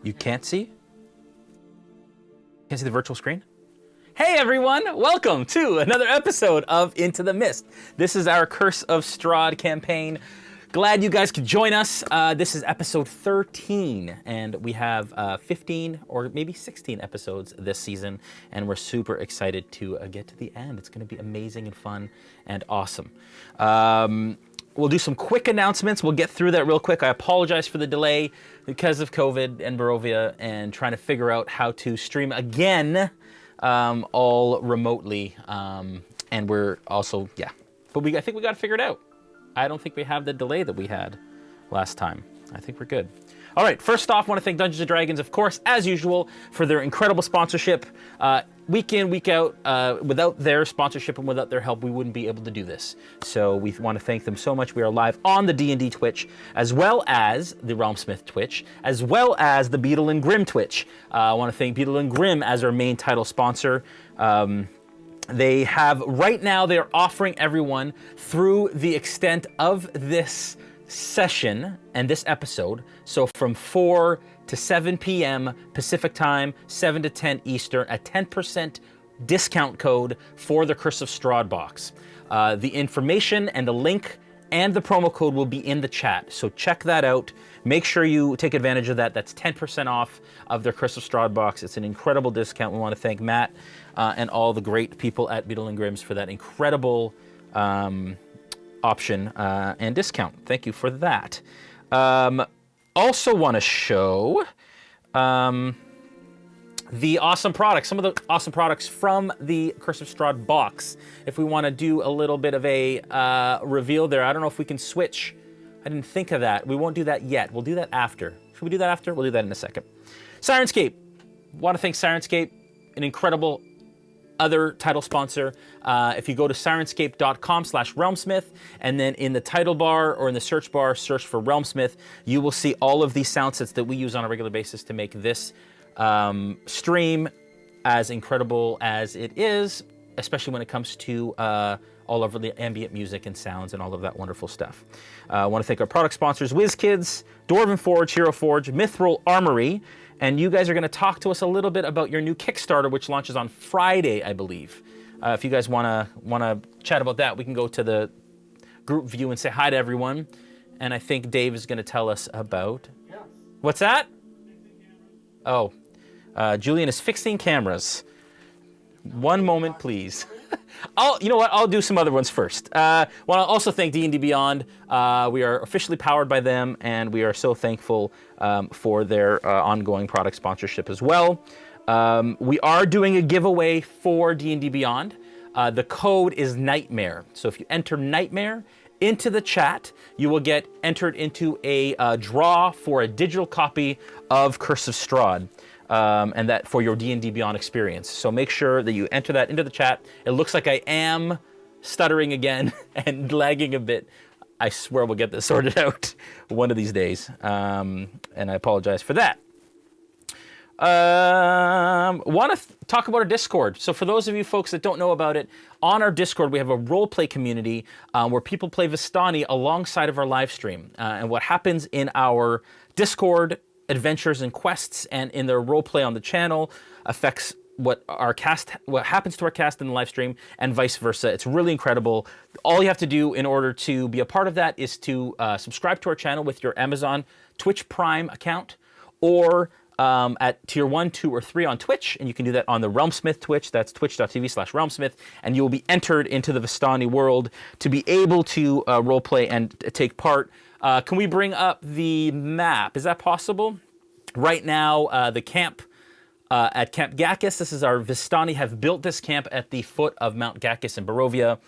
You can't see? Can't see the virtual screen? Hey everyone, welcome to another episode of Into the Mist. This is our Curse of Strahd campaign. Glad you guys could join us. This is episode 13, and we have 15 or maybe 16 episodes this season, and we're super excited to get to the end. It's going to be amazing and fun and awesome. We'll do some quick announcements. We'll get through that real quick. I apologize for the delay because of COVID and Barovia and trying to figure out how to stream again, all remotely. And we're also, but I think we got to figure it out. I don't think we have the delay that we had last time. I think we're good. All right, first off, I want to thank Dungeons & Dragons, of course, as usual, for their incredible sponsorship. Week in, week out, without their sponsorship and without their help, we wouldn't be able to do this. So we want to thank them so much. We are live on the D&D Twitch, as well as the RealmSmith Twitch, as well as the Beetle and Grimm Twitch. I want to thank Beetle and Grimm as our main title sponsor. They have, right now, they're offering everyone through the extent of this session and this episode, so from 4 to 7 p.m. Pacific time, 7 to 10 Eastern, a 10% discount code for the Curse of Strahd box. The information and the link and the promo code will be in the chat, so check that out. Make sure you take advantage of that. That's 10% off of their Curse of Strahd box. It's an incredible discount. We want to thank Matt and all the great people at Beetle and Grimm's for that incredible option and discount. Thank you for that. Also want to show the awesome products, some of the awesome products from the Curse of Strahd box. If we want to do a little bit of a reveal there, I don't know if we can switch. I didn't think of that. We won't do that yet. We'll do that after. Should we do that after? We'll do that in a second. Sirenscape. Want to thank Sirenscape, an incredible other title sponsor. If you go to sirenscape.com/RealmSmith, and then in the title bar or in the search bar, search for RealmSmith, you will see all of these sound sets that we use on a regular basis to make this stream as incredible as it is, especially when it comes to all of the ambient music and sounds and all of that wonderful stuff. I want to thank our product sponsors, WizKids, Dwarven Forge, Hero Forge, Mithril, Armory, and you guys are going to talk to us a little bit about your new Kickstarter, which launches on Friday, I believe. If you guys want to chat about that, we can go to the group view and say hi to everyone. And I think Dave is going to tell us about... Yes. What's that? Oh, Julian is fixing cameras. One moment, please. You know what? I'll do some other ones first. Want to also thank D&D Beyond. We are officially powered by them, and we are so thankful for their ongoing product sponsorship as well. We are doing a giveaway for D&D Beyond. The code is Nightmare. So if you enter Nightmare into the chat, you will get entered into a draw for a digital copy of Curse of Strahd. And that for your D&D Beyond experience. So make sure that you enter that into the chat. It looks like I am stuttering again and lagging a bit. I swear we'll get this sorted out one of these days. And I apologize for that. Want to talk about our Discord. So for those of you folks that don't know about it, on our Discord, we have a roleplay community where people play Vistani alongside of our live stream. And what happens in our Discord adventures and quests and in their roleplay on the channel affects what happens to our cast in the live stream and vice versa. It's really incredible. All you have to do in order to be a part of that is to subscribe to our channel with your Amazon Twitch Prime account, or at tier 1, 2, or 3 on Twitch, and you can do that on the RealmSmith Twitch. That's twitch.tv/RealmSmith, and you will be entered into the Vistani world to be able to roleplay and take part. Can we bring up the map? Is that possible? Right now, the camp at Camp Gakis, this is our Vistani, have built this camp at the foot of Mount Gakis in Barovia.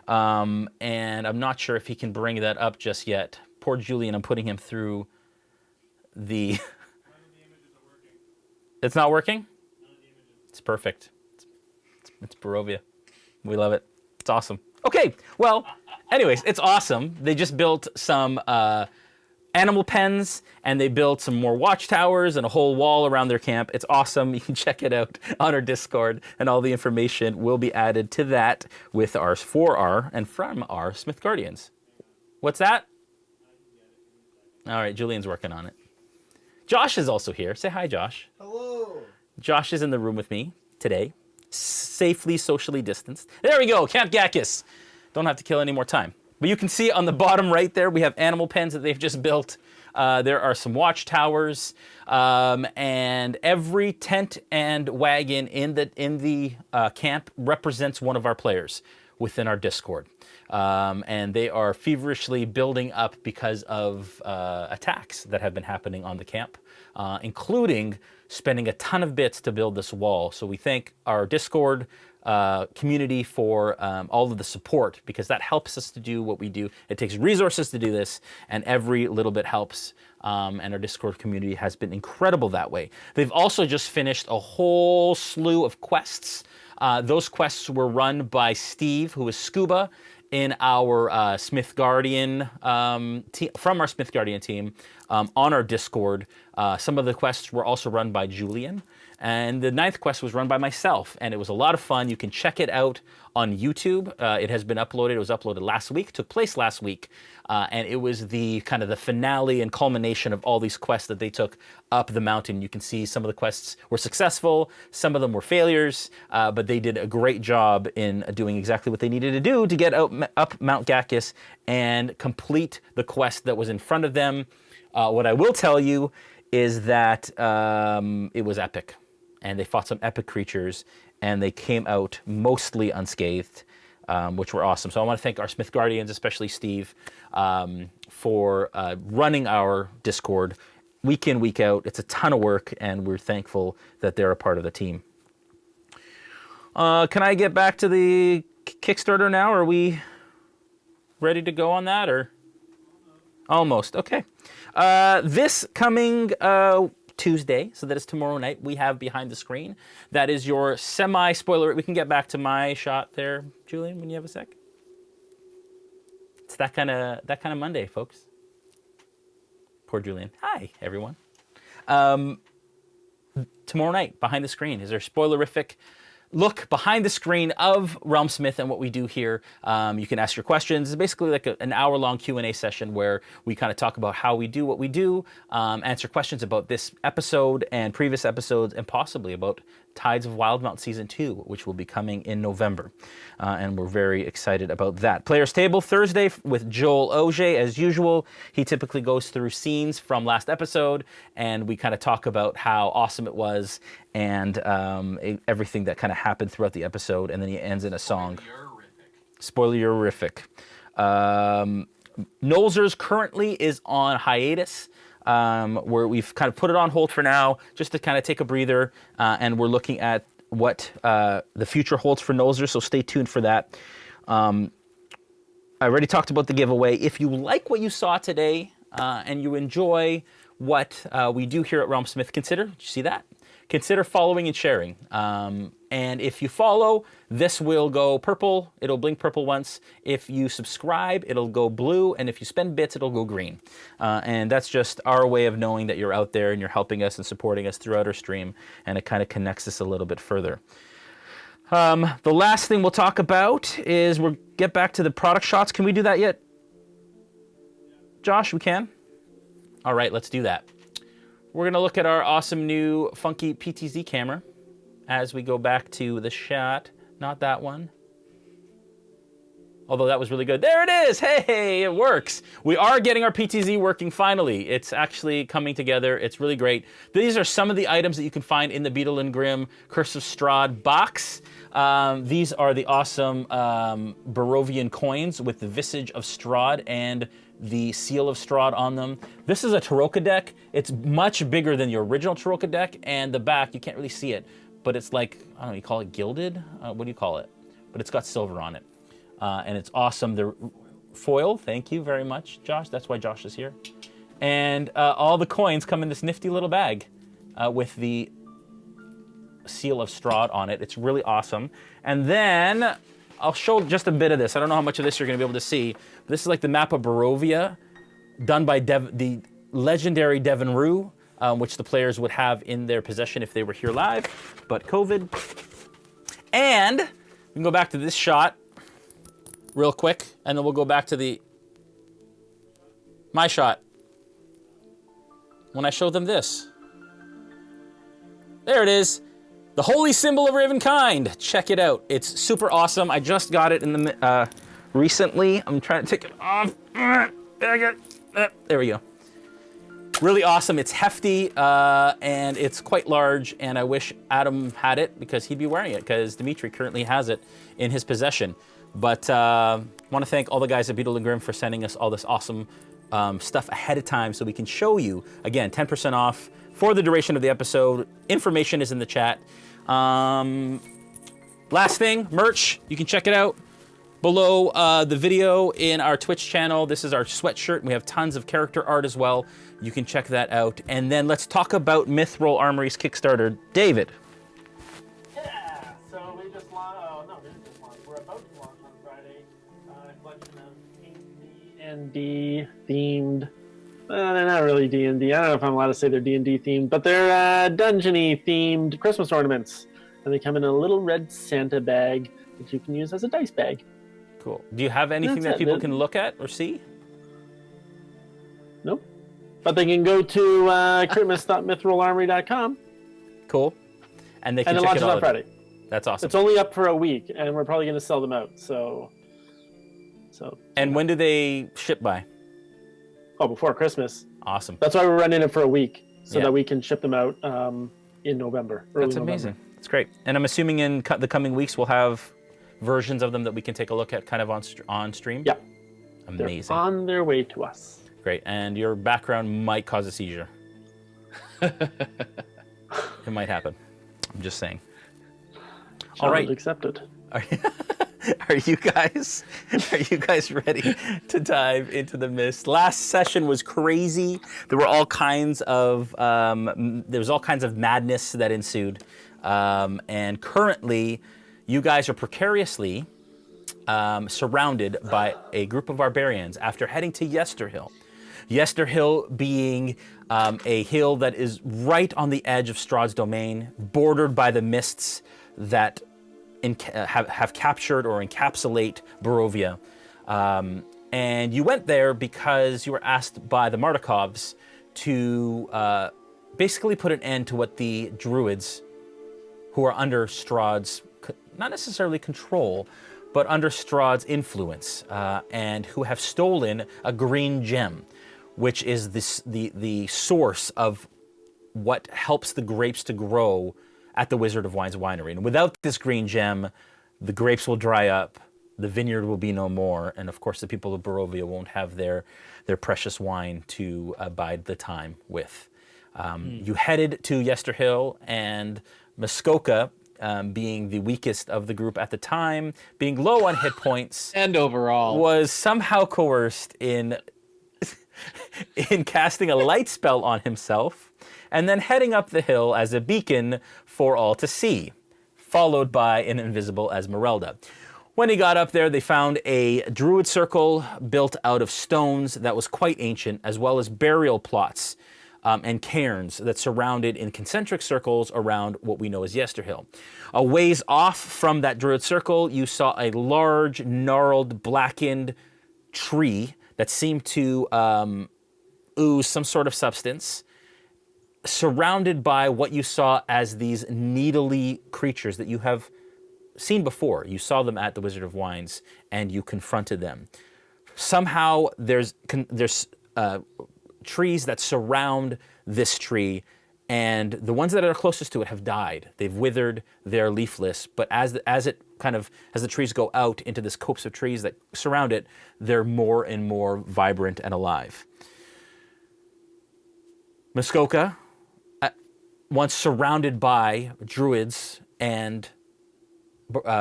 And I'm not sure if he can bring that up just yet. Poor Julian, I'm putting him through the... None of the images are working. It's not working? None of the images. It's perfect. It's Barovia. We love it. It's awesome. Okay, well, anyways, it's awesome. They just built some animal pens, and they built some more watchtowers and a whole wall around their camp. It's awesome. You can check it out on our Discord, and all the information will be added to that with ours for our and from our Smith Guardians. What's that? All right, Julian's working on it. Josh is also here. Say hi, Josh. Hello. Josh is in the room with me today, safely socially distanced. There we go, Camp Gakis. Don't have to kill any more time. But you can see on the bottom right there, we have animal pens that they've just built. There are some watchtowers, and every tent and wagon in the camp represents one of our players within our Discord. And they are feverishly building up because of attacks that have been happening on the camp, including spending a ton of bits to build this wall. So we thank our Discord community for all of the support, because that helps us to do what we do. It takes resources to do this, and every little bit helps. And our Discord community has been incredible that way. They've also just finished a whole slew of quests. Those quests were run by Steve, who is Scuba, in our Smith Guardian team, from our Smith Guardian team on our Discord. Some of the quests were also run by Julian. And the 9th quest was run by myself, and it was a lot of fun. You can check it out on YouTube. It has been uploaded. It was uploaded last week, took place last week, and it was the kind of the finale and culmination of all these quests that they took up the mountain. You can see some of the quests were successful, some of them were failures, but they did a great job in doing exactly what they needed to do to get up Mount Gakis and complete the quest that was in front of them. What I will tell you is that it was epic. And they fought some epic creatures, and they came out mostly unscathed, which were awesome. So I want to thank our Smith Guardians, especially Steve, for running our Discord week in, week out. It's a ton of work, and we're thankful that they're a part of the team. Can I get back to the Kickstarter now? Are we ready to go on that, or? Almost, okay. This coming Tuesday, so that is tomorrow night, we have Behind the Screen. That is your semi-spoiler. We can get back to my shot there, Julian, when you have a sec. It's that kind of Monday, folks. Poor Julian. Hi, everyone. Tomorrow night, Behind the Screen is our spoilerific look behind the screen of RealmSmith and what we do here. You can ask your questions. It's basically like an hour-long Q&A session where we kind of talk about how we do what we do, answer questions about this episode and previous episodes, and possibly about Tides of Wildmount Season 2, which will be coming in November. And we're very excited about that. Players Table Thursday with Joel Auge, as usual. He typically goes through scenes from last episode, and we kind of talk about how awesome it was and everything that kind of happened throughout the episode, and then he ends in a song. Spoiler-orific. Nolzur's currently is on hiatus, where we've kind of put it on hold for now, just to kind of take a breather, and we're looking at what the future holds for Nolzur, so stay tuned for that. I already talked about the giveaway. If you like what you saw today, and you enjoy what we do here at RealmSmith, consider, did you see that? Consider following and sharing. And if you follow, this will go purple. It'll blink purple once. If you subscribe, it'll go blue. And if you spend bits, it'll go green. And that's just our way of knowing that you're out there and you're helping us and supporting us throughout our stream. And it kind of connects us a little bit further. The last thing we'll talk about is we'll get back to the product shots. Can we do that yet? Josh, we can? All right, let's do that. We're going to look at our awesome new funky PTZ camera as we go back to the shot. Not that one. Although that was really good. There it is! Hey, it works. We are getting our PTZ working finally. It's actually coming together. It's really great. These are some of the items that you can find in the Beetle and Grimm Curse of Strahd box. These are the awesome Barovian coins with the visage of Strahd and the seal of Strahd on them. This is a Taroka deck. It's much bigger than the original Taroka deck, and the back, you can't really see it, but it's like, I don't know, you call it gilded? What do you call it? But it's got silver on it. And it's awesome. The foil, thank you very much, Josh. That's why Josh is here. And all the coins come in this nifty little bag with the seal of Strahd on it. It's really awesome. And then I'll show just a bit of this. I don't know how much of this you're going to be able to see. But this is like the map of Barovia done by the legendary Devin Rue, which the players would have in their possession if they were here live, but COVID. And we can go back to this shot real quick, and then we'll go back to my shot. when I show them this. There it is. The holy symbol of Ravenkind. Check it out. It's super awesome. I just got it in the recently. I'm trying to take it off. There we go. Really awesome. It's hefty and it's quite large, and I wish Adam had it because he'd be wearing it, because Dmitri currently has it in his possession. But want to thank all the guys at Beetle and Grimm for sending us all this awesome stuff ahead of time so we can show you. Again, 10% off for the duration of the episode. Information is in the chat. Last thing, merch. You can check it out below the video in our Twitch channel. This is our sweatshirt. We have tons of character art as well. You can check that out. And then let's talk about Mithril Armory's Kickstarter. David. Yeah, so we just launched, we didn't just launch, we're about to launch on Friday, a collection of D&D themed, they're not really D&D, I don't know if I'm allowed to say they're D&D themed, but they're dungeon-y themed Christmas ornaments. And they come in a little red Santa bag that you can use as a dice bag. Cool. Do you have anything that people can look at or see? Nope. But they can go to christmas.mithrilarmory.com. Cool. And they can check it launches on Friday. That's awesome. It's only up for a week, and we're probably going to sell them out. So. And when do they ship by? Oh, before Christmas. Awesome. That's why we're running it for a week, so that we can ship them out in November. That's amazing. November. That's great. And I'm assuming in the coming weeks we'll have versions of them that we can take a look at kind of on stream? Yeah. Amazing. They're on their way to us. Great. And your background might cause a seizure. It might happen. I'm just saying. All right. Accepted. Are you guys ready to dive into the mist? Last session was crazy. There were all kinds of madness that ensued. And currently, you guys are precariously surrounded by a group of barbarians after heading to Yester Hill. Yester Hill being a hill that is right on the edge of Strahd's domain, bordered by the mists that have captured or encapsulate Barovia. And you went there because you were asked by the Mardakovs to basically put an end to what the druids, who are under Strahd's, not necessarily control, but under Strahd's influence, and who have stolen a green gem, which is the source of what helps the grapes to grow at the Wizard of Wine's winery. And without this green gem, the grapes will dry up, the vineyard will be no more, and of course the people of Barovia won't have their precious wine to abide the time with. You headed to Yester Hill, and Muskoka, being the weakest of the group at the time, being low on hit points, and overall, was somehow coerced in casting a light spell on himself, and then heading up the hill as a beacon for all to see, followed by an invisible Ezmerelda. When he got up there, they found a druid circle built out of stones that was quite ancient, as well as burial plots and cairns that surrounded in concentric circles around what we know as Yester Hill. A ways off from that druid circle, you saw a large, gnarled, blackened tree that seemed to ooze some sort of substance, surrounded by what you saw as these needly creatures that you have seen before. You saw them at the Wizard of Wines, and you confronted them. Somehow, there's trees that surround this tree, and the ones that are closest to it have died. They've withered, they're leafless, but as the trees go out into this copse of trees that surround it, they're more and more vibrant and alive. Muskoka, once surrounded by druids and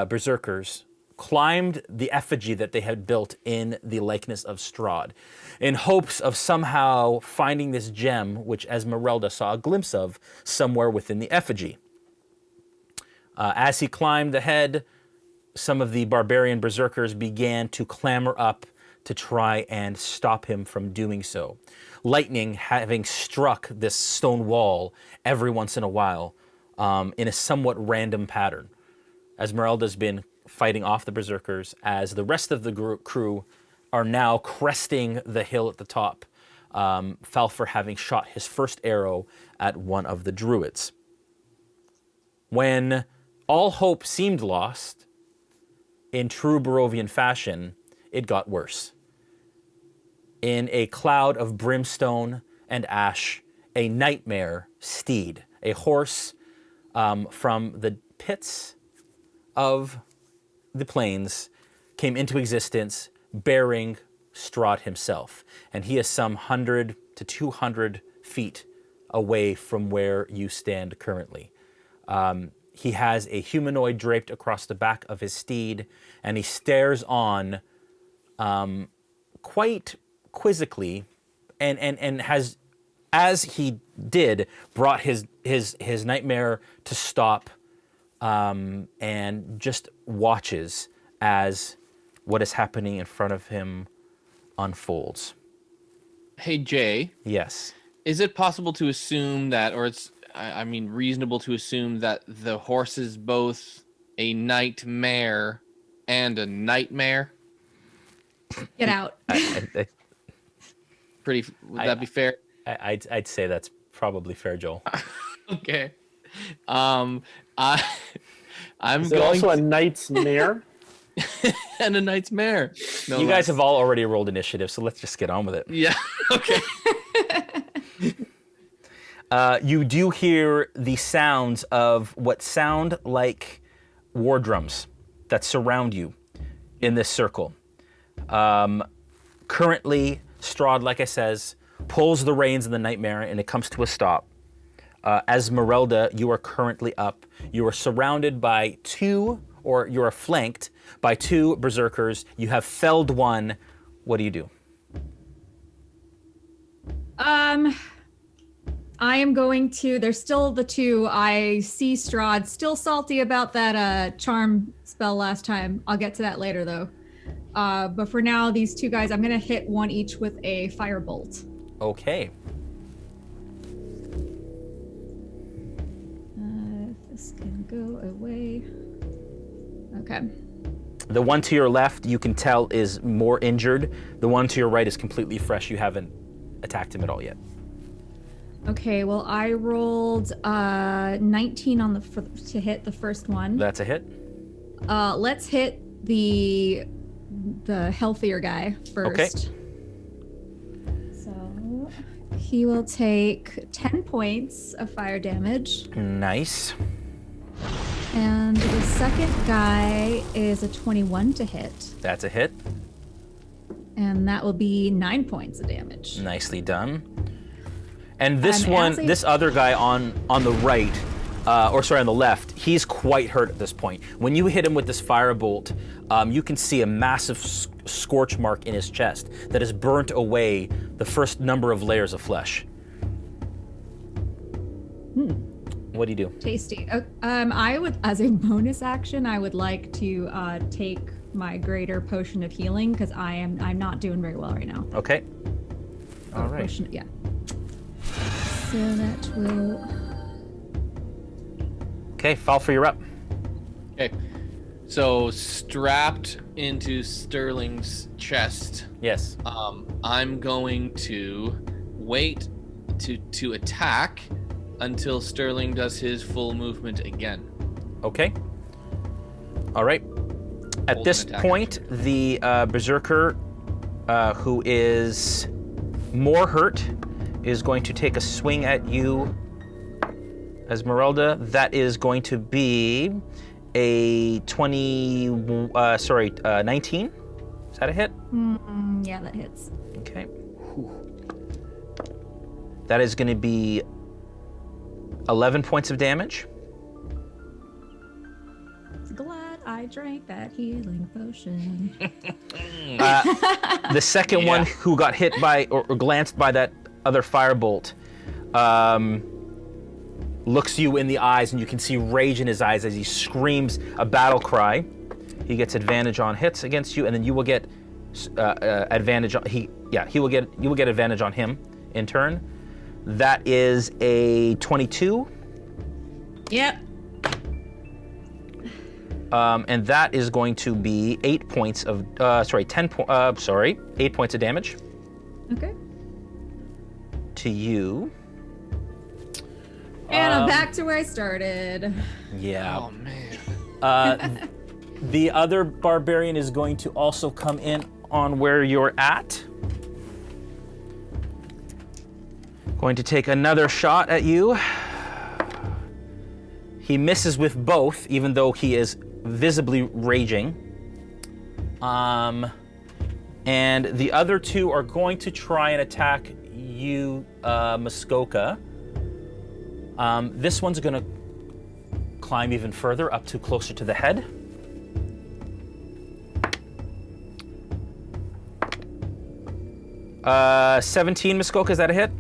berserkers, climbed the effigy that they had built in the likeness of Strahd, in hopes of somehow finding this gem, which Ezmerelda saw a glimpse of somewhere within the effigy. As he climbed ahead, some of the barbarian berserkers began to clamber up to try and stop him from doing so. Lightning having struck this stone wall every once in a while in a somewhat random pattern. Ezmerelda's been fighting off the berserkers as the rest of the crew are now cresting the hill at the top Falpher having shot his first arrow at one of the druids. When all hope seemed lost, in true Barovian fashion, it got worse. In a cloud of brimstone and ash, a nightmare steed, a horse from the pits of the plains, came into existence bearing Strahd himself. And he is some 100 to 200 feet away from where you stand currently. He has a humanoid draped across the back of his steed, and he stares on quite quizzically, and has, as he did, brought his nightmare to stop, and just watches as what is happening in front of him unfolds. Hey, Jay. Yes. Is it possible to assume that, or I mean reasonable to assume that the horse is both a nightmare and a nightmare? Get out. Would that be fair? I'd say that's probably fair, Joel. Okay. I'm Is it also a knight's mare? and a knight's mare. No You less. guys have all already rolled initiative, so let's just get on with it. Yeah. Okay. You do hear the sounds of what sound like war drums that surround you in this circle. Currently, Strahd, like I says, pulls the reins in the nightmare, and it comes to a stop. Ezmerelda, you are currently up. You are surrounded by you are flanked by two berserkers. You have felled one. What do you do? I am going to, there's still the two. I see Strahd still salty about that charm spell last time. I'll get to that later though. But for now, these two guys, I'm gonna hit one each with a firebolt. Okay. This can go away. Okay. The one to your left, you can tell, is more injured. The one to your right is completely fresh. You haven't attacked him at all yet. Okay, well, I rolled 19 on to hit the first one. That's a hit. Let's hit the healthier guy first. Okay. So he will take 10 points of fire damage. Nice. And the second guy is a 21 to hit. That's a hit. And that will be 9 points of damage. Nicely done. And this other guy on the right, on the left, he's quite hurt at this point. When you hit him with this firebolt, you can see a massive scorch mark in his chest that has burnt away the first number of layers of flesh. What do you do? Tasty. I would, as a bonus action, I would like to take my greater potion of healing because I'm not doing very well right now. Okay. All right. Potion, yeah. So that will. Okay, Falpher, you're up. Okay. So strapped into Sterling's chest. Yes. I'm going to wait to attack until Sterling does his full movement again. Okay. All right. At Hold this an attack point, the berserker, who is more hurt, is going to take a swing at you, Ezmerelda. That is going to be a 19. Is that a hit? Yeah, that hits. Okay. That is going to be 11 points of damage. Glad I drank that healing potion. The second one who got hit by or glanced by that other firebolt looks you in the eyes, and you can see rage in his eyes as he screams a battle cry. He gets advantage on hits against you, and then you will get advantage on you will get advantage on him in turn. That is a 22. Yep. And that is going to be 8 points of 8 points of damage. Okay. to you. And I'm back to where I started. Yeah. Oh man. The other barbarian is going to also come in on where you're at. Going to take another shot at you. He misses with both, even though he is visibly raging. And the other two are going to try and attack you, Muskoka. This one's going to climb even further, up to closer to the head. Uh, 17, Muskoka, is that a hit?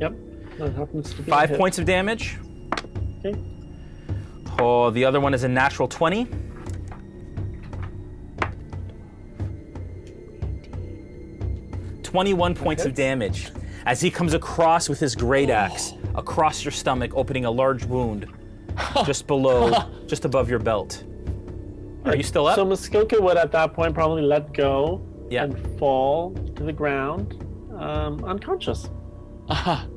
Yep. That happens to be 5 a hit. points of damage. Okay. Oh, the other one is a natural 20. "21 points of hits. damage as he comes across with his great axe across your stomach, opening a large wound just above your belt. Are you still up? So Muskoka would at that point probably let go Yeah. and fall to the ground, unconscious.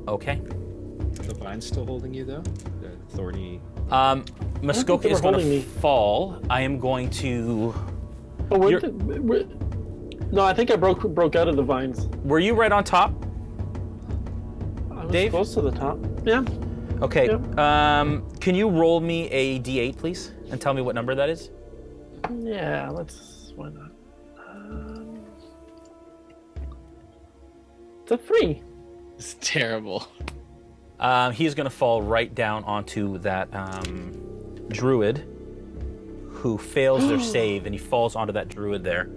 Okay. Are the vines still holding you though? The thorny. Muskoka they is were going to holding me. fall. I am going to. Oh, You're- no, I think I broke out of the vines. Were you right on top? I was Dave? close to the top. Yeah. Okay. Yep. Can you roll me a d8, please, and tell me what number that is? Yeah. Why not? It's a 3. It's terrible. He's going to fall right down onto that druid who fails their save, and he falls onto that druid there.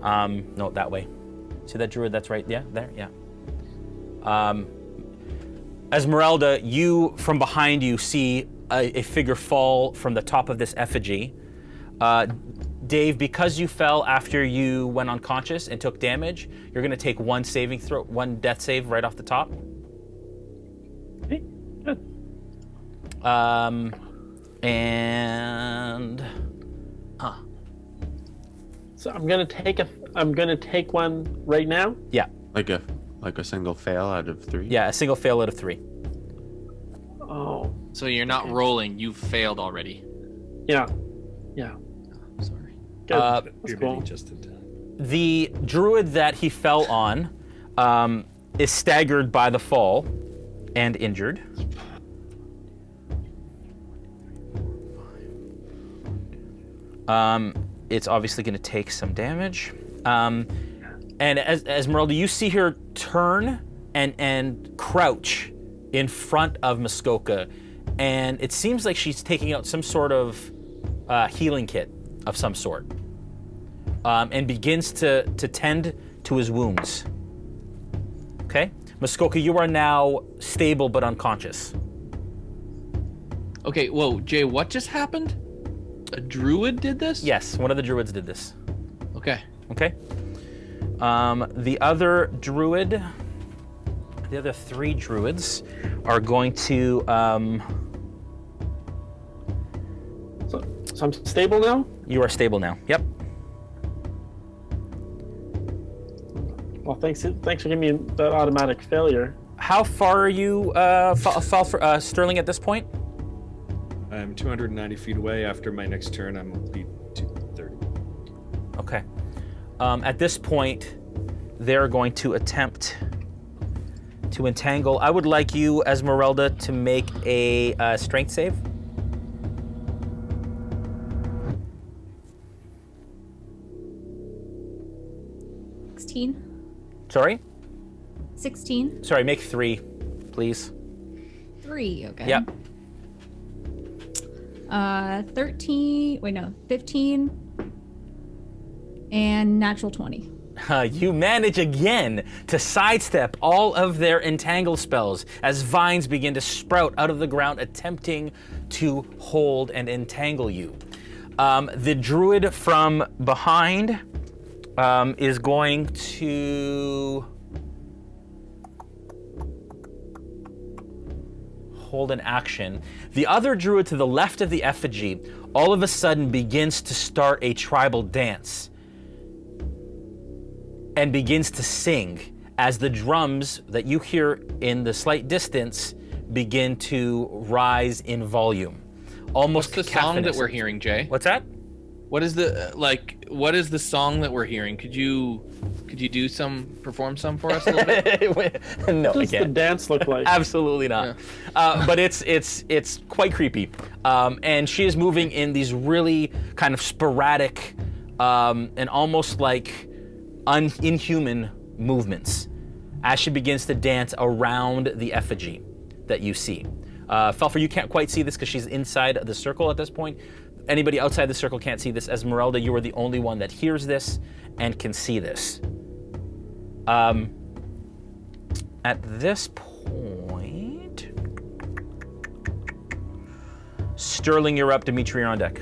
No, that way. See that druid? That's right. Yeah, there. Yeah. Ezmerelda, you from behind you see a figure fall from the top of this effigy. Dave, because you fell after you went unconscious and took damage, you're going to take one death save right off the top. Okay. Good. And So I'm gonna take one right now. yeah, Like a single fail out of 3? a single fail out of 3. Oh. So you're not rolling. You've failed already. Yeah. Yeah. Sorry. Good. That's You're cool. really just in time. The druid that he fell on is staggered by the fall and injured. It's obviously going to take some damage. And as Ezmerelda, you see her turn and crouch in front of Muskoka, and it seems like she's taking out some sort of healing kit of some sort, and begins to tend to his wounds. Okay, Muskoka, you are now stable but unconscious. Okay, whoa, Jay, what just happened? A druid did this? Yes, one of the druids did this. Okay. Okay. The other druid, the other 3 druids are going to. So I'm stable now. You are stable now. Yep. Well, thanks for giving me that automatic failure. How far are you, Sterling, at this point? I'm 290 feet away. After my next turn, I'm gonna be 230. Okay. At this point, they're going to attempt to entangle. I would like you, Ezmerelda, to make a strength save. Sorry? 16. Sorry, make 3, please. 3, okay. Yep. 13, wait, no, 15, and natural 20. You manage again to sidestep all of their entangle spells as vines begin to sprout out of the ground, attempting to hold and entangle you. The druid from behind is going to hold an action. The other druid to the left of the effigy all of a sudden begins to start a tribal dance and begins to sing as the drums that you hear in the slight distance begin to rise in volume. Almost What's the song that cacophonous. we're hearing, Jay? What's that? What is the what is the song that we're hearing? Could you perform some for us a little bit? No, What I does the can't. dance look like? Absolutely not. But it's quite creepy. And she is moving in these really kind of sporadic and almost like inhuman movements as she begins to dance around the effigy that you see. Falpher, you can't quite see this because she's inside the circle at this point. Anybody outside the circle can't see this. Ezmerelda, you are the only one that hears this and can see this. At this point, Sterling, you're up. Dmitri, you're on deck.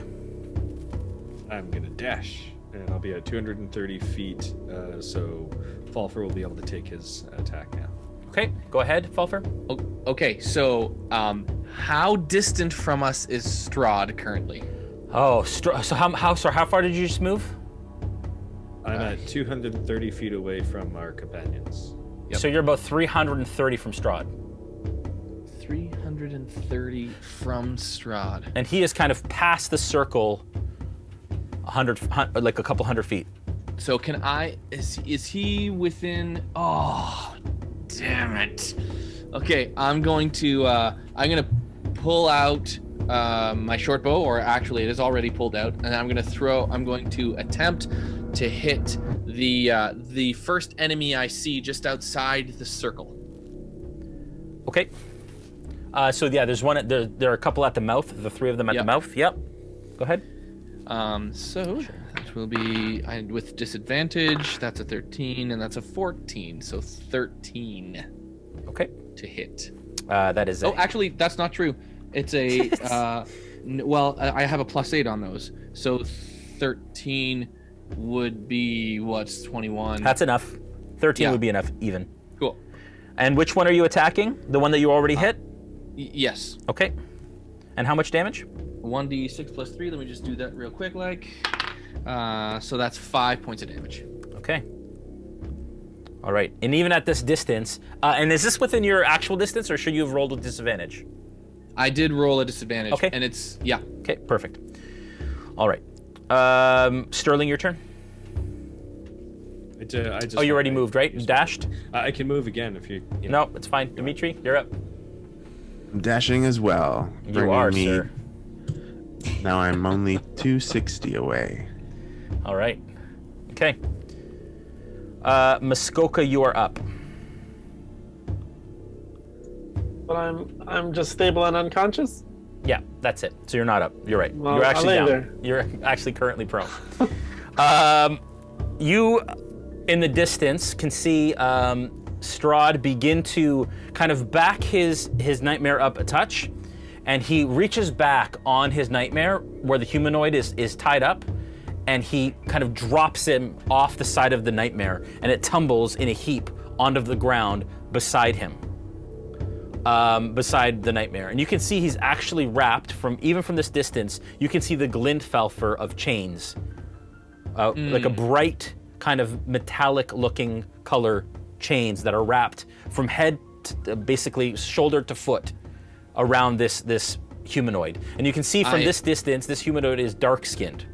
I'm gonna dash, and I'll be at 230 feet. So Falpher will be able to take his attack now. Okay, go ahead, Falpher. Okay, so how distant from us is Strahd currently? Oh, so how far did you just move? I'm at 230 feet away from our companions. Yep. So you're about 330 from Strahd. 330 from Strahd. And he is kind of past the circle, like a couple hundred feet. So can I? Is he within? Oh, damn it! Okay, I'm gonna pull out my short bow, or actually, it is already pulled out, and I'm going to attempt to hit the first enemy I see just outside the circle. Okay. So yeah, there's one. There are a couple at the mouth. The three of them at the Yep. mouth. Yep. Go ahead. So that will be with disadvantage. That's a 13, and that's a 14. So 13 Okay. to hit. That is. Oh, actually, that's not true. It's a well, I have a +8 on those. So 13 would be what's 21. That's enough. 13 Yeah. would be enough, even. Cool. And which one are you attacking? The one that you already hit? Yes. Okay. And how much damage? 1d6 + 3. Let me just do that real quick, so that's 5 points of damage. Okay. All right. And even at this distance, and is this within your actual distance, or should you have rolled with disadvantage? I did roll a disadvantage. Okay. And it's yeah. Okay. Perfect. All right. Sterling, your turn. I just Oh, you already moved, right? You dashed? I can move again if you. No, it's fine. Dmitri, you're up. I'm dashing as well. You bringing are, me- sir. Now I'm only 260 away. All right. Okay. Muskoka, you are up. But I'm just stable and unconscious. Yeah, that's it. So you're not up. You're right. Well, You're I'll actually lay down. there. You're actually currently prone. You, in the distance, can see Strahd begin to kind of back his nightmare up a touch, and he reaches back on his nightmare where the humanoid is tied up, and he kind of drops him off the side of the nightmare, and it tumbles in a heap onto the ground beside him. Beside the nightmare, and you can see he's actually wrapped even from this distance. You can see the glint Falpher of chains, like a bright kind of metallic-looking color chains that are wrapped from head to basically shoulder to foot around this humanoid. And you can see from this distance, this humanoid is dark-skinned.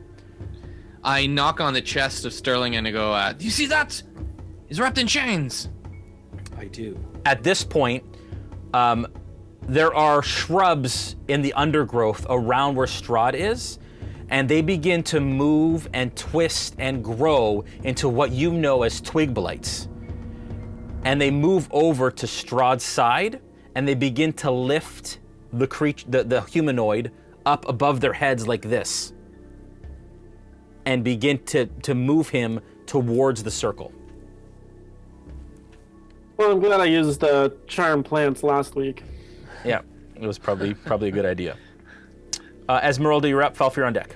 I knock on the chest of Sterling and I go, "Do you see that? He's wrapped in chains." I do. At this point, there are shrubs in the undergrowth around where Strahd is, and they begin to move and twist and grow into what you know as twig blights. And they move over to Strahd's side, and they begin to lift the humanoid up above their heads like this, and begin to move him towards the circle. Well, I'm glad I used the charm plants last week. Yeah, it was probably a good idea. Ezmerelda, you're up. Falpher, you're on deck.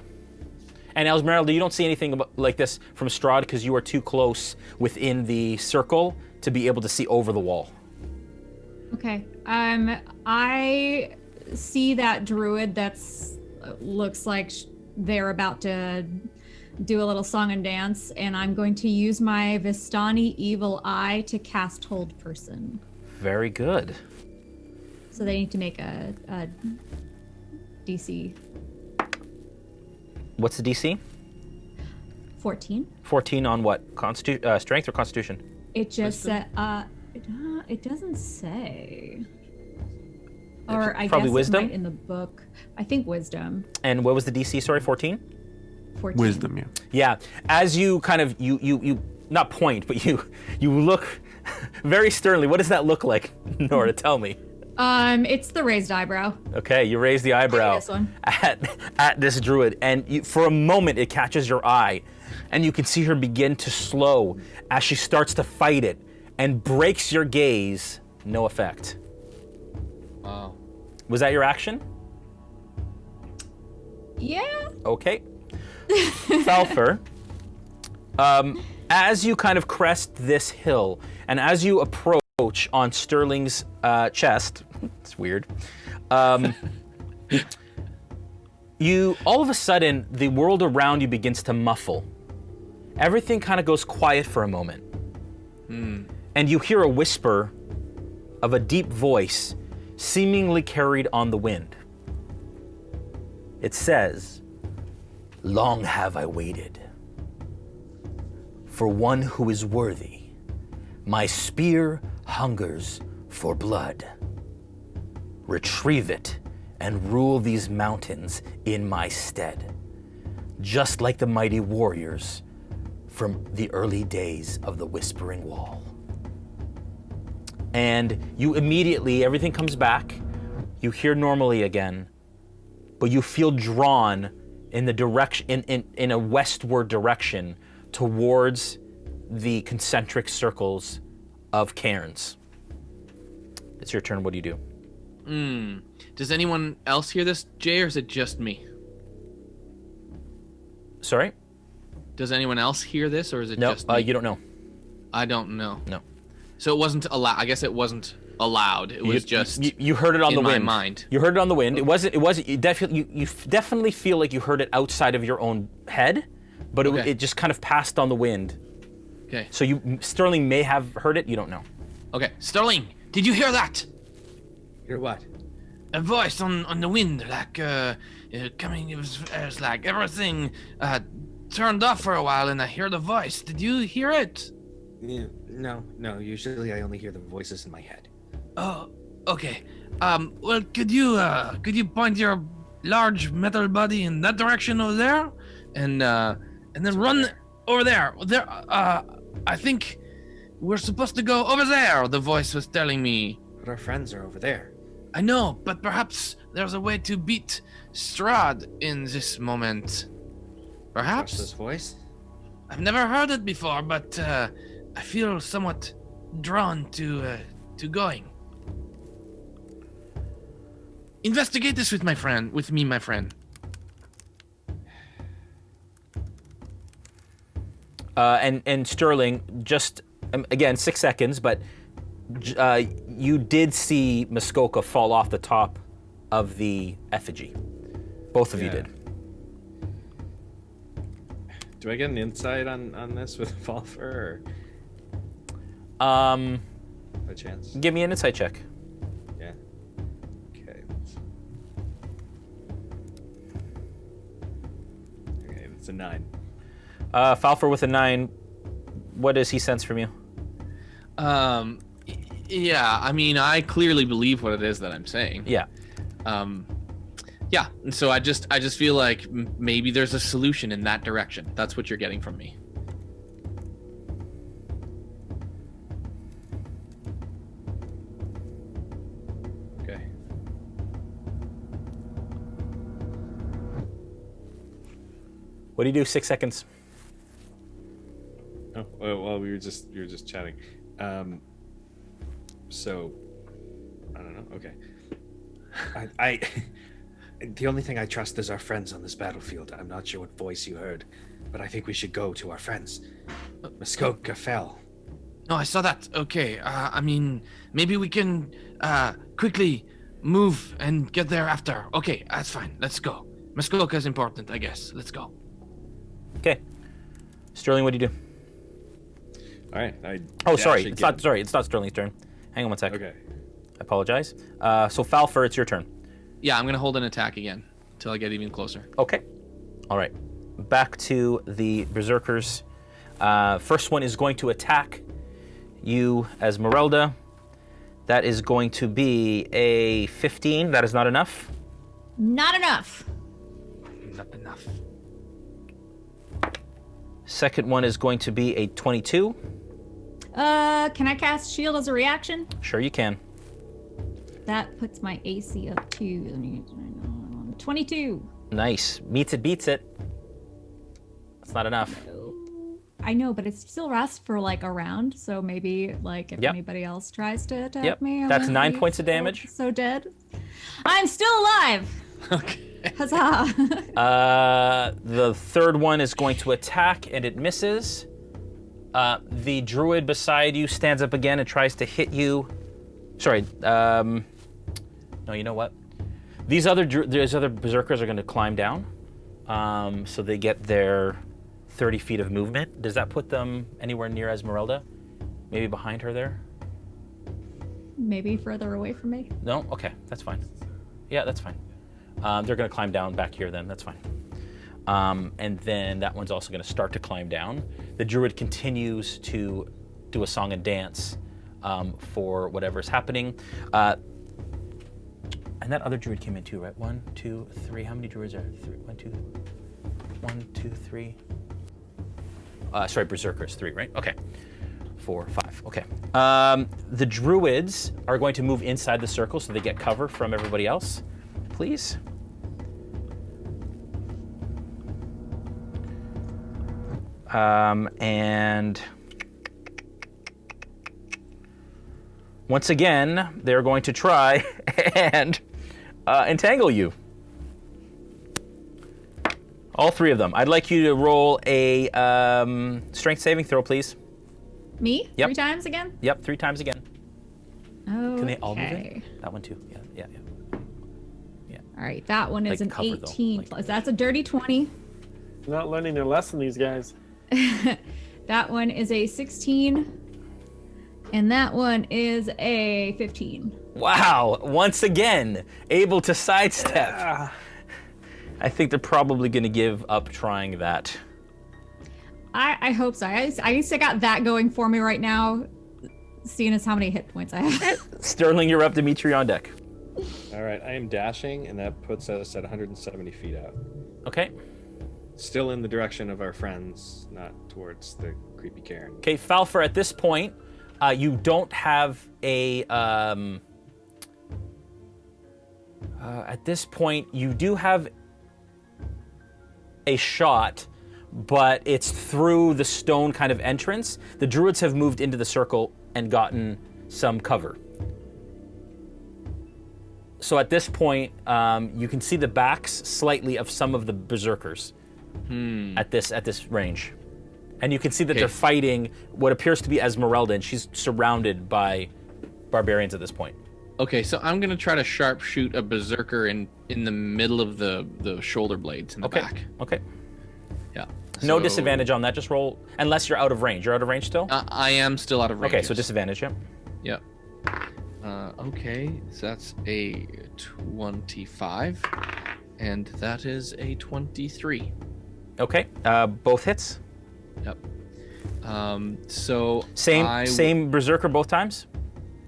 And Ezmerelda, you don't see anything like this from Strahd because you are too close within the circle to be able to see over the wall. Okay. I see that druid looks like they're about to do a little song and dance, and I'm going to use my Vistani Evil Eye to cast Hold Person. Very good. So they need to make a DC What's the DC? 14. 14 on what? Strength or Constitution? It just said, it doesn't say. Or I Probably guess wisdom? it might in the book. I think wisdom. And what was the DC? Sorry, 14? 14. Wisdom, yeah. Yeah. As you kind of you not point, but you look very sternly. What does that look like, Noura? Tell me. It's the raised eyebrow. Okay, you raise the eyebrow this one. at this druid, and for a moment it catches your eye, and you can see her begin to slow as she starts to fight it, and breaks your gaze. No effect. Wow. Was that your action? Yeah. Okay. Falpher, as you kind of crest this hill, and as you approach on Sterling's chest, it's weird, you, all of a sudden, the world around you begins to muffle. Everything kind of goes quiet for a moment. And you hear a whisper of a deep voice, seemingly carried on the wind. It says, "Long have I waited for one who is worthy. My spear hungers for blood. Retrieve it and rule these mountains in my stead, just like the mighty warriors from the early days of the Whispering Wall." And you immediately, everything comes back. You hear normally again, but you feel drawn in the direction, in a westward direction towards the concentric circles of cairns. It's your turn. What do you do? Does anyone else hear this, Jay, or is it just me? Sorry? Does anyone else hear this, or is it No, just me? you don't know. I don't know. No. So it wasn't allowed. I guess it wasn't allowed. It was just you heard it on in the my wind. mind. You heard it on the wind. It wasn't. You definitely feel like you heard it outside of your own head, but Okay. it just kind of passed on the wind. Okay. So Sterling may have heard it. You don't know. Okay. Sterling, did you hear that? Hear what? A voice on the wind, like coming. It was like everything turned off for a while, and I hear the voice. Did you hear it? Yeah, no. Usually I only hear the voices in my head. Oh, okay. Well, could you point your large metal body in that direction over there, and then run over there? There. I think we're supposed to go over there. The voice was telling me. But our friends are over there. I know, but perhaps there's a way to beat Strahd in this moment. Trust Perhaps. this voice? I've never heard it before, but I feel somewhat drawn to going. Investigate this with me, my friend. And Sterling, just again 6 seconds, but you did see Muskoka fall off the top of the effigy. Both of you Yeah. did. Do I get an insight on this with Falpher, or by chance? Give me an insight check. Yeah. Okay. Okay, it's a 9. Falpher with a 9. What does he sense from you? Yeah, I mean, I clearly believe what it is that I'm saying. Yeah. Yeah, and so I just feel like maybe there's a solution in that direction. That's what you're getting from me. Okay. What do you do? 6 seconds. Oh, well, we were just chatting. So, I don't know. Okay. I the only thing I trust is our friends on this battlefield. I'm not sure what voice you heard, but I think we should go to our friends. Muskoka fell. No, I saw that. Okay, I mean, maybe we can quickly move and get there after. Okay, that's fine. Let's go. Muskoka is important, I guess. Let's go. Okay. Sterling, what do you do? All right. Oh, sorry. It's not Sterling's turn. Hang on one sec. Okay. I apologize. So Falpher, it's your turn. Yeah, I'm gonna hold an attack again until I get even closer. Okay. All right. Back to the berserkers. First one is going to attack you, Ezmerelda. That is going to be a 15. That is not enough. Not enough. Not enough. Second one is going to be a 22. Can I cast shield as a reaction? Sure you can. That puts my AC up to 22. Nice. Meets it, beats it. That's not enough. I know, but it still lasts for like a round, so maybe like if anybody else tries to attack me, I That's won't 9 be points of damage. So dead. I'm still alive. Okay. Huzzah! The third one is going to attack, and it misses. The druid beside you stands up again and tries to hit you. Sorry. No, you know what? These other berserkers are going to climb down, so they get their 30 feet of movement. Does that put them anywhere near Ezmerelda? Maybe behind her there? Maybe further away from me. No? Okay, that's fine. Yeah, that's fine. They're going to climb down back here then. That's fine. And then that one's also going to start to climb down. The druid continues to do a song and dance for whatever's happening. And that other druid came in too, right? 1, 2, 3. How many druids are there? 3, 1, 2, 1, 2, 3. Sorry, berserkers, 3, right? Okay. 4, 5. Okay. The druids are going to move inside the circle so they get cover from everybody else. Please. And once again, they're going to try and entangle you. All 3 of them. I'd like you to roll a strength saving throw, please. Me? Yep. 3 times again? Yep, 3 times again. Oh. Can they all move in? That one too. Yeah. All right, that one is Like an cover, though. 18 Like- plus. That's a dirty 20. They're not learning their lesson, these guys. That one is a 16. And that one is a 15. Wow! Once again, able to sidestep. I think they're probably going to give up trying that. I hope so. I still got that going for me right now, seeing as how many hit points I have. Sterling, you're up. Dmitri on deck. All right. I am dashing, and that puts us at 170 feet out. Okay. Still in the direction of our friends, not towards the creepy Karen. Okay, Falpher, at this point, you don't have a... at this point, you do have a shot, but it's through the stone kind of entrance. The druids have moved into the circle and gotten some cover. So at this point, you can see the backs slightly of some of the berserkers at this range. And you can see that they're fighting what appears to be Ezmerelda, and she's surrounded by barbarians at this point. Okay, so I'm gonna try to sharpshoot a berserker in the middle of the shoulder blades in the back. Okay. Yeah. No So, disadvantage on that. Just roll, unless you're out of range. You're out of range still? I am still out of range. Okay, so yes. disadvantage, yeah. Yep. Okay, so that's a 25, and that is a 23. Okay, both hits. Yep. So Same berserker both times?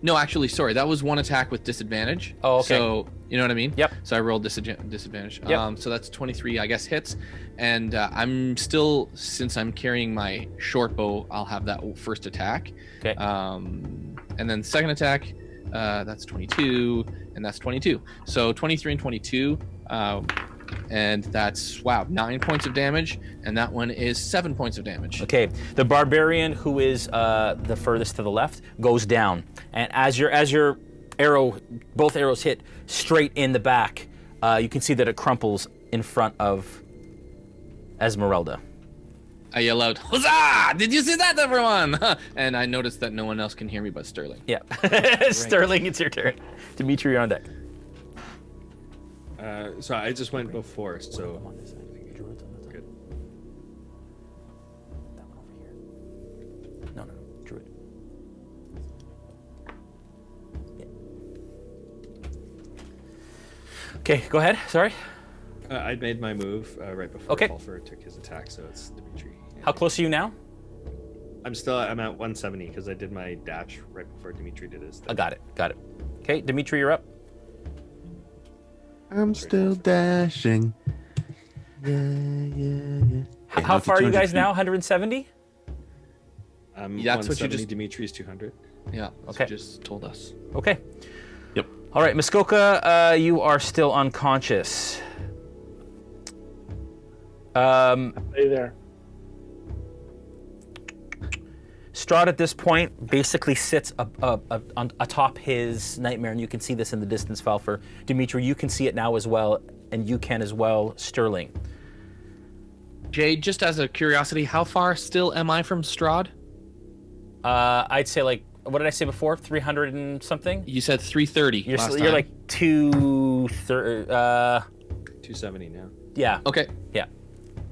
No, actually, sorry, that was one attack with disadvantage. Oh, okay. So you know what I mean? Yep. So I rolled disadvantage. Yep. So that's 23, I guess, hits, and I'm still, since I'm carrying my short bow, I'll have that first attack. Okay. And then second attack, that's 22, and that's 22. So 23 and 22, and that's 9 points of damage, and that one is 7 points of damage. Okay, the barbarian who is the furthest to the left goes down, and as your arrow, both arrows hit straight in the back, you can see that it crumples in front of Ezmerelda. I yell out, "Huzzah! Did you see that, everyone?" And I noticed that no one else can hear me but Sterling. Yeah, Sterling, it's your turn. Dmitri, you're on deck. So I just went before, so good. Okay, go ahead. Sorry. I made my move right before Okay. Falpher took his attack, so it's Dmitri. How close are you now? I'm at 170 because I did my dash right before Dmitri did his. I got it. Got it. Okay, Dmitri, you're up. I'm still dashing. Yeah. How far are you guys now? 170? That's what you just- Dimitri's 200. Yeah. That's Okay. what you just told us. Okay. Yep. All right, Muskoka, you are still unconscious. Stay there. Strahd at this point basically sits on atop his nightmare, and you can see this in the distance, Falpher. Dmitri, you can see it now as well, and you can as well, Sterling. Jade, just as a curiosity, how far still am I from Strahd? I'd say like, what did I say before? 300 and something? You said 330 last You're time. like 230, 270 now. yeah, Okay, yeah,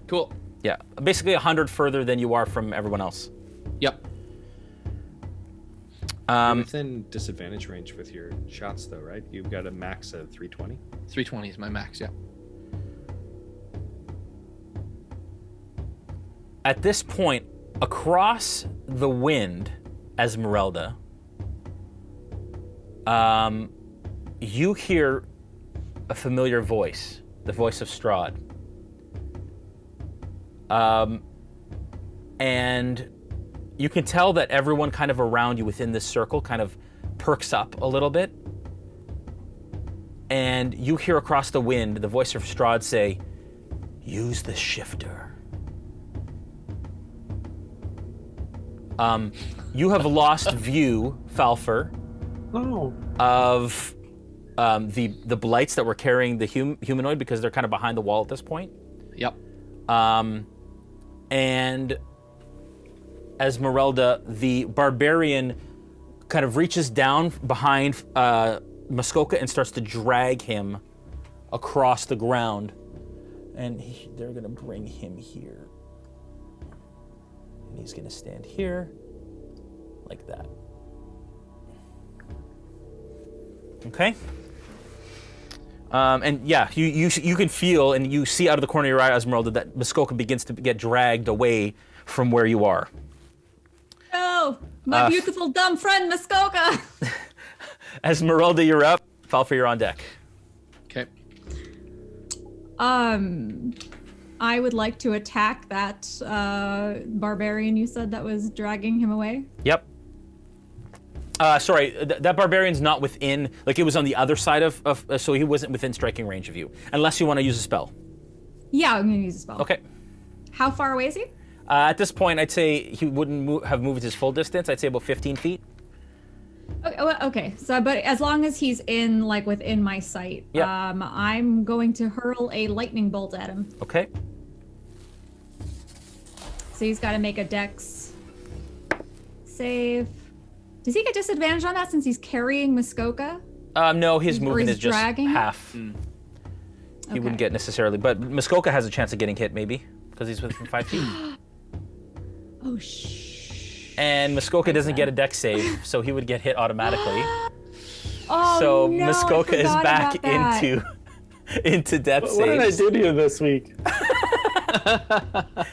cool. yeah. Basically 100 further than you are from everyone else. Yep. You're within disadvantage range with your shots, though, right? You've got a max of 320. 320 is my max, yeah. At this point, across the wind, Ezmerelda, you hear a familiar voice, the voice of Strahd. And you can tell that everyone kind of around you within this circle kind of perks up a little bit. And you hear across the wind the voice of Strahd say, "Use the shifter." You have lost view, Falpher, Oh. of the blights that were carrying the humanoid because they're kind of behind the wall at this point. Yep. And Ezmerelda, the barbarian, kind of reaches down behind Muskoka and starts to drag him across the ground. And they're going to bring him here. And he's going to stand here, like that. Okay? And yeah, you can feel and you see out of the corner of your eye, Ezmerelda, that Muskoka begins to get dragged away from where you are. Oh, my beautiful dumb friend Muskoka. Ezmerelda, you're up. Falpher, you're on deck. Okay. I would like to attack that barbarian you said that was dragging him away. Yep. Sorry, that barbarian's not within, like it was on the other side of so he wasn't within striking range of you. Unless you want to use a spell. Yeah, I'm gonna use a spell. Okay. How far away is he? At this point, I'd say he wouldn't have moved his full distance. I'd say about 15 feet. Okay. So, but as long as he's within my sight, Yeah. I'm going to hurl a lightning bolt at him. Okay. So he's got to make a dex save. Does he get disadvantage on that since he's carrying Muskoka? No, his Or movement he's is just dragging him? half. He wouldn't get necessarily, but Muskoka has a chance of getting hit maybe because he's within 5 feet. Oh, shh. And Muskoka doesn't get a dex save, so he would get hit automatically. Oh, So no, Muskoka I is forgot back about that. into death What did I saves. do to you this week?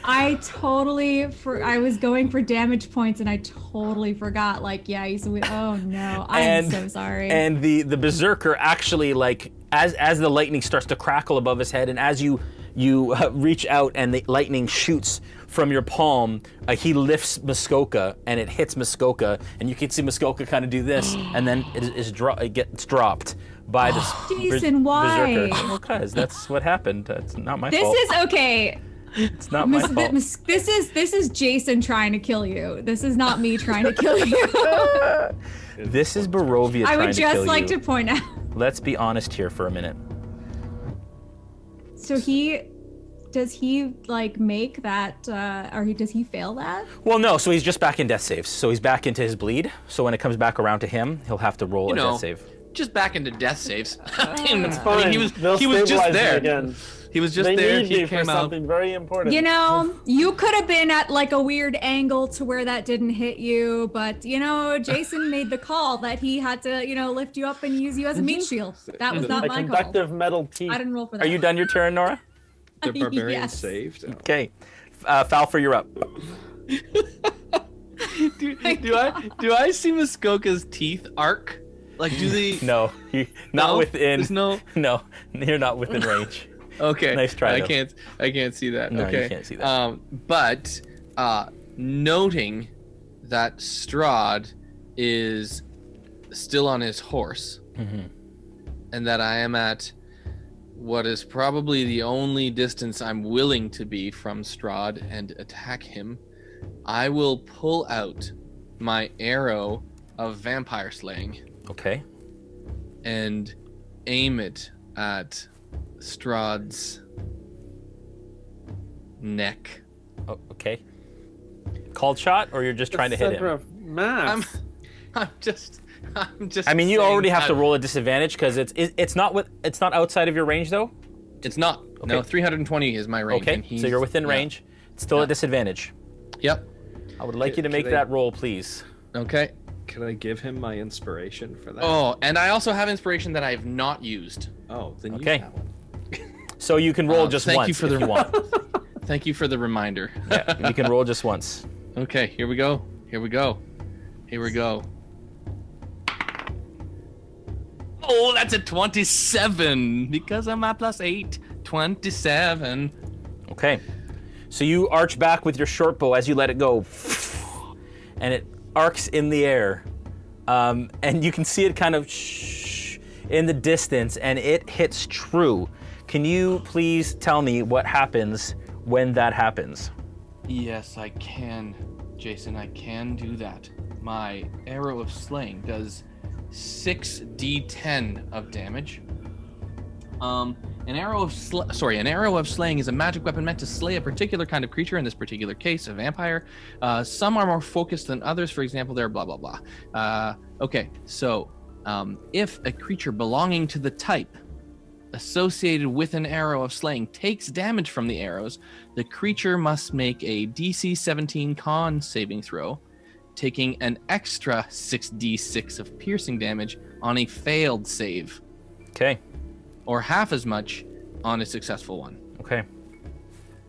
I was going for damage points and I totally forgot. Oh no, I'm so sorry. And the berserker actually, like, as the lightning starts to crackle above his head, and as you reach out and the lightning shoots from your palm, he lifts Muskoka and it hits Muskoka, and you can see Muskoka kind of do this, and then it gets dropped by this Jason, why? berserker. Well, cause that's what happened. That's not my This fault. is okay. It's not my fault. This is Jason trying to kill you. This is not me trying to kill you. This is Barovia I trying would to kill just like you. to point out. Let's be honest here for a minute. So does he make that, does he fail that? Well, no. So he's just back in death saves. So he's back into his bleed. So when it comes back around to him, he'll have to roll a death save. Just back into death saves. I mean, Fine. he was They'll just stabilize me there. again. He was just They there. need He you for came out. something very important. You know, you could have been at like a weird angle to where that didn't hit you, but you know, Jason made the call that he had to, you know, lift you up and use you as a meat shield. That was not a my call. conductive metal teeth. I didn't roll for that. Are you done your turn, Noura? The barbarian Yes. saved. Oh. Okay. Falpher, you're up. Do I see Muskoka's teeth arc? Like, do they? No, not No? within. There's no. No, you're not within range. Okay. Nice try, I though. can't see that. No, you okay. can't see that. But noting that Strahd is still on his horse, Mm-hmm. and that I am at what is probably the only distance I'm willing to be from Strahd and attack him, I will pull out my arrow of vampire slaying Okay. and aim it at Strahd's neck. Oh, okay. Called shot, or you're just trying to hit Center him? of mass. I'm just. I mean, you saying already have to that- roll a disadvantage because it's not outside of your range though. It's not. No, Okay. 320 is my range. Okay, and so you're within yeah. range. It's still Yeah. a disadvantage. Yep. I would like you to Can make I- that roll, please. Okay. Can I give him my inspiration for that? Oh, and I also have inspiration that I have not used. Oh, then Okay. use that one. So you can roll Uh, just thank once you for if the- you want. Thank you for the reminder. Yeah, you can roll just once. Okay, here we go. Here we go. Here we go. Oh, that's a 27 because of my +8. 27. Okay. So you arch back with your short bow as you let it go, and it arcs in the air, and you can see it kind of in the distance, and it hits true. Can you please tell me what happens when that happens? Yes, I can, Jason. I can do that. My arrow of slaying does 6d10 of damage. An arrow of slaying is a magic weapon meant to slay a particular kind of creature. In this particular case, a vampire. Some are more focused than others. For example, they're blah blah blah. Okay, so if a creature belonging to the type associated with an arrow of slaying takes damage from the arrows, the creature must make a DC 17 con saving throw, taking an extra 6d6 of piercing damage on a failed save, Okay. or half as much on a successful one. Okay.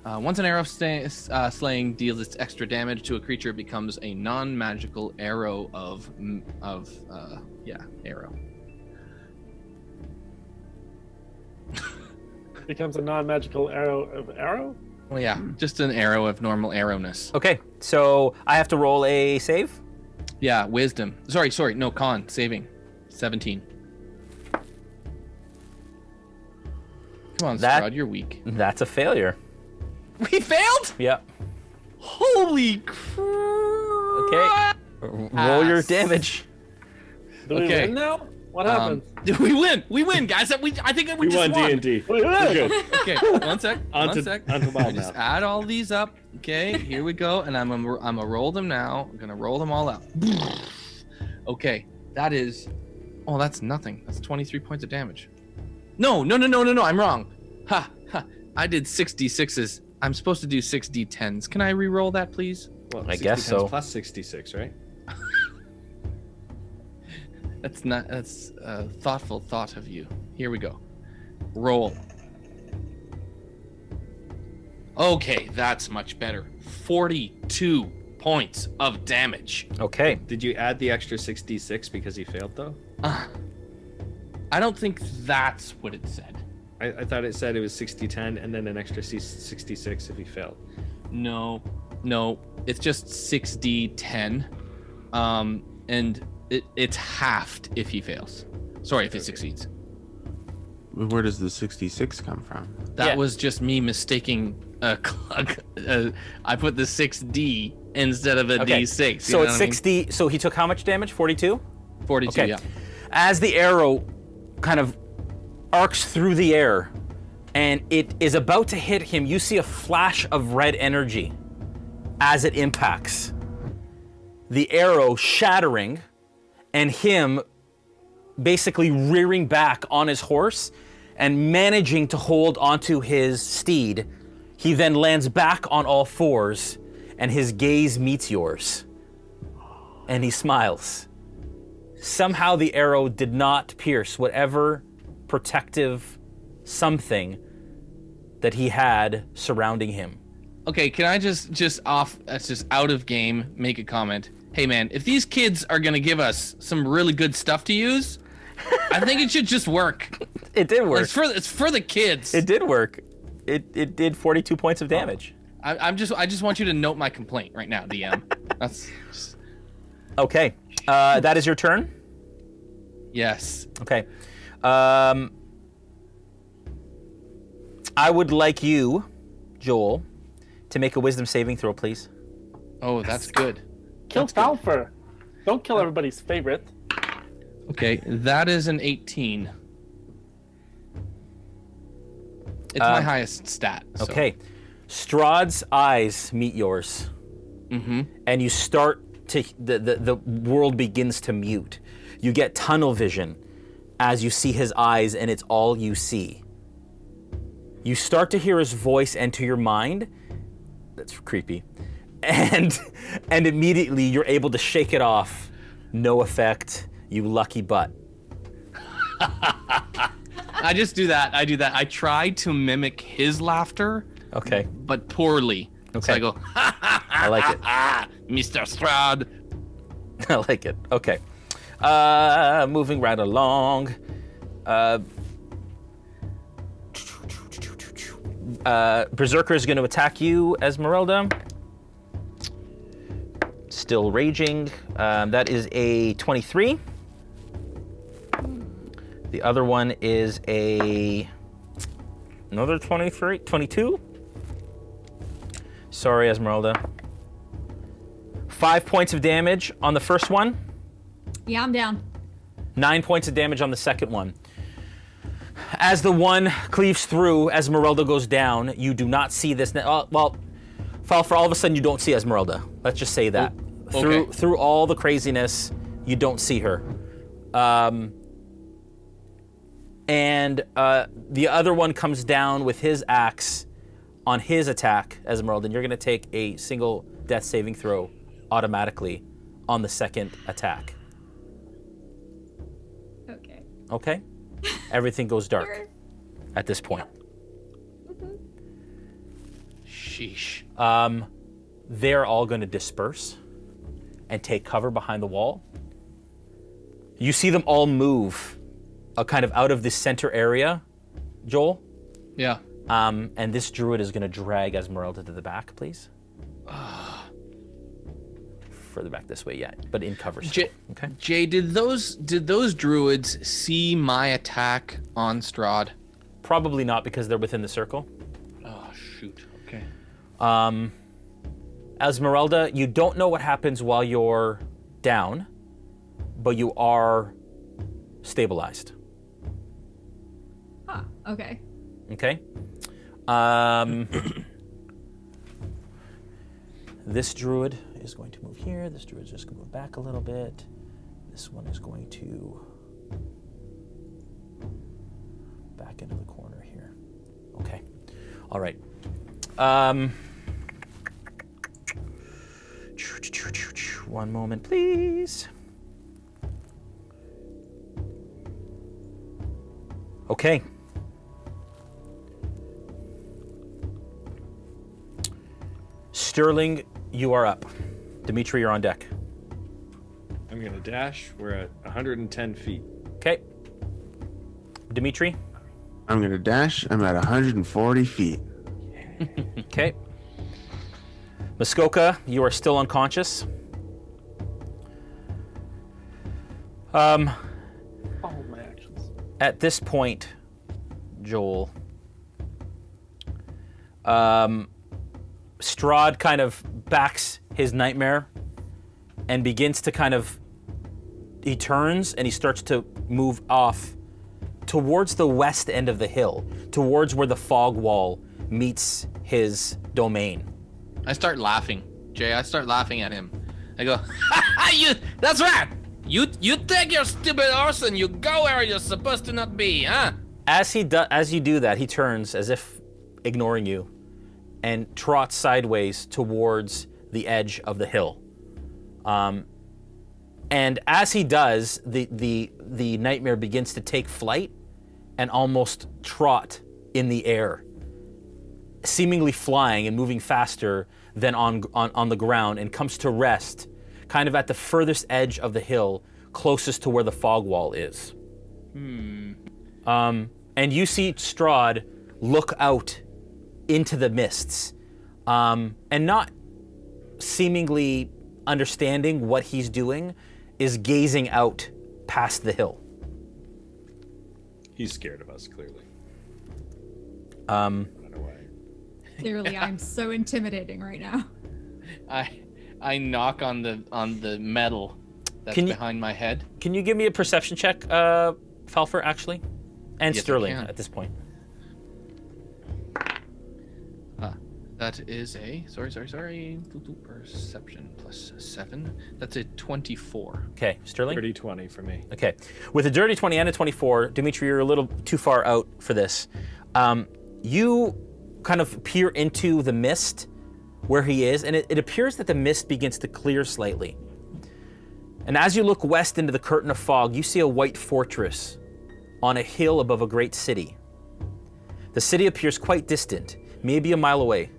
Once an arrow of slaying deals its extra damage to a creature, it becomes a non-magical arrow of arrow. Becomes a non-magical arrow of arrow. Well, yeah, just an arrow of normal arrowness. Okay. So I have to roll a save. Yeah, wisdom. Sorry, no, con saving, 17. Come on, That- Strahd, you're weak. That's a failure. We failed? Yep. Holy crap! Okay. Roll your Pass. damage. Do we Okay. win now? What happens? We win, guys. I think we We just won won. D&D. We win. We're good. Okay, one sec. On One to- sec. on to Wild Just now. add all these up. Okay, here we go, and I'm gonna roll them now. I'm gonna roll them all out. Okay, that is. Oh, that's nothing. That's 23 points of damage. No. I'm wrong. Ha. I did 6d6s. I'm supposed to do 6d10s. Can I re-roll that, please? Well, I 60 guess times so. Plus 66, right? That's a thoughtful thought of you. Here we go. Roll. Okay, that's much better. 42 points of damage. Okay. Did you add the extra 66 because he failed, though? I don't think that's what it said. I thought it said it was 60-10 and then an extra 66 if he failed. No, it's just 6d10. And it's halved if he fails. Sorry, if he succeeds. Where does the 66 come from? That Yeah. was just me mistaking I put the 6d instead of a Okay. d6. you So know it's what I mean? 60. So he took how much damage? 42? 42, Okay. yeah. As the arrow kind of arcs through the air and it is about to hit him, you see a flash of red energy as it impacts. The arrow shattering and him basically rearing back on his horse and managing to hold onto his steed, he then lands back on all fours, and his gaze meets yours. And he smiles. Somehow the arrow did not pierce whatever protective something that he had surrounding him. Okay, can I just that's just out of game, make a comment? Hey man, if these kids are gonna give us some really good stuff to use, I think it should just work. It did work. It's for the kids. It did work. It did 42 points of damage. I just want you to note my complaint right now, DM. That's just... Okay, that is your turn. Yes. Okay, I would like you, Joel, to make a wisdom saving throw, please. Oh, that's good. Kill Falpher. Don't kill everybody's favorite. Okay, that is an 18. It's my highest stat. So. Okay, Strahd's eyes meet yours, and you start to the world begins to mute. You get tunnel vision as you see his eyes, and it's all you see. You start to hear his voice enter your mind. That's creepy. And immediately you're able to shake it off. No effect, you lucky butt. I just do that. I do that. I try to mimic his laughter. Okay. But poorly. Okay. So I go, I like it. Mr. Strahd. I like it. Okay. Moving right along. Berserker is going to attack you, Ezmerelda. Still raging. That is a 23. The other one is another 22. Sorry, Ezmerelda. 5 points of damage on the first one. Yeah, I'm down. 9 points of damage on the second one. As the one cleaves through, Ezmerelda goes down. You do not see this. Well, Falpher, all of a sudden you don't see Ezmerelda. Let's just say that. Okay. Through all the craziness, you don't see her. And the other one comes down with his axe on his attack, Ezmerelda, and you're going to take a single death saving throw automatically on the second attack. Okay. Okay? Everything goes dark at this point. Sheesh. They're all going to disperse and take cover behind the wall. You see them all move kind of out of this center area, Joel. Yeah. And this druid is going to drag Ezmerelda to the back, please. Further back this way, yeah, but in cover still. Okay. Jay, did those druids see my attack on Strahd? Probably not, because they're within the circle. Oh shoot. Okay. Ezmerelda, you don't know what happens while you're down, but you are stabilized. Huh, okay. Okay. This druid is going to move here. This druid is just going to move back a little bit. This one is going to back into the corner here. Okay. All right. One moment, please. Okay. Sterling, you are up. Dmitri, you're on deck. I'm going to dash. We're at 110 feet. Okay. Dmitri? I'm going to dash. I'm at 140 feet. Okay. Muskoka, you are still unconscious. Follow my actions. At this point, Joel, Strahd kind of backs his nightmare and begins to he turns and he starts to move off towards the west end of the hill, towards where the fog wall meets his domain. I start laughing, Jay. I start laughing at him. I go, that's right. You take your stupid horse and you go where you're supposed to not be, huh? As you do that, he turns as if ignoring you and trots sideways towards the edge of the hill. And as he does, the nightmare begins to take flight and almost trot in the air, seemingly flying and moving faster than on the ground, and comes to rest kind of at the furthest edge of the hill, closest to where the fog wall is. And you see Strahd look out into the mists, and not seemingly understanding what he's doing, is gazing out past the hill. He's scared of us, clearly. Um, I don't know why. Clearly, I'm so intimidating right now. I knock on the metal that's behind my head. Can you give me a perception check, Falpher, actually? And Yes, I Sterling can. at this point. That is a sorry. Perception plus 7. That's a 24. Okay, Sterling? Dirty 20 for me. Okay. With a dirty 20 and a 24, Dmitri, you're a little too far out for this. You kind of peer into the mist where he is, and it appears that the mist begins to clear slightly. And as you look west into the curtain of fog, you see a white fortress on a hill above a great city. The city appears quite distant, maybe a mile away.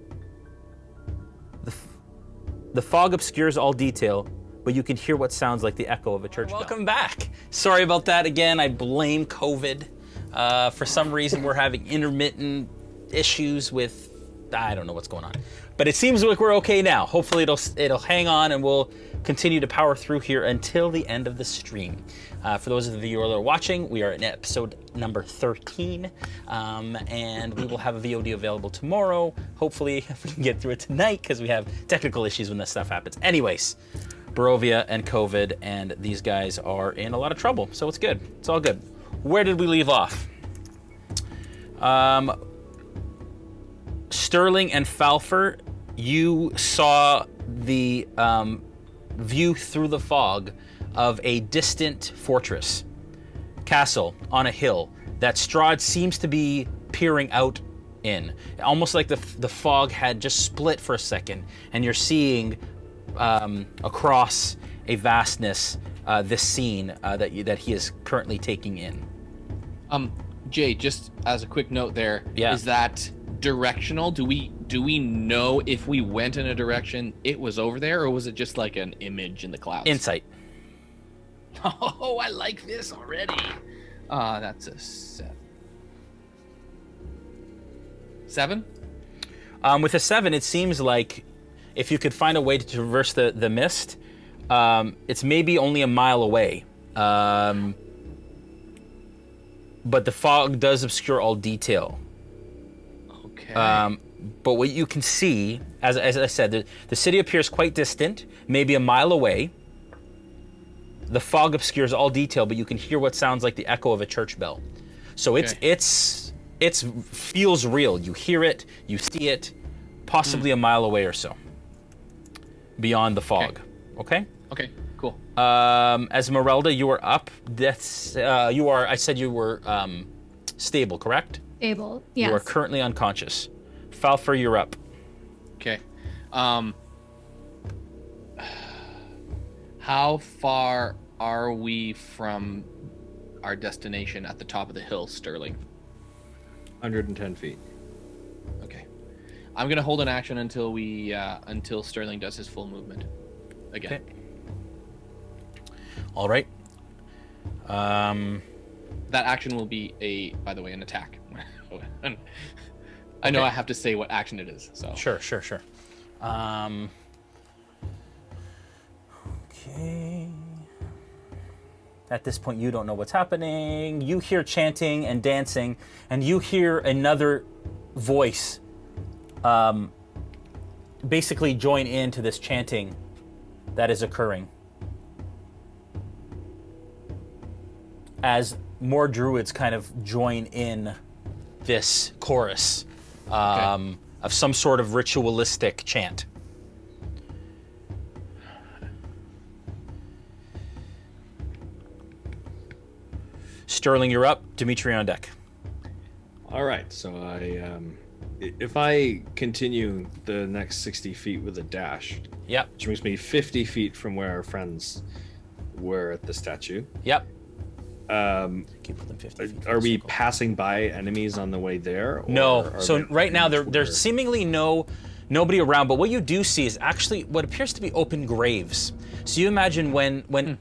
The fog obscures all detail, but you can hear what sounds like the echo of a church bell. Welcome back. Sorry about that again. I blame COVID. For some reason, we're having intermittent issues with, I don't know what's going on. But it seems like we're okay now. Hopefully it'll hang on, and we'll continue to power through here until the end of the stream. For those of you who are watching, we are in episode number 13, and we will have a VOD available tomorrow. Hopefully, if we can get through it tonight, because we have technical issues when this stuff happens. Anyways, Barovia and COVID, and these guys are in a lot of trouble, so it's good. It's all good. Where did we leave off? Sterling and Falpher, you saw the view through the fog of a distant fortress, castle on a hill that Strahd seems to be peering out in. Almost like the fog had just split for a second, and you're seeing across a vastness this scene that he is currently taking in. Jay, just as a quick note there, Yeah. is that directional? Do we know if we went in a direction it was over there, or was it just like an image in the clouds? Insight. Oh, I like this already. That's a 7. With a 7, it seems like if you could find a way to traverse the mist, it's maybe only a mile away. But the fog does obscure all detail. Okay. But what you can see, as I said, the city appears quite distant, maybe a mile away. The fog obscures all detail, but you can hear what sounds like the echo of a church bell. So it's feels real. You hear it, you see it, possibly a mile away or so, beyond the fog. Okay. Okay. Cool. Ezmerelda, you are up. That's you are. I said you were stable, correct? Stable, yes. You are currently unconscious. Falpher, you're up. Okay. How far are we from our destination at the top of the hill, Sterling? 110 feet. Okay. I'm gonna hold an action until until Sterling does his full movement again. Okay. All right. That action will be by the way, an attack. I know I have to say what action it is. So Sure. Okay. At this point, you don't know what's happening. You hear chanting and dancing, and you hear another voice basically join into this chanting that is occurring. As more druids kind of join in this chorus of some sort of ritualistic chant. Sterling, you're up. Dmitri on deck. All right, so if I continue the next 60 feet with a dash, Yep. which brings me 50 feet from where our friends were at the statue. Yep. Keep within 50 feet Are of the we circle. passing by enemies on the way there? Or No. are So there right now enemies there's where- seemingly nobody around, but what you do see is actually what appears to be open graves. So you imagine when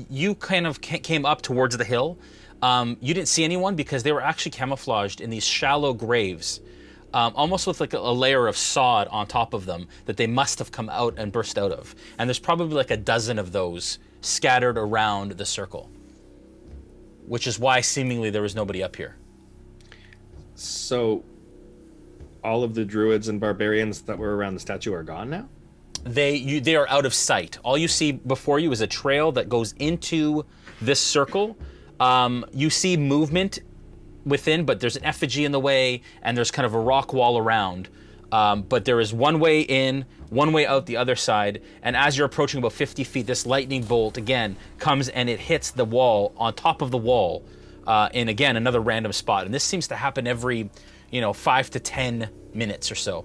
you kind of came up towards the hill, you didn't see anyone because they were actually camouflaged in these shallow graves, almost with like a layer of sod on top of them that they must have come out and burst out of. And there's probably like a dozen of those scattered around the circle, which is why seemingly there was nobody up here. So all of the druids and barbarians that were around the statue are gone now? They are out of sight. All you see before you is a trail that goes into this circle. You see movement within, but there's an effigy in the way, and there's kind of a rock wall around. But there is one way in, one way out the other side, and as you're approaching about 50 feet, this lightning bolt again comes and it hits the wall, on top of the wall, in again another random spot. And this seems to happen every, 5 to 10 minutes or so.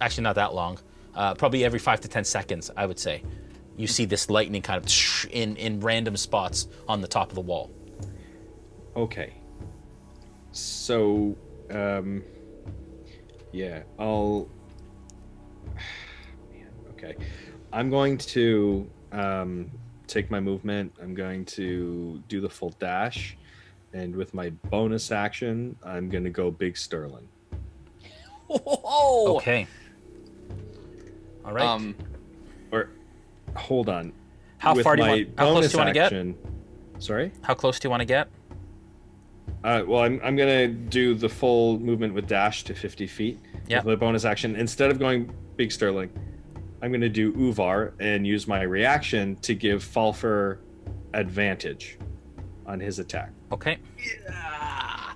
Actually, not that long. Probably every 5 to 10 seconds, I would say. You see this lightning kind of in random spots on the top of the wall. Okay. So, yeah, I'll... Man, okay. I'm going to take my movement. I'm going to do the full dash. And with my bonus action, I'm going to go Big Sterling. Whoa! Okay. All right. Or, hold on. How With far do you my want? How close do you want to get? action- Sorry? How close do you want to get? Well, I'm gonna do the full movement with dash to 50 feet. Yep. With my bonus action, instead of going Big Sterling, I'm gonna do Uvar and use my reaction to give Falpher advantage on his attack. Okay. Yeah,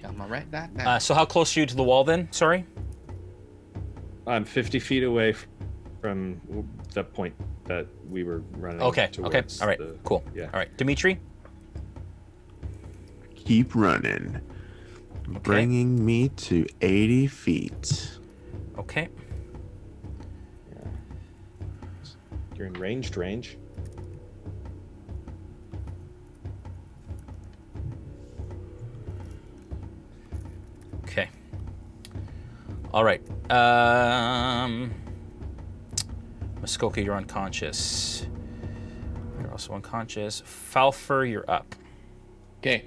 I'm gonna write that down. So how close are you to the wall then? Sorry. I'm 50 feet away from the point that we were running. Okay. Okay. towards All right. the- Cool. Yeah. All right. Dimitri. Keep running. Bringing me to 80 feet. Okay. You're in ranged range. Okay. All right. Muskoka, you're unconscious. You're also unconscious. Falpher, you're up. Okay.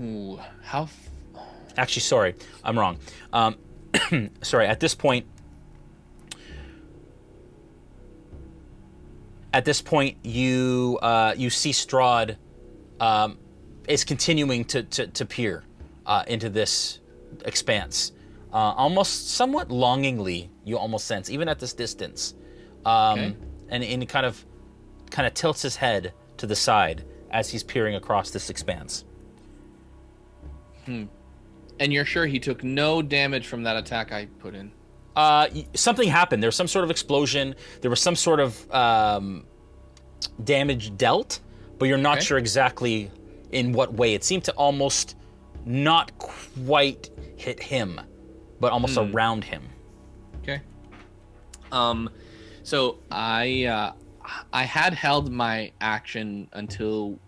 Ooh, how? Actually, sorry, I'm wrong. Sorry. At this point, you see Strahd is continuing to peer into this expanse, almost somewhat longingly. You almost sense, even at this distance, Okay. and he kind of tilts his head to the side as he's peering across this expanse. And you're sure he took no damage from that attack I put in? Something happened. There was some sort of explosion. There was some sort of damage dealt, but you're not Okay. sure exactly in what way. It seemed to almost not quite hit him, but almost around him. Okay. So I had held my action until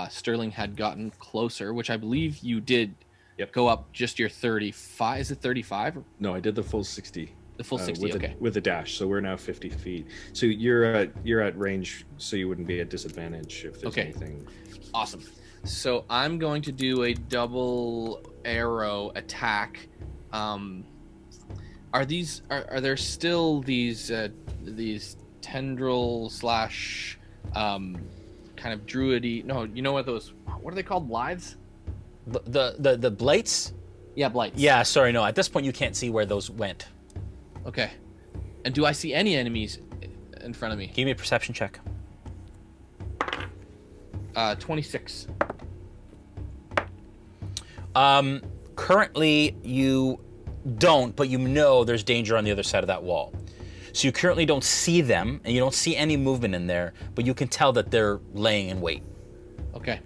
Sterling had gotten closer, which I believe you did. Yep. Go up just your 35. Is it 35? No, I did the full 60. The full 60. with Okay. with a dash, so we're now 50 feet. So you're at range, so you wouldn't be at disadvantage if there's Okay. anything. Awesome. So I'm going to do a double arrow attack. Are there still these tendril slash kind of druidy? No, you know what those? What are they called? Blithes? The blights? Yeah, blights. Yeah, sorry, no. At this point, you can't see where those went. Okay. And do I see any enemies in front of me? Give me a perception check. 26. Currently, you don't, but you know there's danger on the other side of that wall. So you currently don't see them, and you don't see any movement in there, but you can tell that they're laying in wait. Okay.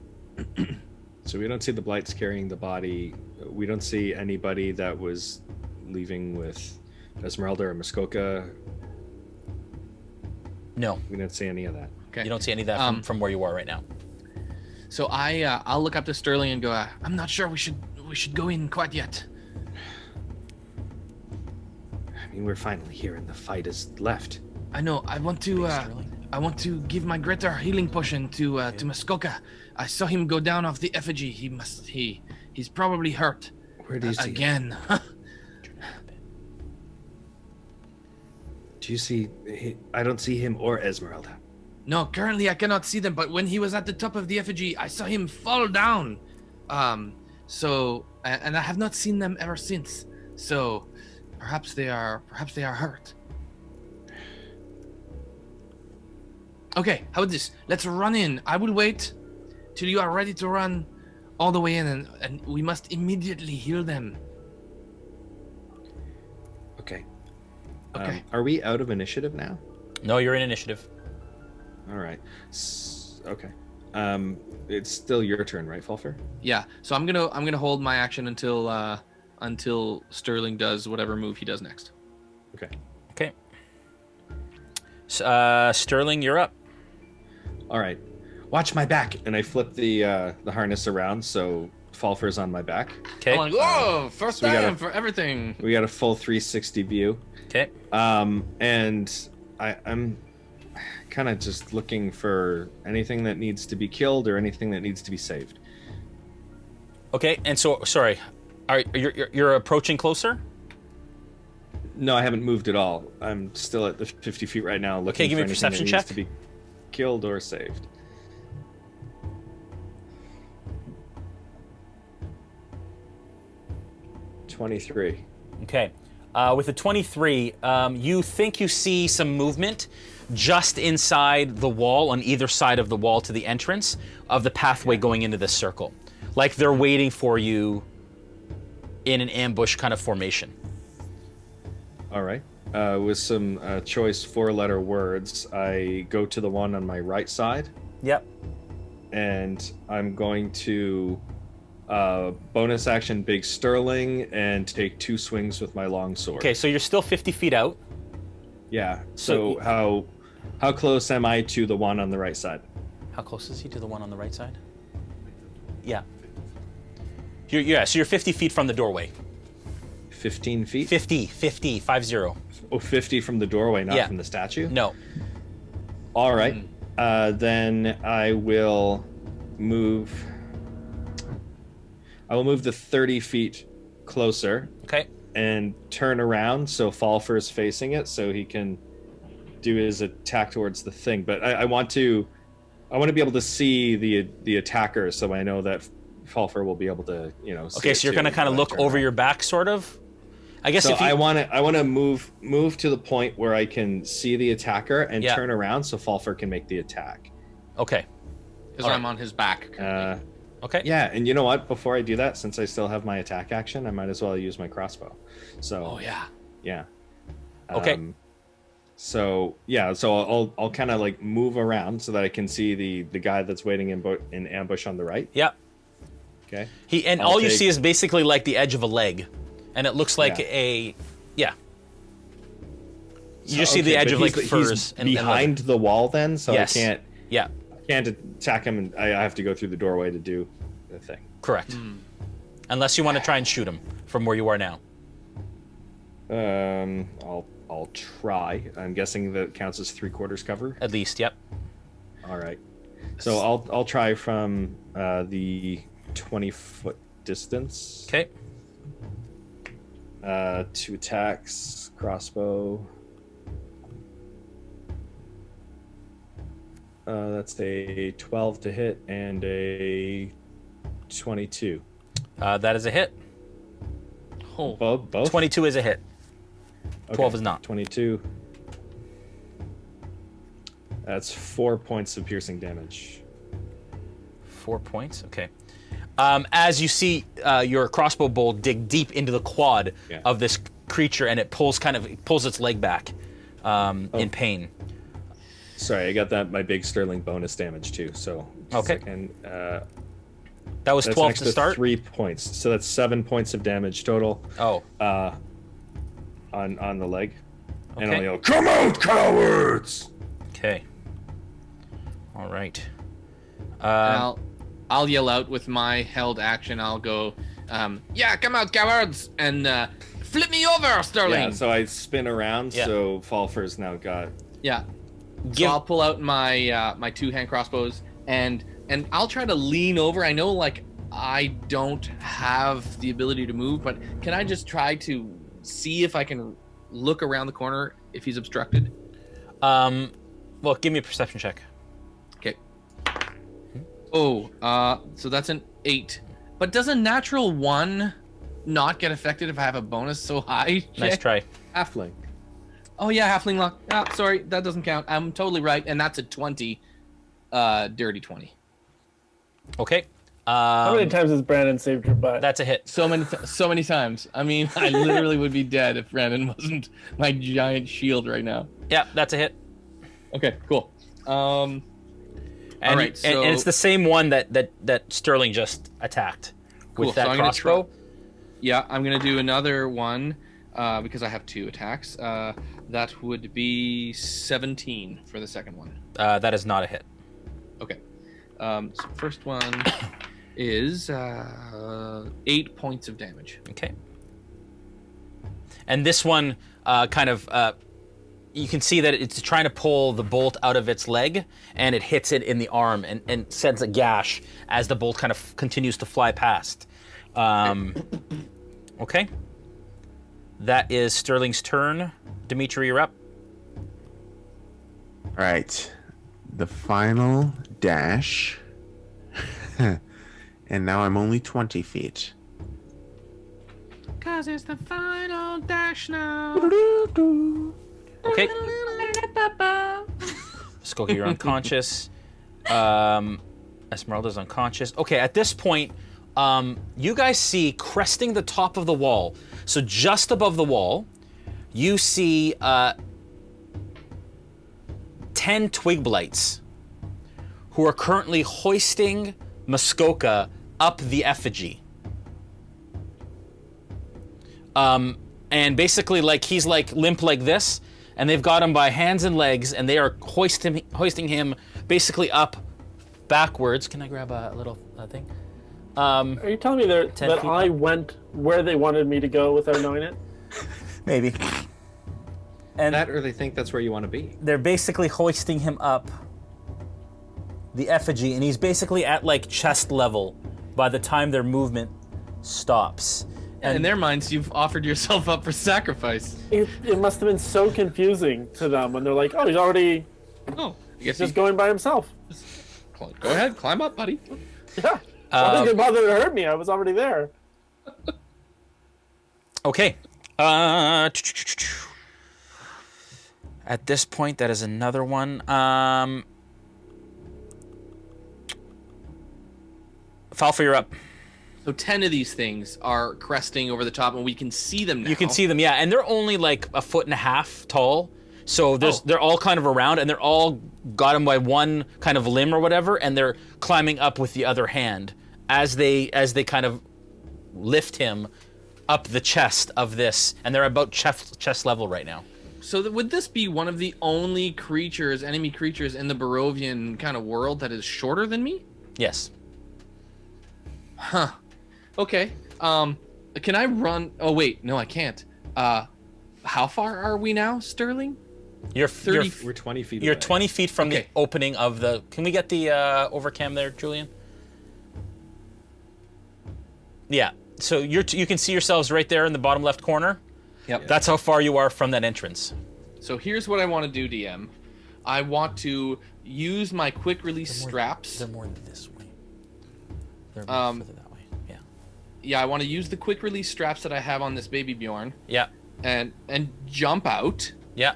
So we don't see the blights carrying the body. We don't see anybody that was leaving with Ezmerelda or Muskoka. No, We don't see any of that. Okay. you don't see any of that from where you are right now. So I'll look up to Sterling and go. I'm not sure we should go in quite yet. I mean, we're finally here, and the fight is left. I know. I want to give my greater healing potion to Muskoka. I saw him go down off the effigy. He's probably hurt. Where do you see him? again? Do you see? I don't see him or Ezmerelda. No, currently I cannot see them. But when he was at the top of the effigy, I saw him fall down. So and I have not seen them ever since. So perhaps they are hurt. Okay, how about this? Let's run in. I will wait till you are ready to run all the way in, and we must immediately heal them. Okay. Okay. Are we out of initiative now? No, you're in initiative. All right. Okay. It's still your turn, right, Falpher? Yeah. So I'm gonna hold my action until Sterling does whatever move he does next. Okay. Okay. Sterling, you're up. All right. Watch my back, and I flip the harness around so Falpher's on my back. Okay. I'm like, whoa! First So we time gotta- for everything. We got a full 360 view. Okay. And I'm kind of just looking for anything that needs to be killed or anything that needs to be saved. Okay. And so, sorry, you're approaching closer? No, I haven't moved at all. I'm still at the 50 feet right now, looking Okay, give for me a anything perception that check. needs to be killed or saved. $23. Okay. With a 23, you think you see some movement just inside the wall, on either side of the wall to the entrance of the pathway going into this circle. Like they're waiting for you in an ambush kind of formation. All right. With some choice 4-letter words, I go to the one on my right side, Yep. and I'm going to bonus action Big Sterling and take 2 swings with my long sword. Okay, so you're still 50 feet out. Yeah. So So how close am I to the one on the right side? How close is he to the one on the right side? Yeah. So you're 50 feet from the doorway. 15 feet? 50, 50. Oh, 50 from the doorway, not Yeah. from the statue? No. All right. Then I will move. I will move the 30 feet closer Okay. and turn around so Falpher is facing it, so he can do his attack towards the thing. But I want to be able to see the attacker, so I know that Falpher will be able to, see Okay, it so you're too gonna kind of when I look turn over around. your back, sort of. I guess So if you, I want to move to the point where I can see the attacker and Yeah. turn around so Falpher can make the attack. Okay. Because All I'm on his back. currently. Okay. Yeah, and you know what? Before I do that, since I still have my attack action, I might as well use my crossbow. So Oh yeah. yeah. Okay. So I'll kind of like move around so that I can see the guy that's waiting in ambush on the right. Yeah. Okay. All I'll you take- see is basically like the edge of a leg, and it looks like You just see the edge but of like he's furs and behind the wall then, so Yes. I Yeah. can't attack him, and I have to go through the doorway to do the thing. Correct. Unless you want to try and shoot him from where you are now. I'll try. I'm guessing that counts as 3/4 cover. At least. Yep. All right. So I'll try from the 20-foot distance. Okay. 2 attacks, crossbow. That's a 12 to hit and a 22. That is a hit. Oh. Both? 22 is a hit. 12 is not. 22. That's 4 points of piercing damage. 4 points. Okay. As you see your crossbow bolt dig deep into the quad Yeah. of this creature, and it pulls its leg back, in pain. Sorry, I got my big sterling bonus damage too. So Okay. And That was that's 12 next to start? 3 points. So that's 7 points of damage total. Oh. On the leg. And Okay. I'll yell, "Come out, cowards!" Okay. All right. And I'll yell out with my held action. I'll go, yeah, come out, cowards, and flip me over, Sterling. Yeah, so I spin around, Yeah. so Falpher's now got... Yeah. Give- So I'll pull out my my 2-hand crossbows and I'll try to lean over. I know like I don't have the ability to move, but can I just try to see if I can look around the corner if he's obstructed? Well, give me a perception check. Okay. Oh, so that's an 8. But does a natural 1 not get affected if I have a bonus so high? Nice try. Halfling. Oh yeah, halfling luck. Ah, sorry, that doesn't count. I'm totally right, and that's a 20, dirty 20. Okay. How many times has Brandon saved your butt? That's a hit. So many times. I mean, I literally would be dead if Brandon wasn't my giant shield right now. Yeah, that's a hit. Okay, cool. And, All right, and it's so- the same one that Sterling just attacked Cool, with that so I'm gonna crossbow. Yeah, I'm gonna do another one because I have 2 attacks. That would be 17 for the second one. That is not a hit. Okay. So first one is 8 points of damage. Okay. And this one you can see that it's trying to pull the bolt out of its leg, and it hits it in the arm and sends a gash as the bolt kind of continues to fly past. Okay. That is Sterling's turn. Dmitri, you're up. All right. The final dash. And now I'm only 20 feet. Cause it's the final dash now. Okay. Muskoka, you're unconscious. Ezmerelda's unconscious. Okay, at this point, you guys see cresting the top of the wall. So just above the wall, you see 10 twig blights who are currently hoisting Muskoka up the effigy. And basically, like, he's like limp like this, and they've got him by hands and legs, and they are hoisting him basically up backwards. Can I grab a little thing? Are you telling me that 10 feet I up. went where they wanted me to go without knowing it? Maybe. And That or they think that's where you want to be. they're basically hoisting him up the effigy, and he's basically at like chest level by the time their movement stops. In their minds, you've offered yourself up for sacrifice. It must have been so confusing to them when they're like, oh, he's already Oh, I guess just going by himself. Go ahead, climb up, buddy. Yeah. Why did they bother to hurt me? I was already there. Okay. At this point, that is another one. Falpher, you're up. So 10 of these things are cresting over the top, and we can see them now. You can see them, yeah, and they're only like 1.5 feet tall. So they're all kind of around, and they're all got him by one kind of limb or whatever, and they're climbing up with the other hand as they kind of lift him up the chest of this, and they're about chest level right now. So would this be one of the only enemy creatures in the Barovian kind of world that is shorter than me? Yes. Huh. Okay. Can I run? Oh wait, no, I can't. How far are we now, Sterling? You're 30 We're 20 feet You're away. 20 feet from the Okay. opening of the. Can we get the overcam there, Julian? Yeah. So you can see yourselves right there in the bottom left corner. Yep. That's how far you are from that entrance. So here's what I want to do, DM. I want to use my quick release straps. They're more this way. They're Um, further that way. Yeah. Yeah, I want to use the quick release straps that I have on this baby Bjorn Yeah. and jump out. Yeah.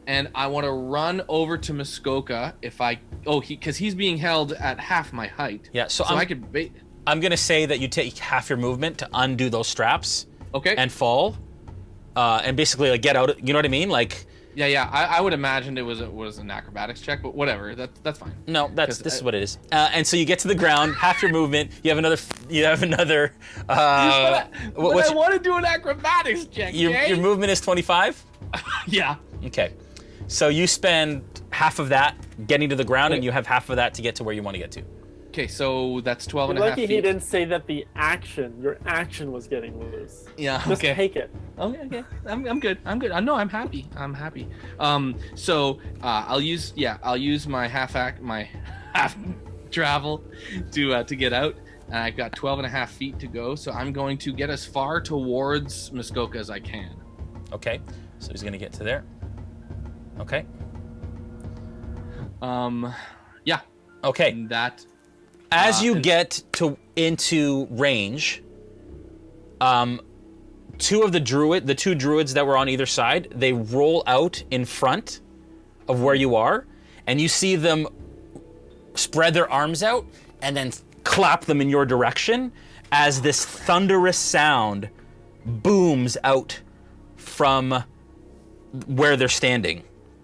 And I want to run over to Muskoka because he's being held at half my height. Yeah. So I could. I'm gonna say that you take half your movement to undo those straps Okay. and fall, and basically like get out. You know what I mean? Like Yeah. I would imagine it was an acrobatics check, but whatever. That's fine. No, this is what it is. And so you get to the ground, half your movement. You have another. But I want to do an acrobatics check. Your movement is 25. Yeah. Okay, so you spend half of that getting to the ground, and you have half of that to get to where you want to get to. Okay, so that's 12 and You're a half lucky feet. he didn't say that your action was getting loose. Yeah. Just Okay. take it. Okay. I'm good. No, I'm happy. So I'll use my half travel to get out. And I've got 12 and a half feet to go, so I'm going to get as far towards Muskoka as I can. Okay, so he's gonna get to there. Okay. Yeah. Okay. And that. As you get into range, the two druids that were on either side, they roll out in front of where you are, and you see them spread their arms out and then clap them in your direction as this thunderous sound booms out from where they're standing.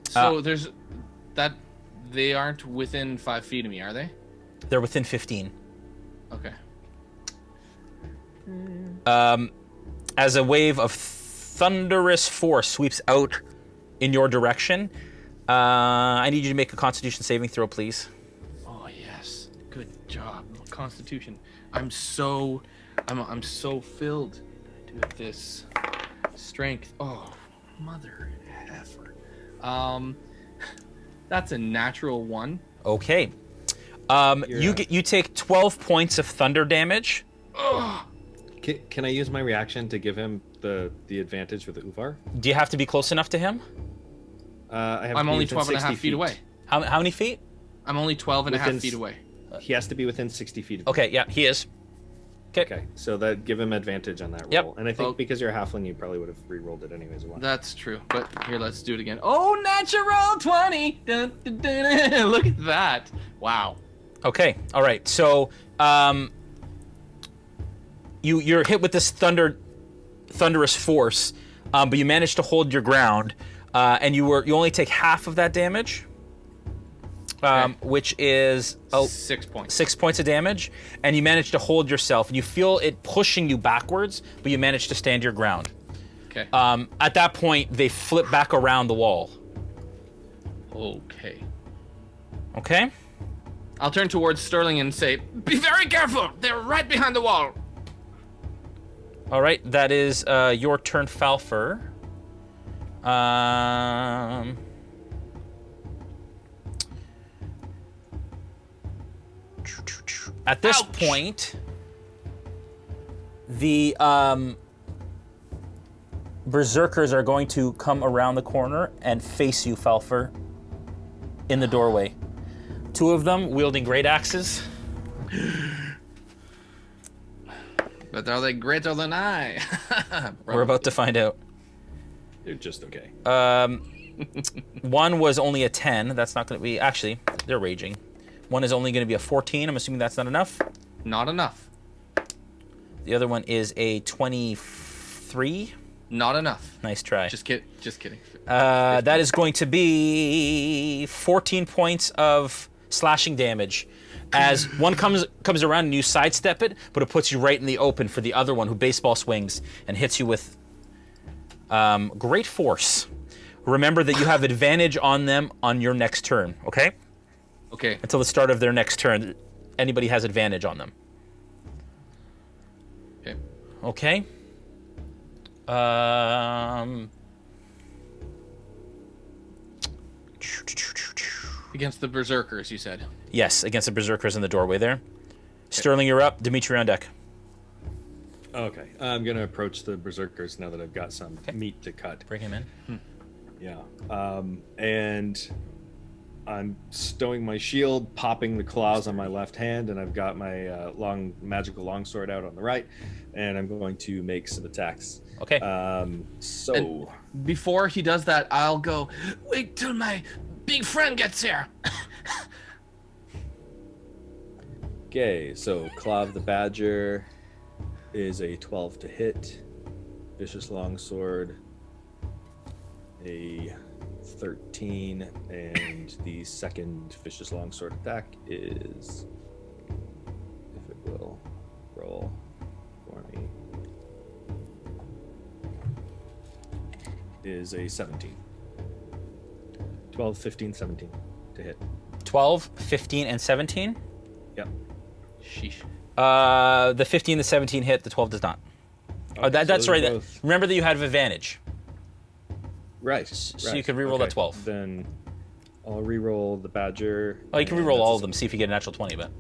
So there's that. They aren't within 5 feet of me, are they? They're within 15. Okay. As a wave of thunderous force sweeps out in your direction, I need you to make a Constitution saving throw, please. Oh yes, good job, Constitution. I'm so filled with this strength. Oh, mother heifer. That's a natural 1. Okay. You take 12 points of thunder damage. Can I use my reaction to give him the advantage with the Uvar? Do you have to be close enough to him? I'm only 12 and a half feet away. How many feet? I'm only 12 and a half feet away. He has to be within 60 feet of me. Okay, yeah, he is. Okay, so that give him advantage on that roll. Yep. And I think because you're a halfling, you probably would have re-rolled it anyways. That's true. But here, let's do it again. Oh, natural 20! Dun, dun, dun, dun. Look at that. Wow. Okay, all right. So you're hit with this thunderous force, but you managed to hold your ground, and you only take half of that damage. Which is 6 points. 6 points of damage, and you manage to hold yourself, and you feel it pushing you backwards, but you manage to stand your ground. Okay. At that point, they flip back around the wall. Okay. Okay? I'll turn towards Sterling and say, "Be very careful! They're right behind the wall!" All right, that is your turn, Falpher. At this point, the berserkers are going to come around the corner and face you, Falpher, in the doorway. 2 of them wielding great axes. But are they greater than I? We're about to find out. They're just okay. One was only a 10. That's not going to be... Actually, they're raging. One is only going to be a 14. I'm assuming that's not enough. Not enough. The other one is a 23. Not enough. Nice try. Just kidding. That is going to be 14 points of slashing damage. As one comes around and you sidestep it, but it puts you right in the open for the other one who baseball swings and hits you with great force. Remember that you have advantage on them on your next turn, okay? Okay. Until the start of their next turn, anybody has advantage on them. Okay. Against the berserkers, you said. Yes, against the berserkers in the doorway there. Sterling, you're up. Dmitri on deck. Okay, I'm gonna approach the berserkers now that I've got some meat to cut. Bring him in. Yeah, and I'm stowing my shield, popping the claws on my left hand, and I've got my magical longsword out on the right, and I'm going to make some attacks. Okay. And before he does that, I'll go, wait till my big friend gets here. Okay, so Claw of the Badger is a 12 to hit. Vicious Longsword, a 13, and the second vicious longsword attack is, if it will roll for me, is a 17. 12, 15, 17 to hit. 12, 15, and 17. Yep. Sheesh. The 15, the 17 hit. The 12 does not. Okay, That's so right. both- Remember that you had advantage. Right. So you can reroll that 12. Then I'll reroll the badger. Oh, you can and reroll that's all a- of them. See if you get a natural 20. But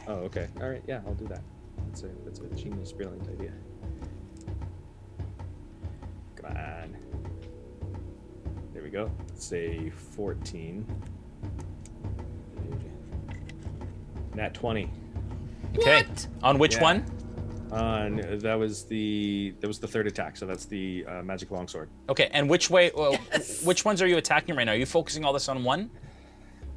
Oh, okay. All right. Yeah, I'll do that. That's a genius, brilliant idea. Come on. There we go. It's a 14. Nat 20. okay. What? On which Yeah. one? That was the third attack. So that's the magic longsword. Okay. And which way? Which ones are you attacking right now? Are you focusing all this on one?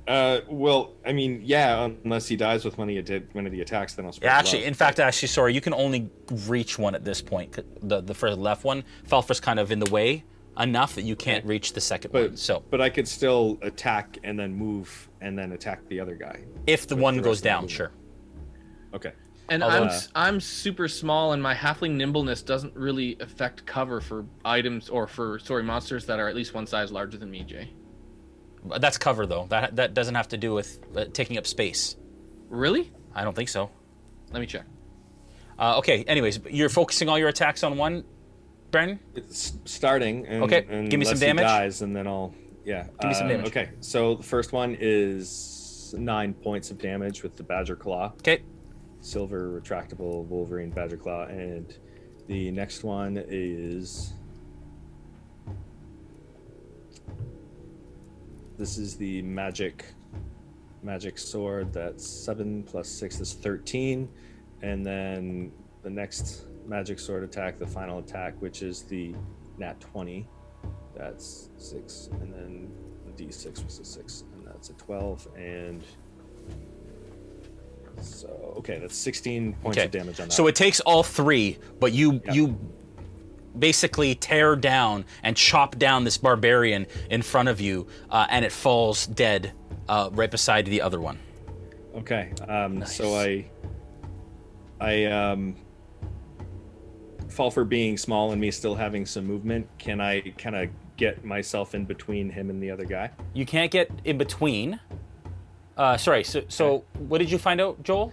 Well, I mean, yeah, unless he dies with one of the attacks, then I'll spread Yeah, actually, love. in fact, sorry, you can only reach one at this point. The first left one, Falpher's kind of in the way enough that you can't reach the second one. So But I could still attack and then move and then attack the other guy. if the with one the goes rest of the down, movement. sure. Okay. And Although- I'm super small, and my halfling nimbleness doesn't really affect cover for items or for monsters that are at least one size larger than me, Jay. That's cover though. That doesn't have to do with taking up space. Really? I don't think so. Let me check. Okay. Anyways, you're focusing all your attacks on one, Brennan. It's starting. And, Okay, and give me some unless he damage. dies, and then I'll Give me some damage. Okay, so the first one is 9 points of damage with the Badger Claw, Okay. silver retractable Wolverine Badger Claw, and the next one is. This is the magic sword. That's 7 plus 6 is 13, and then the next magic sword attack, the final attack, which is the nat 20. That's 6, and then the d6 was a 6, and that's a 12, and so okay, that's 16 points of damage on that. So it takes all three, but you Yep. you basically tear down and chop down this barbarian in front of you, and it falls dead right beside the other one. Okay, Nice. so I fall for being small and me still having some movement. Can I kind of get myself in between him and the other guy? You can't get in between. Sorry. So what did you find out, Joel?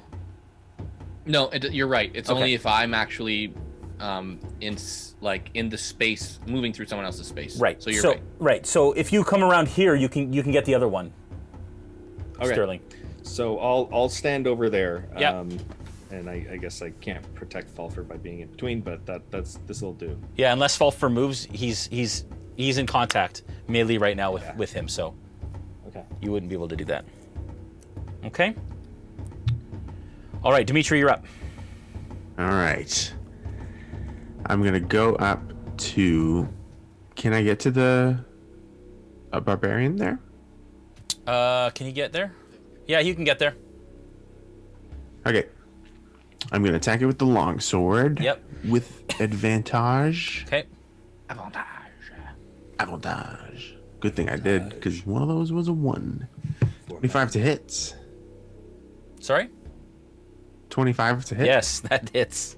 No, you're right. It's Okay. only if I'm actually in the space, moving through someone else's space. Right. So you're right. Right. So if you come around here, you can get the other one. Okay. Sterling. So I'll stand over there. Yeah. And I guess I can't protect Falfer by being in between, but this will do. Yeah. Unless Falpher moves, he's in contact melee right now with him, so Okay. you wouldn't be able to do that. Okay. All right, Dmitri, you're up. All right. I'm gonna go up to. Can I get to a barbarian there? Can you get there? Yeah, you can get there. Okay. I'm gonna attack it with the longsword. Yep. With advantage. Okay. Avantage. Good thing I did, because one of those was a 1. 25 to hit. Sorry? 25 to hit. Yes, that hits.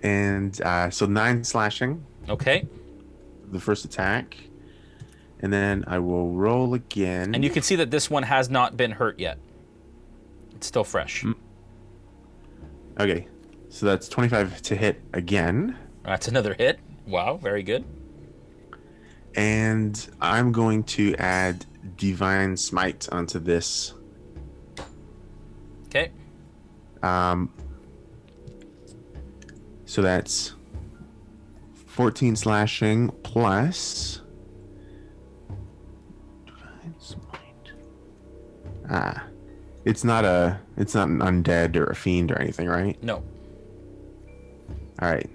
And so 9 slashing, Okay. the first attack. And then I will roll again. And you can see that this one has not been hurt yet. It's still fresh. Okay. So that's 25 to hit again. That's another hit. Wow, very good. And I'm going to add Divine Smite onto this. Okay. So that's 14 slashing plus Divine Smite. It's not an undead or a fiend or anything, right? No. All right.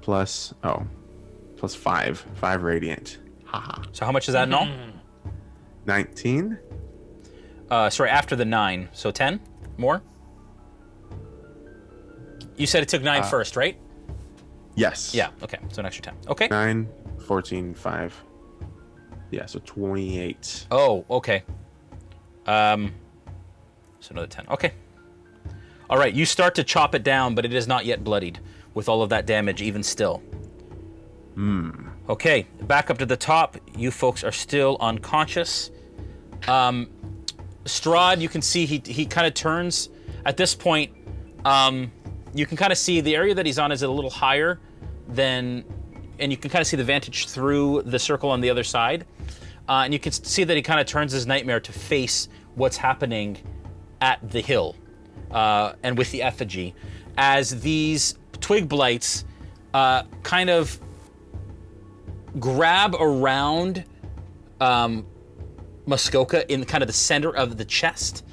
Plus 5 radiant. Haha. So how much is that in all? 19. Sorry, after the 9. So 10 more? You said it took 9 first, right? Yes. Yeah. Okay. So an extra 10. Okay. 9, 14, 5. Yeah, so 28. Oh, okay. So another 10. Okay. All right, you start to chop it down, but it is not yet bloodied with all of that damage even still. Okay, back up to the top. You folks are still unconscious. Strahd, you can see he kind of turns. At this point, you can kind of see the area that he's on is a little higher than, and you can kind of see the vantage through the circle on the other side. And you can see that he kind of turns his nightmare to face what's happening at the hill. And with the effigy, as these twig blights kind of grab around Muskoka in kind of the center of the chest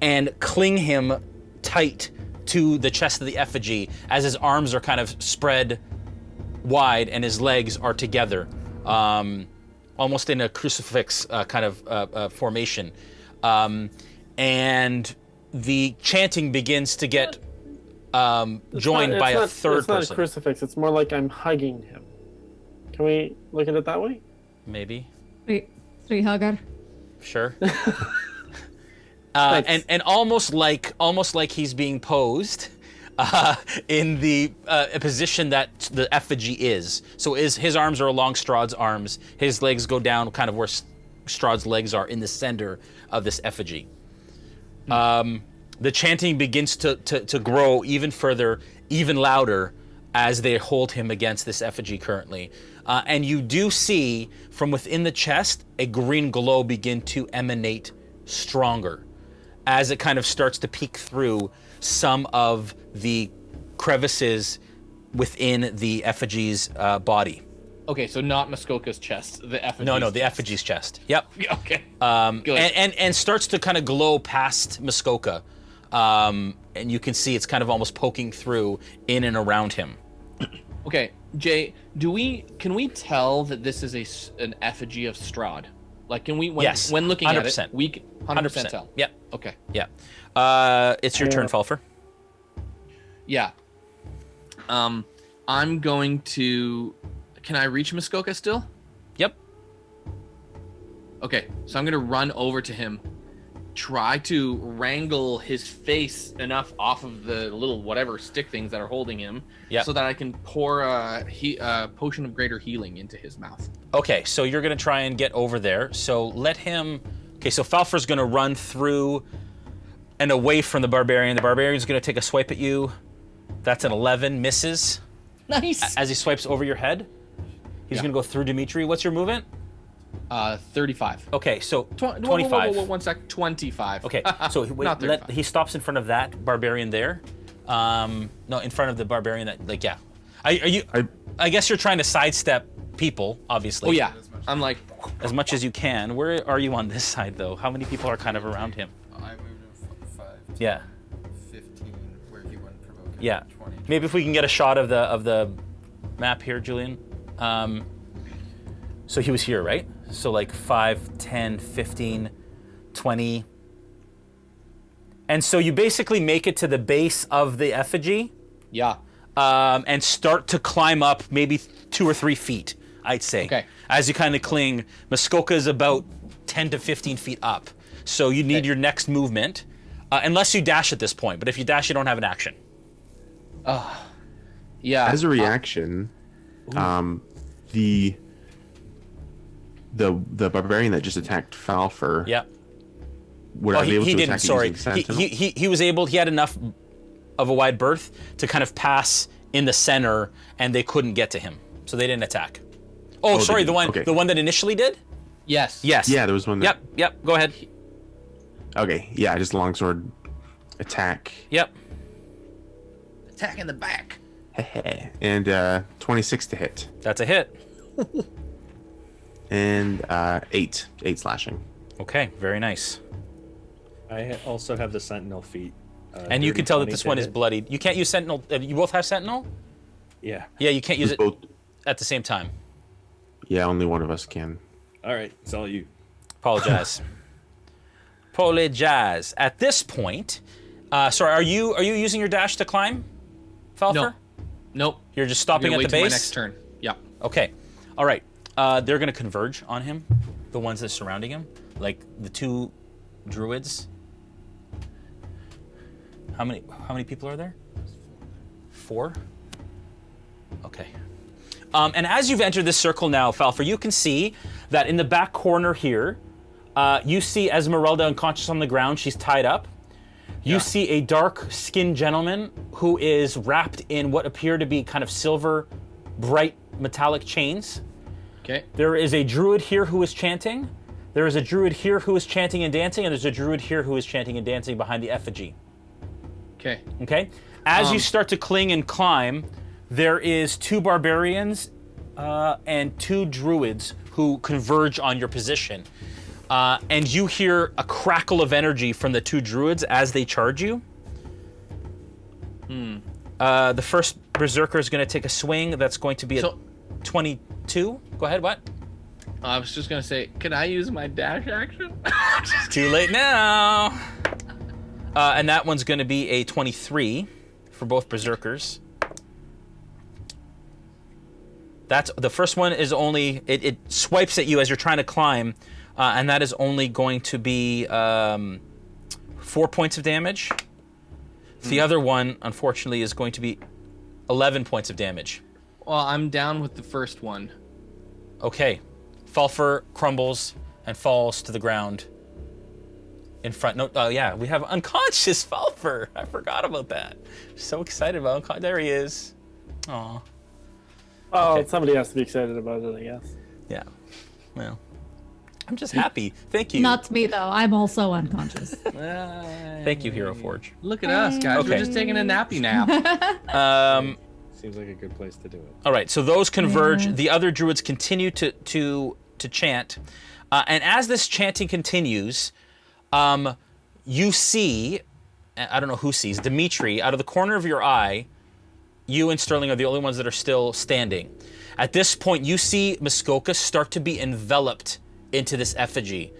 and cling him tight to the chest of the effigy as his arms are kind of spread wide and his legs are together, almost in a crucifix kind of formation. And the chanting begins to get joined by a third it's not person. a crucifix. It's more like I'm hugging him. Can we look at it that way? Maybe. Three hugger. Sure. And almost like he's being posed in the position that the effigy is. So his arms are along Strahd's arms. His legs go down kind of where Strahd's legs are in the center of this effigy. The chanting begins to grow even further, even louder, as they hold him against this effigy currently. And you do see from within the chest a green glow begin to emanate stronger as it kind of starts to peek through some of the crevices within the effigy's body. Okay, so not Muskoka's chest, the effigy. No, the effigy's chest. Yep. Okay. Good. And starts to kind of glow past Muskoka. And you can see it's kind of almost poking through in and around him. Okay, Jay, can we tell that this is an effigy of Strahd? Like, can we, when looking 100%. at it, we can 100% tell? Yep. Okay. Yeah. It's your turn, Falpher. Yeah. I'm going to... Can I reach Muskoka still? Yep. Okay, so I'm going to run over to him, try to wrangle his face enough off of the little whatever stick things that are holding him, so that I can pour a potion of greater healing into his mouth. Okay, so you're going to try and get over there. So let him... Okay, so Falpher's going to run through and away from the barbarian. The barbarian's going to take a swipe at you. That's an 11, misses. Nice. As he swipes over your head. He's going to go through Dmitri. What's your movement? 35. Okay, so 25. Whoa, 1 sec. 25. Okay, so he stops in front of that barbarian there. No, in front of the barbarian that, like, yeah. I guess you're trying to sidestep people, obviously. Oh, yeah. I'm like... As much as you can. Where are you on this side, though? How many people are kind of around him? I moved him 5. Yeah. 15, where he wouldn't provoke him. Yeah. 20. Maybe if we can get a shot of the map here, Julian. So he was here, right? So like 5, 10, 15, 20. And so you basically make it to the base of the effigy. Yeah. And start to climb up maybe 2 or 3 feet, I'd say. Okay. As you kind of cling. Muskoka is about 10 to 15 feet up. So you need your next movement. Unless you dash at this point. But if you dash, you don't have an action. Yeah. As a reaction, the barbarian that just attacked Falpher. Yeah. Would I be able to attack using Sentinel? He was able. He had enough of a wide berth to kind of pass in the center, and they couldn't get to him, so they didn't attack. Oh, sorry, the one that initially did. Yes. Yes. Yeah, there was one. That... Yep. Go ahead. Okay. Yeah, just longsword attack. Yep. Attack in the back. And 26 to hit. That's a hit. And 8 slashing. Okay, very nice. I also have the Sentinel feat. And you can tell that this one is bloodied. You can't use Sentinel. You both have Sentinel? Yeah. Yeah, you can't use it both... at the same time. Yeah, only one of us can. All right, it's all you. Apologize. Apologize. At this point, sorry, are you using your dash to climb, Falpher? Nope. You're just I'm stopping gonna at wait the till base? my next turn. Yeah. Okay. All right. They're going to converge on him, the ones that are surrounding him, like the two druids. How many people are there? 4? Okay. And as you've entered this circle now, Falpher, you can see that in the back corner here, you see Ezmerelda unconscious on the ground. She's tied up. You see a dark-skinned gentleman who is wrapped in what appear to be kind of silver, bright, metallic chains. Okay. There is a druid here who is chanting. There is a druid here who is chanting and dancing, and there's a druid here who is chanting and dancing behind the effigy. Okay. Okay? As you start to cling and climb, there is 2 barbarians and 2 druids who converge on your position. And you hear a crackle of energy from the 2 druids as they charge you. The first berserker is going to take a swing. That's going to be a 22. Go ahead, what? I was just gonna say, can I use my dash action? Too late now. And that one's going to be a 23 for both berserkers. That's the first one is only it swipes at you as you're trying to climb, and that is only going to be 4 points of damage. The other one, unfortunately, is going to be 11 points of damage. Well, I'm down with the first one. Okay. Falpher crumbles and falls to the ground in front. No, yeah, we have unconscious Falpher. I forgot about that. So excited about unconscious. There he is. Aw. Oh, Okay. somebody has to be excited about it, I guess. Yeah. Well, I'm just happy. Thank you. Not me though. I'm also unconscious. Thank you, Hero Forge. Look at us, guys. Okay. We're just taking a nappy nap. Seems like a good place to do it. All right, so those converge. Yeah. The other druids continue to chant, and as this chanting continues, you see, I don't know who sees, Dmitri, out of the corner of your eye, you and Sterling are the only ones that are still standing. At this point, you see Muskoka start to be enveloped into this effigy.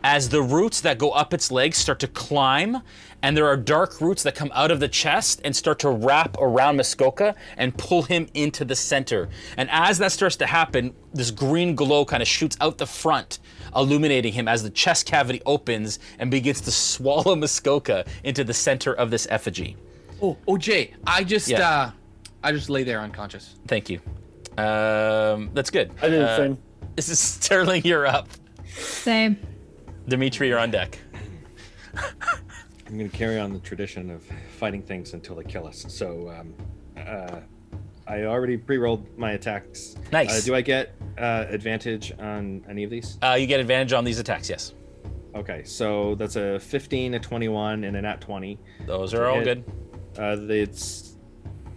As the roots that go up its legs start to climb, and there are dark roots that come out of the chest and start to wrap around Muskoka and pull him into the center. And as that starts to happen, this green glow kind of shoots out the front, illuminating him as the chest cavity opens and begins to swallow Muskoka into the center of this effigy. Oh, Jay, I just lay there unconscious. Thank you. That's good. I did the same. This is Sterling, you're up. Same. Dimitri, you're on deck. I'm going to carry on the tradition of fighting things until they kill us. So I already pre-rolled my attacks. Nice. Do I get advantage on any of these? You get advantage on these attacks, yes. Okay, so that's a 15, a 21, and a nat 20. Those are all hit. good. It's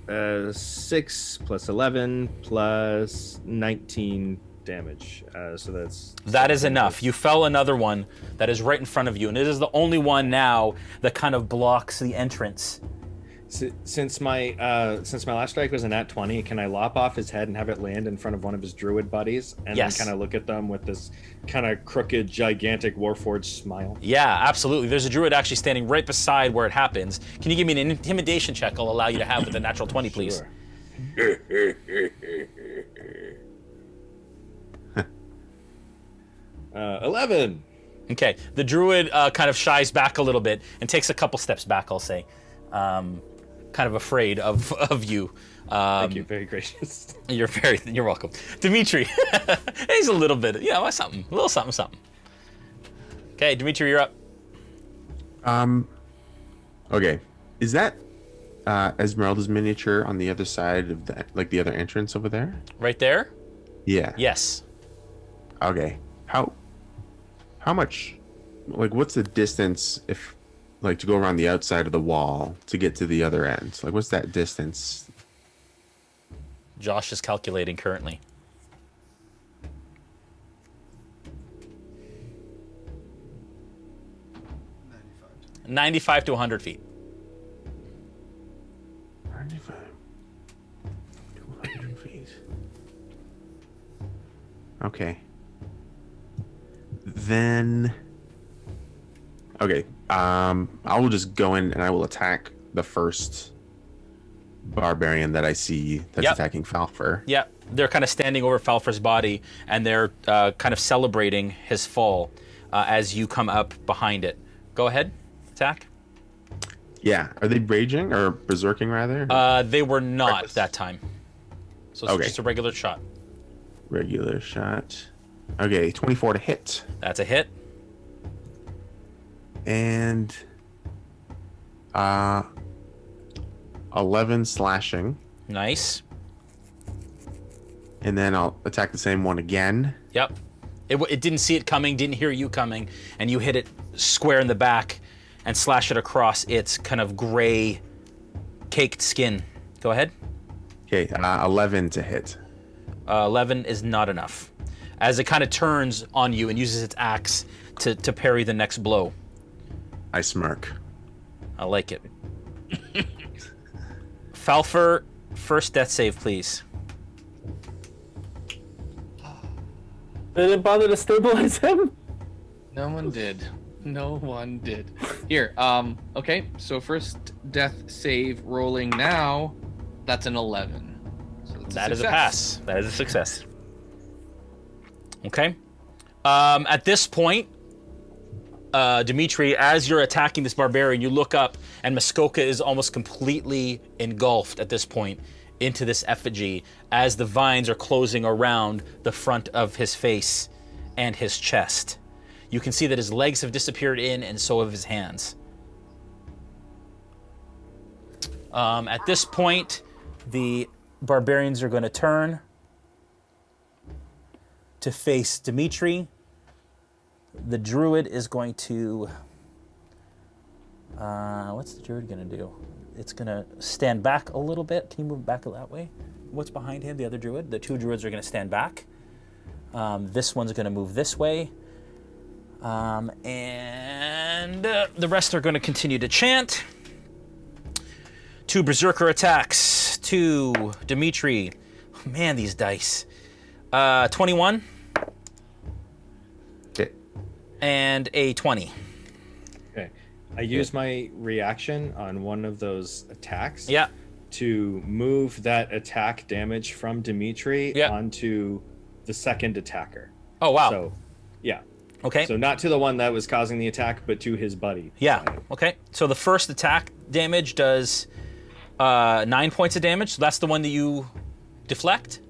6 plus 11 plus 19 damage. So That is enough. You fell another one that is right in front of you, and it is the only one now that kind of blocks the entrance. Since my last strike was a nat 20, can I lop off his head and have it land in front of one of his druid buddies, and Yes. then kind of look at them with this kind of crooked, gigantic Warforged smile? Yeah, absolutely. There's a druid actually standing right beside where it happens. Can you give me an intimidation check I'll allow you to have with a natural 20, please? Sure. 11. Okay. The druid kind of shies back a little bit and takes a couple steps back, I'll say. Kind of afraid of you. Thank you, very gracious. You're welcome. Dimitri. He's a little bit, something. A little something. Okay, Dimitri, you're up. Okay. Is that Ezmerelda's miniature on the other side of the other entrance over there? Right there? Yeah. Yes. Okay. How much, what's the distance to go around the outside of the wall to get to the other end? What's that distance? Josh is calculating currently. 95 to 100 feet. 95 to 100 feet. Okay. Then. Okay. I will just go in and I will attack the first barbarian that I see that's Yep. attacking Falpher. Yeah, they're kind of standing over Falpher's body, and they're kind of celebrating his fall as you come up behind it. Go ahead, attack. Yeah. Are they raging or berserking rather? They were not Reckless. that time. So it's Okay. just a regular shot. Regular shot. Okay, 24 to hit. That's a hit. And 11 slashing. Nice. And then I'll attack the same one again. Yep. It didn't see it coming, didn't hear you coming, and you hit it square in the back and slash it across its kind of gray, caked skin. Go ahead. Okay, 11 to hit. 11 is not enough. As it kind of turns on you and uses its axe to parry the next blow. I smirk. I like it. Falpher, first death save, please. They didn't bother to stabilize him? No one did. No one did. Here, okay, so first death save rolling now, that's an 11. So that's That is a success. pass. That is a success. Okay. At this point, Dmitri, as you're attacking this barbarian, you look up, and Muskoka is almost completely engulfed at this point into this effigy as the vines are closing around the front of his face and his chest. You can see that his legs have disappeared in, and so have his hands. At this point, the barbarians are going to turn to face Dmitri. The druid is going to... what's the druid going to do? It's going to stand back a little bit. Can you move back that way? What's behind him, the other druid? The two druids are going to stand back. This one's going to move this way. And the rest are going to continue to chant. 2 berserker attacks to Dmitri. Oh, man, these dice. 21 Okay. and a 20. Okay. I use my reaction on one of those attacks Yeah. to move that attack damage from Dmitri Yeah. onto the second attacker. Oh, wow. So, yeah. Okay. So not to the one that was causing the attack, but to his buddy. Yeah. Okay. So the first attack damage does 9 points of damage. So that's the one that you deflect.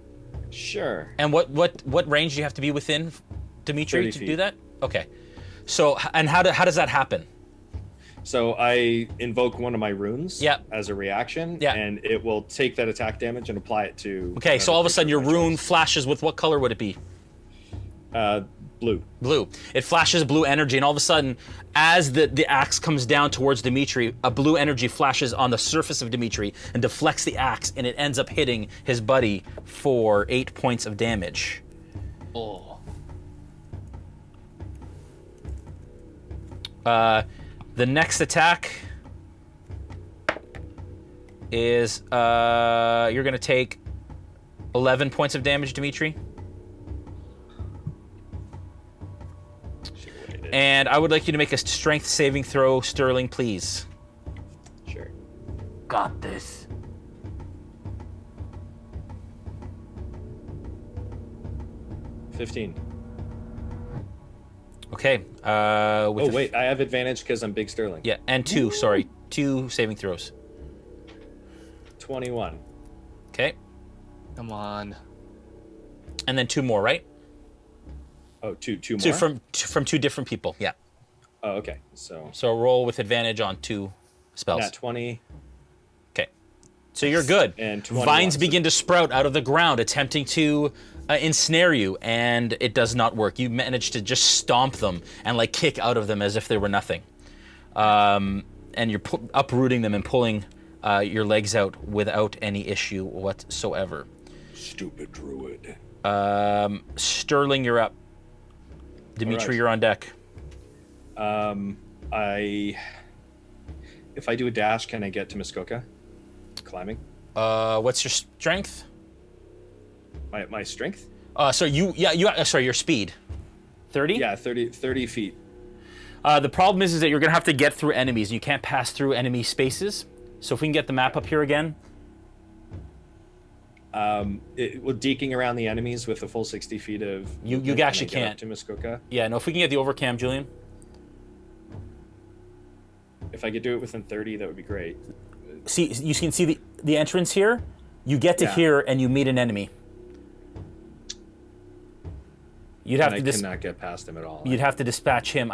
Sure. And what range do you have to be within, Dmitri, 30 to feet. do that? Okay. So and how does that happen? So I invoke one of my runes Yep. as a reaction, Yeah. and it will take that attack damage and apply it to... Okay. So all of a sudden your another rune flashes with what color would it be? creature. Blue. Blue. It flashes blue energy, and all of a sudden, as the axe comes down towards Dmitri, a blue energy flashes on the surface of Dmitri and deflects the axe, and it ends up hitting his buddy for 8 points of damage. Oh. The next attack is you're gonna take 11 points of damage, Dmitri. And I would like you to make a strength saving throw, Sterling, please. Sure. Got this. $15. Okay. Oh, wait. I have advantage because I'm Big Sterling. Yeah, and 2 saving throws. 21. Okay. Come on. And then 2 more, right? Oh, two more? Two from 2 different people. Yeah. Oh, okay. So, So roll with advantage on 2 spells. nat 20. Okay. So you're good. And 21. Vines begin to sprout out of the ground, attempting to ensnare you, and it does not work. You manage to just stomp them and like kick out of them as if they were nothing. And you're uprooting them and pulling your legs out without any issue whatsoever. Stupid druid. Sterling, you're up. Dmitri, right. you're on deck. If I do a dash, can I get to Muskoka? Climbing? What's your strength? My strength? Sorry, your speed. 30? Yeah, 30 feet. The problem is that you're going to have to get through enemies. You can't pass through enemy spaces. So if we can get the map up here again. deking around the enemies with a full 60 feet of. You movement, actually can I get up can't. to Muskoka. Yeah, no. If we can get the overcam, Julian. If I could do it within 30, that would be great. See, you can see the entrance here. You get to Yeah. here and you meet an enemy. You'd have And to I cannot get past him at all. You'd have to dispatch him.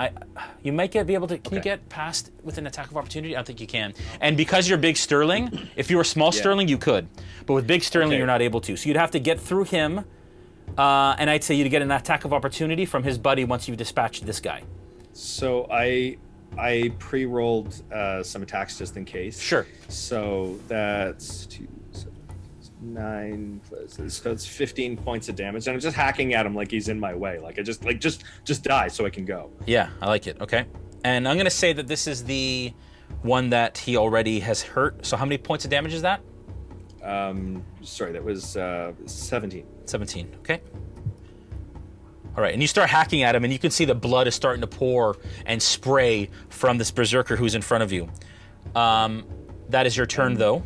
You might be able to. Can you get past with an attack of opportunity? I don't think you can. And because you're big Sterling, if you were small Sterling, you could. But with big Sterling, Okay. you're not able to. So you'd have to get through him. And I'd say you'd get an attack of opportunity from his buddy once you've dispatched this guy. So I pre-rolled some attacks just in case. Sure. So that's 2, 7, 9 plus. So it's 15 points of damage, and I'm just hacking at him like he's in my way. Like I just die so I can go. Yeah, I like it. Okay. And I'm gonna say that this is the one that he already has hurt. So how many points of damage is that? Sorry, that was 17. 17. Okay. All right, and you start hacking at him, and you can see the blood is starting to pour and spray from this berserker who's in front of you. That is your turn, though.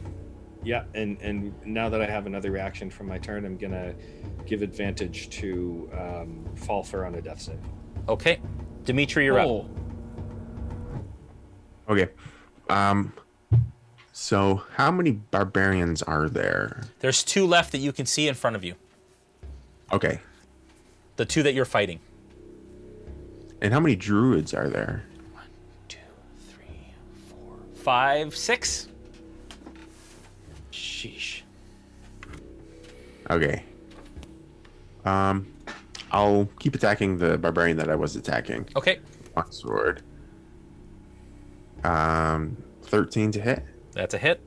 Yeah, and now that I have another reaction from my turn, I'm gonna give advantage to Falpher on a death save. Okay, Dmitri, you're up. Okay. So how many barbarians are there? There's 2 left that you can see in front of you. Okay. The 2 that you're fighting. And how many druids are there? 1, 2, 3, 4, 5, 6. Sheesh. Okay. I'll keep attacking the barbarian that I was attacking. Okay, One sword. 13 to hit. that's a hit.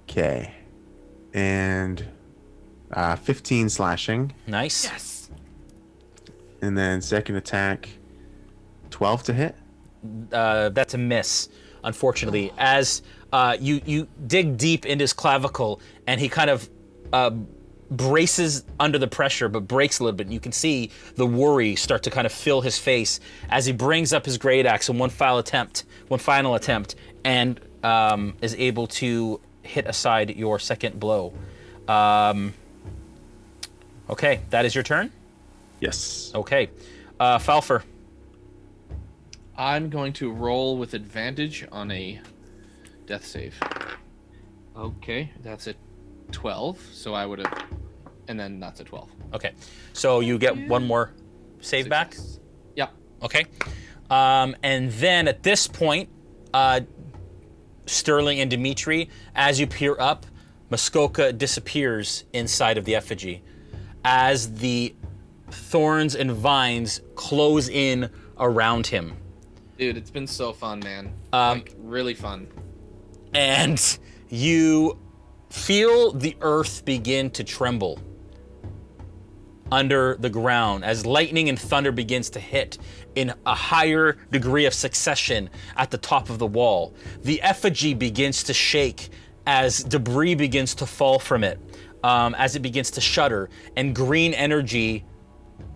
Okay. And 15 slashing. Nice. Yes. And then second attack, 12 to hit. That's a miss, unfortunately. As you dig deep into his clavicle, and he kind of braces under the pressure, but breaks a little bit. And you can see the worry start to kind of fill his face as he brings up his great axe in one final attempt, and is able to hit aside your second blow. Okay, that is your turn? Yes. Okay. Falpher. I'm going to roll with advantage on a death save. Okay, that's a 12, so I would have... And then that's a 12. Okay. So you get one more save back? Success. Yep. Okay. And then at this point, Sterling and Dmitri, as you peer up, Muskoka disappears inside of the effigy as the thorns and vines close in around him. Dude, it's been so fun, man. Like, really fun. And you feel the earth begin to tremble under the ground as lightning and thunder begins to hit in a higher degree of succession at the top of the wall. The effigy begins to shake as debris begins to fall from it, as it begins to shudder, and green energy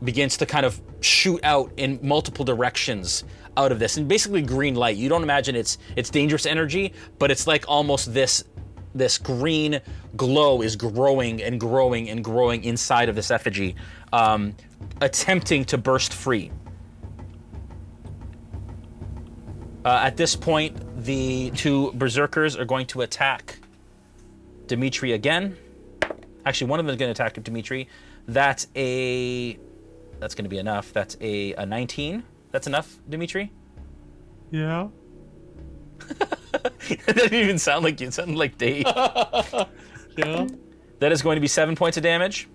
begins to kind of shoot out in multiple directions out of this, and basically green light. You don't imagine it's dangerous energy, but it's like almost this green glow is growing and growing and growing inside of this effigy, attempting to burst free. At this point, the 2 berserkers are going to attack Dmitri again. Actually, one of them is going to attack Dmitri. That's going to be enough. That's a 19. That's enough, Dmitri? Yeah. That didn't even sound like you. It sounded like Dave. Yeah. That is going to be 7 points of damage.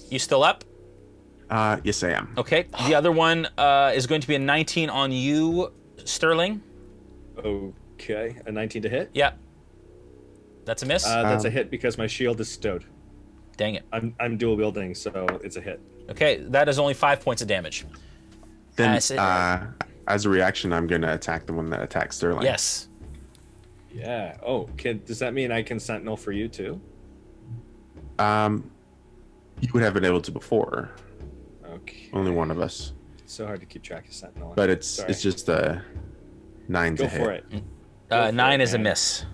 You still up? Yes, I am. Okay. The other one is going to be a 19 on you, Sterling. Okay, a 19 to hit. Yeah. That's a miss. That's a hit because my shield is stowed. Dang it. I'm dual wielding, so it's a hit. Okay, that is only 5 points of damage. Then, As as a reaction, I'm going to attack the one that attacked Sterling. Yes. Yeah. Oh, does that mean I can sentinel for you too? You would have been able to before. Okay. Only one of us. So hard to keep track of sentinel. But it's Sorry. just a 9 Go to hit. for it. 9 is a man. miss.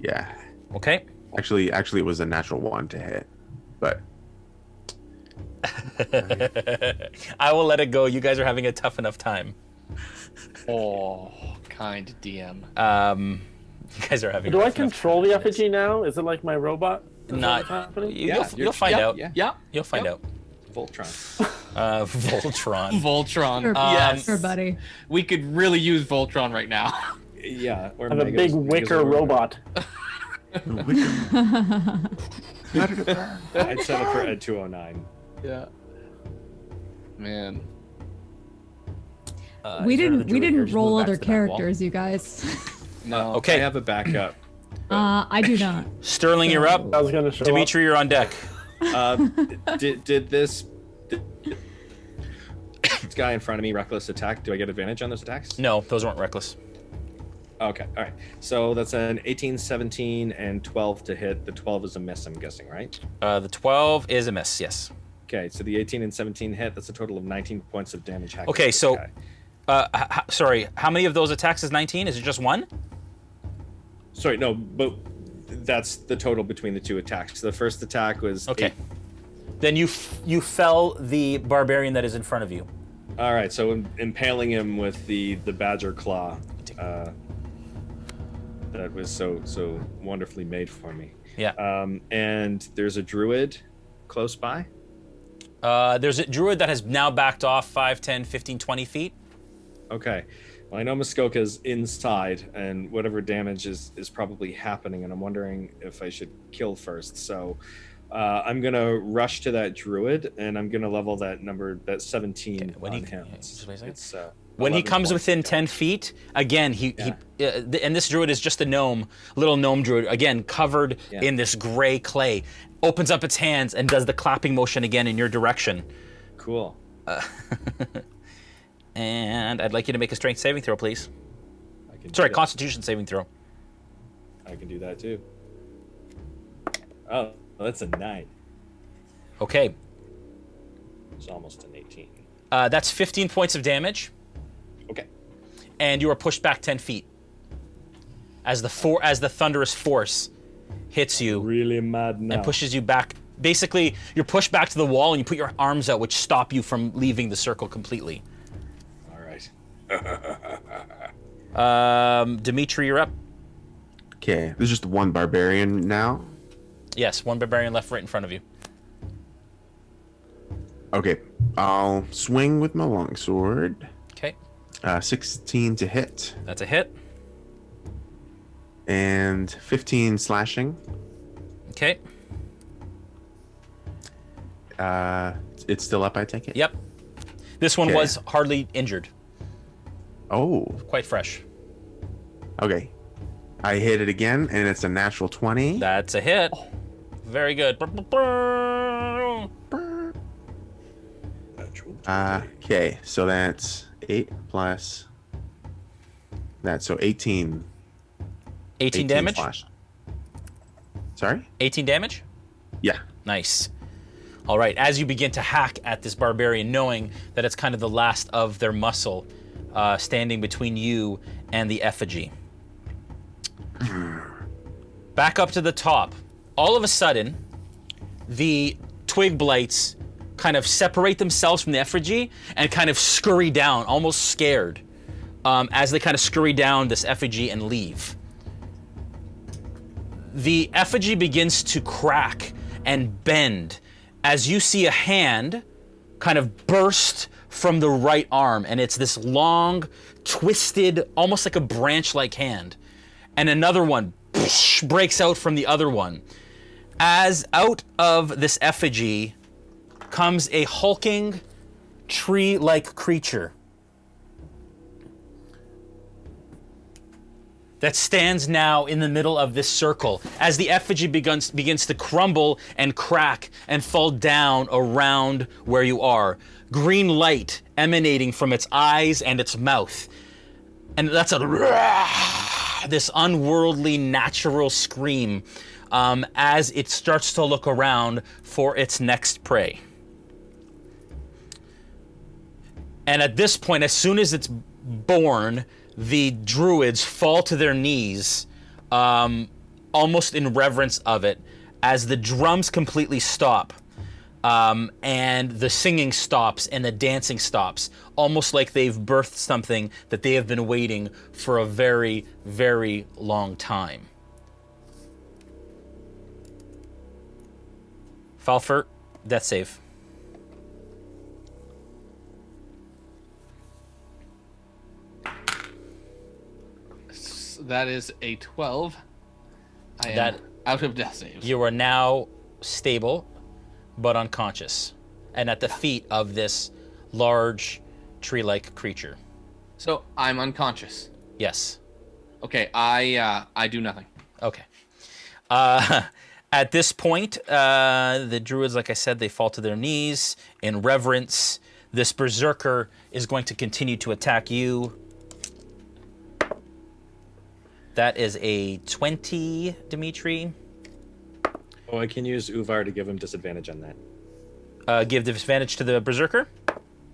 Yeah. Okay. Actually, it was a natural 1 to hit, but I will let it go. You guys are having a tough enough time. Oh, kind DM. You guys are having. Do a I tough enough control time. the effigy now? Is it like my robot? Is that Not. what's happening? You'll find out. Yeah. You'll find out. Voltron. Voltron. Voltron. Sure, Yes. sure, buddy. We could really use Voltron right now. Yeah. Or I have a big wicker robot. I'd set it for Ed 209. Yeah. Man. we is there didn't another druid here? didn't Just roll move back other to the back wall. characters, you guys. No. Okay. I have a backup. I do not. Sterling, you're up. I was gonna show Dmitri, you're on deck. Did this guy in front of me reckless attack? Do I get advantage on those attacks? No, those weren't reckless. Okay, all right. So that's an 18, 17, and 12 to hit. The 12 is a miss, I'm guessing, right? The 12 is a miss. Yes. Okay, so the 18 and 17 hit. That's a total of 19 points of damage. hacking Okay, this so, guy. sorry. How many of those attacks is 19? Is it just one? Sorry, no, but that's the total between the two attacks. The first attack was Okay. 8. Then you fell the barbarian that is in front of you. All right, so impaling him with the badger claw. That was so wonderfully made for me. Yeah. And there's a druid close by. There's a druid that has now backed off 5, 10, 15, 20 feet. Okay. Well, I know Muskoka's inside, and whatever damage is probably happening, and I'm wondering if I should kill first. So I'm going to rush to that druid, and I'm going to level that 17 when on he- him. yeah, just wait a second. It's, When he 11 comes points within of 10 damage. feet, again, and this druid is just a gnome, little gnome druid, again, covered Yeah. in this gray clay, opens up its hands and does the clapping motion again in your direction. Cool. And I'd like you to make a strength saving throw, please. I can do Sorry, that. Constitution saving throw. I can do that too. Oh, that's a 9. Okay, It's almost an 18. that's 15 points of damage, Okay. and you are pushed back 10 feet as the thunderous force hits you Really mad now. and pushes you back. Basically, you're pushed back to the wall, and you put your arms out, which stop you from leaving the circle completely. All right. Dmitri, you're up. okay. There's just one barbarian now. Yes, one barbarian left right in front of you. Okay, I'll swing with my longsword. Okay, 16 to hit that's a hit. and 15 slashing. Okay, It's still up, I take it? yep. This one Okay. was hardly injured, Oh, quite fresh. okay. I hit it again, and it's a natural 20. That's a hit. Very good. Okay, so that's 8 plus that, so 18. 18 damage? slash. Sorry? 18 damage? Yeah. Nice. All right, as you begin to hack at this barbarian, knowing that it's kind of the last of their muscle standing between you and the effigy. Back up to the top. All of a sudden, the twig blights kind of separate themselves from the effigy and kind of scurry down, almost scared, as they kind of scurry down this effigy and leave. The effigy begins to crack and bend as you see a hand kind of burst from the right arm, and it's this long, twisted, almost like a branch-like hand. And another one breaks out from the other one. As out of this effigy comes a hulking, tree-like creature that stands now in the middle of this circle as the effigy begins to crumble and crack and fall down around where you are. Green light emanating from its eyes and its mouth. And that's this unworldly natural scream as it starts to look around for its next prey. And at this point, as soon as it's born, the druids fall to their knees almost in reverence of it, as the drums completely stop, and the singing stops and the dancing stops, almost like they've birthed something that they have been waiting for a very, very long time. Falpher, death save. That is a 12. I am That- out of death saves. You are now stable, but unconscious, and at the feet of this large, tree-like creature. So I'm unconscious. Yes. Okay, I do nothing. Okay. At this point, the druids, like I said, they fall to their knees in reverence. This berserker is going to continue to attack you. That is a 20, Dmitri. Oh, I can use Uvar to give him disadvantage on that. Give disadvantage to the berserker.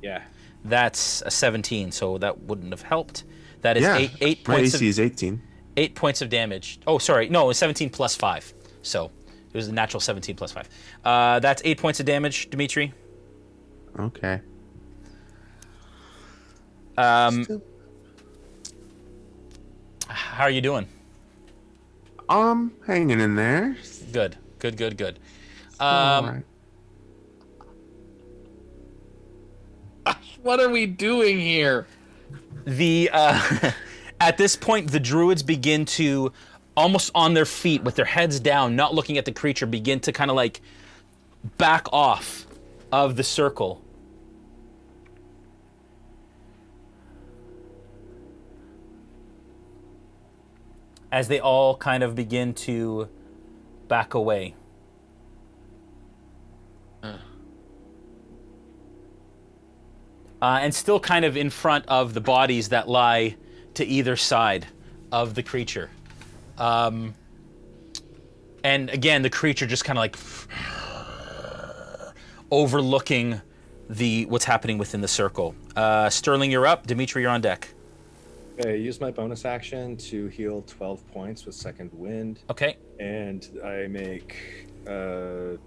Yeah. That's a 17, so that wouldn't have helped. That is Yeah, eight my points AC of, is 18. 8 points of damage. Oh, sorry. No, it was 17 plus 5. So it was a natural 17 plus 5. That's 8 points of damage, Dmitri. Okay. How are you doing? Hanging in there. Good. Good. All right. What are we doing here? The at this point, the druids begin to, almost on their feet with their heads down, not looking at the creature, begin to kind of like back off of the circle. As they all kind of begin to back away. And still kind of in front of the bodies that lie to either side of the creature. And again, the creature just kind of like overlooking what's happening within the circle. Sterling, you're up. Dmitri, you're on deck. Okay, use my bonus action to heal 12 points with second wind. Okay. And I make how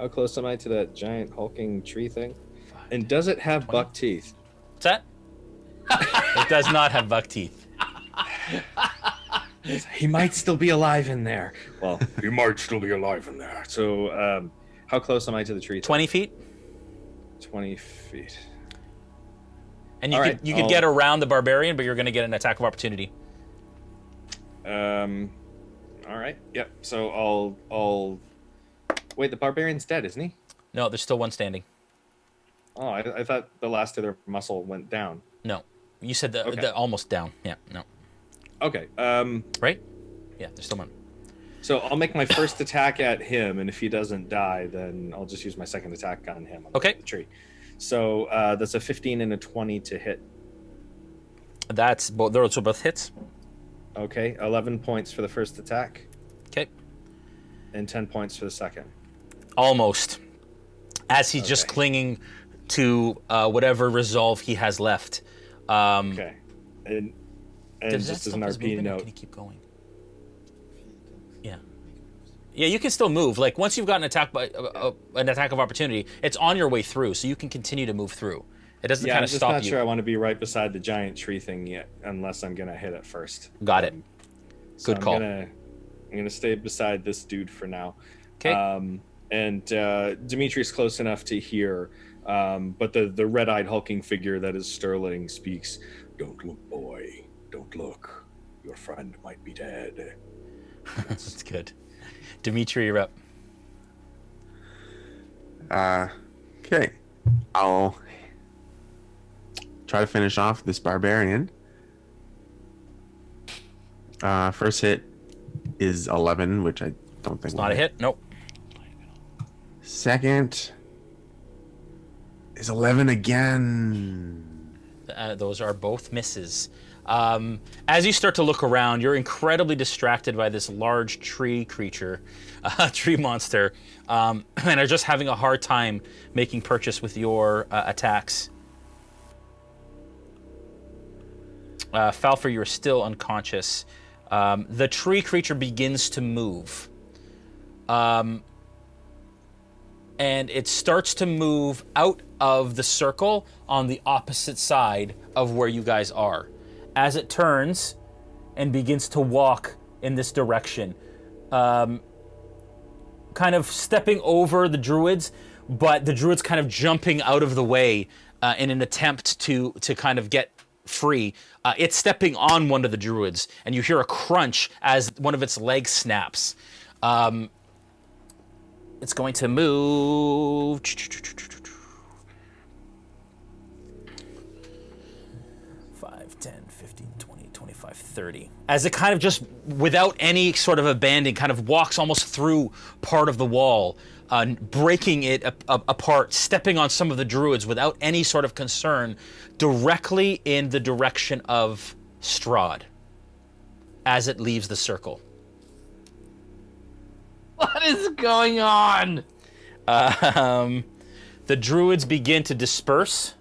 close am I to that giant hulking tree thing? And does it have buck teeth? What's that? It does not have buck teeth. He might still be alive in there. Well, he might still be alive in there. So, how close am I to the tree? 20 feet? 20 feet. And you All could right, you could I'll- get around the barbarian, but you're going to get an attack of opportunity. All right. Yep. So I'll. Wait, the barbarian's dead, isn't he? No, there's still one standing. Oh, I thought the last of their muscle went down. No. You said the Okay. almost down. Yeah, no. Okay. Right? Yeah, there's still one. So I'll make my first attack at him, and if he doesn't die, then I'll just use my second attack on him. On Okay. The tree. So that's a 15 and a 20 to hit. That's both. Those are both hits. Okay. 11 points for the first attack, Okay. and 10 points for the second. Almost. As he's just Okay. clinging to whatever resolve he has left. Okay. And Does that just as stop an his RP movement, or note, can he keep going? Yeah. Yeah, you can still move. Like once you've got an attack of opportunity, it's on your way through, so you can continue to move through. It doesn't yeah, kind I'm of just stop not you. sure I want to be right beside the giant tree thing yet, unless I'm gonna hit it first. Got it. So Good call. I'm gonna stay beside this dude for now. Okay. And Dimitri's close enough to hear, but the red-eyed hulking figure that is Sterling speaks. Don't look, boy. Don't look. Your friend might be dead. That's good. Dmitri, you're up. Okay. I'll try to finish off this barbarian. First hit is 11, which I don't think It's will not a hit. Nope. Second is 11 again. Those are both misses. As you start to look around, you're incredibly distracted by this large tree creature, tree monster, and are just having a hard time making purchase with your attacks. Falpher, you're still unconscious. The tree creature begins to move. And it starts to move out of the circle on the opposite side of where you guys are. As it turns and begins to walk in this direction, kind of stepping over the druids, but the druids kind of jumping out of the way in an attempt to kind of get free. It's stepping on one of the druids, and you hear a crunch as one of its legs snaps. It's going to move. 5, 10, 15, 20, 25, 30. As it kind of just, without any sort of abandon, kind of walks almost through part of the wall, breaking it apart, stepping on some of the druids without any sort of concern, directly in the direction of Strahd as it leaves the circle. What is going on? The druids begin to disperse.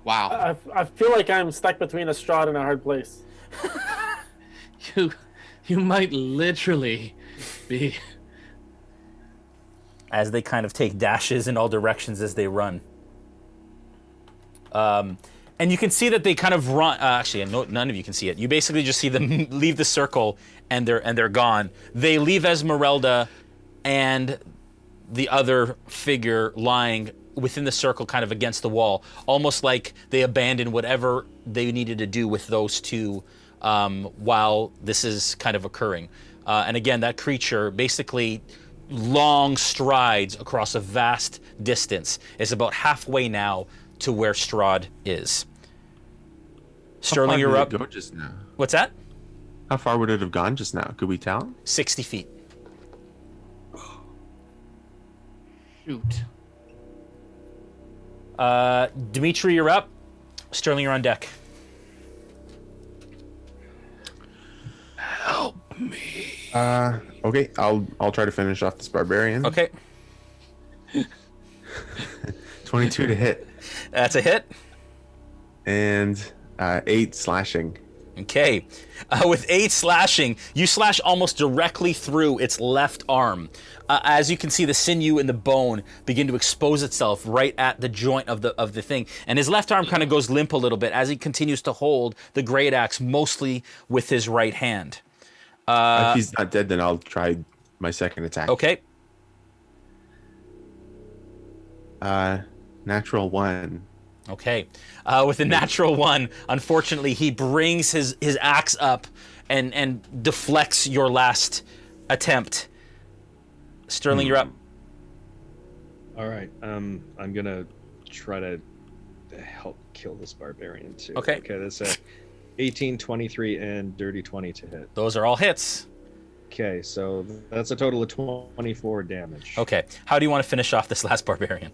Wow. I feel like I'm stuck between a Strahd and a hard place. You might literally be. As they kind of take dashes in all directions as they run. And you can see that they kind of run. Actually, no, none of you can see it. You basically just see them leave the circle, and they're gone. They leave Ezmerelda and the other figure lying within the circle, kind of against the wall, almost like they abandoned whatever they needed to do with those two while this is kind of occurring. And again, that creature basically long strides across a vast distance. It's about halfway now to where Strahd is. Sterling, you're up. How far did it go just now? What's that? How far would it have gone just now? Could we tell? 60 feet. Shoot. Dmitri, you're up. Sterling, you're on deck. Help me. Okay, I'll try to finish off this barbarian. Okay. 22 to hit. That's a hit. And 8 slashing. Okay. With 8 slashing, you slash almost directly through its left arm. As you can see, the sinew and the bone begin to expose itself right at the joint of the thing. And his left arm kind of goes limp a little bit as he continues to hold the great axe mostly with his right hand. If he's not dead, then I'll try my second attack. Okay. Natural 1. Okay. With a natural 1, unfortunately, he brings his axe up and deflects your last attempt. Sterling, you're up. All right. I'm gonna try to help kill this barbarian too. Okay. Okay. That's a 18, 23, and dirty 20 to hit. Those are all hits. Okay, so that's a total of 24 damage. Okay. How do you want to finish off this last barbarian?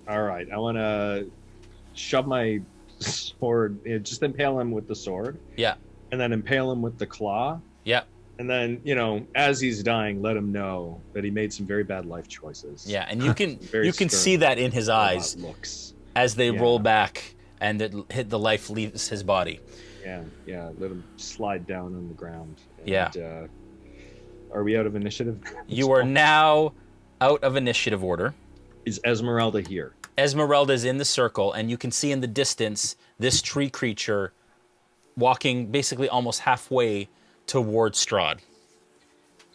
All right. I want to shove my sword, just impale him with the sword. Yeah. And then impale him with the claw. Yeah. And then, as he's dying, let him know that he made some very bad life choices. Yeah, and you can Very you can stern see that in his eyes looks. as they Yeah. roll back and the life leaves his body. Yeah. Let him slide down on the ground. And, Yeah. Are we out of initiative? You are now out of initiative order. Is Ezmerelda here? Ezmerelda is in the circle, and you can see in the distance this tree creature walking basically almost halfway towards Strahd.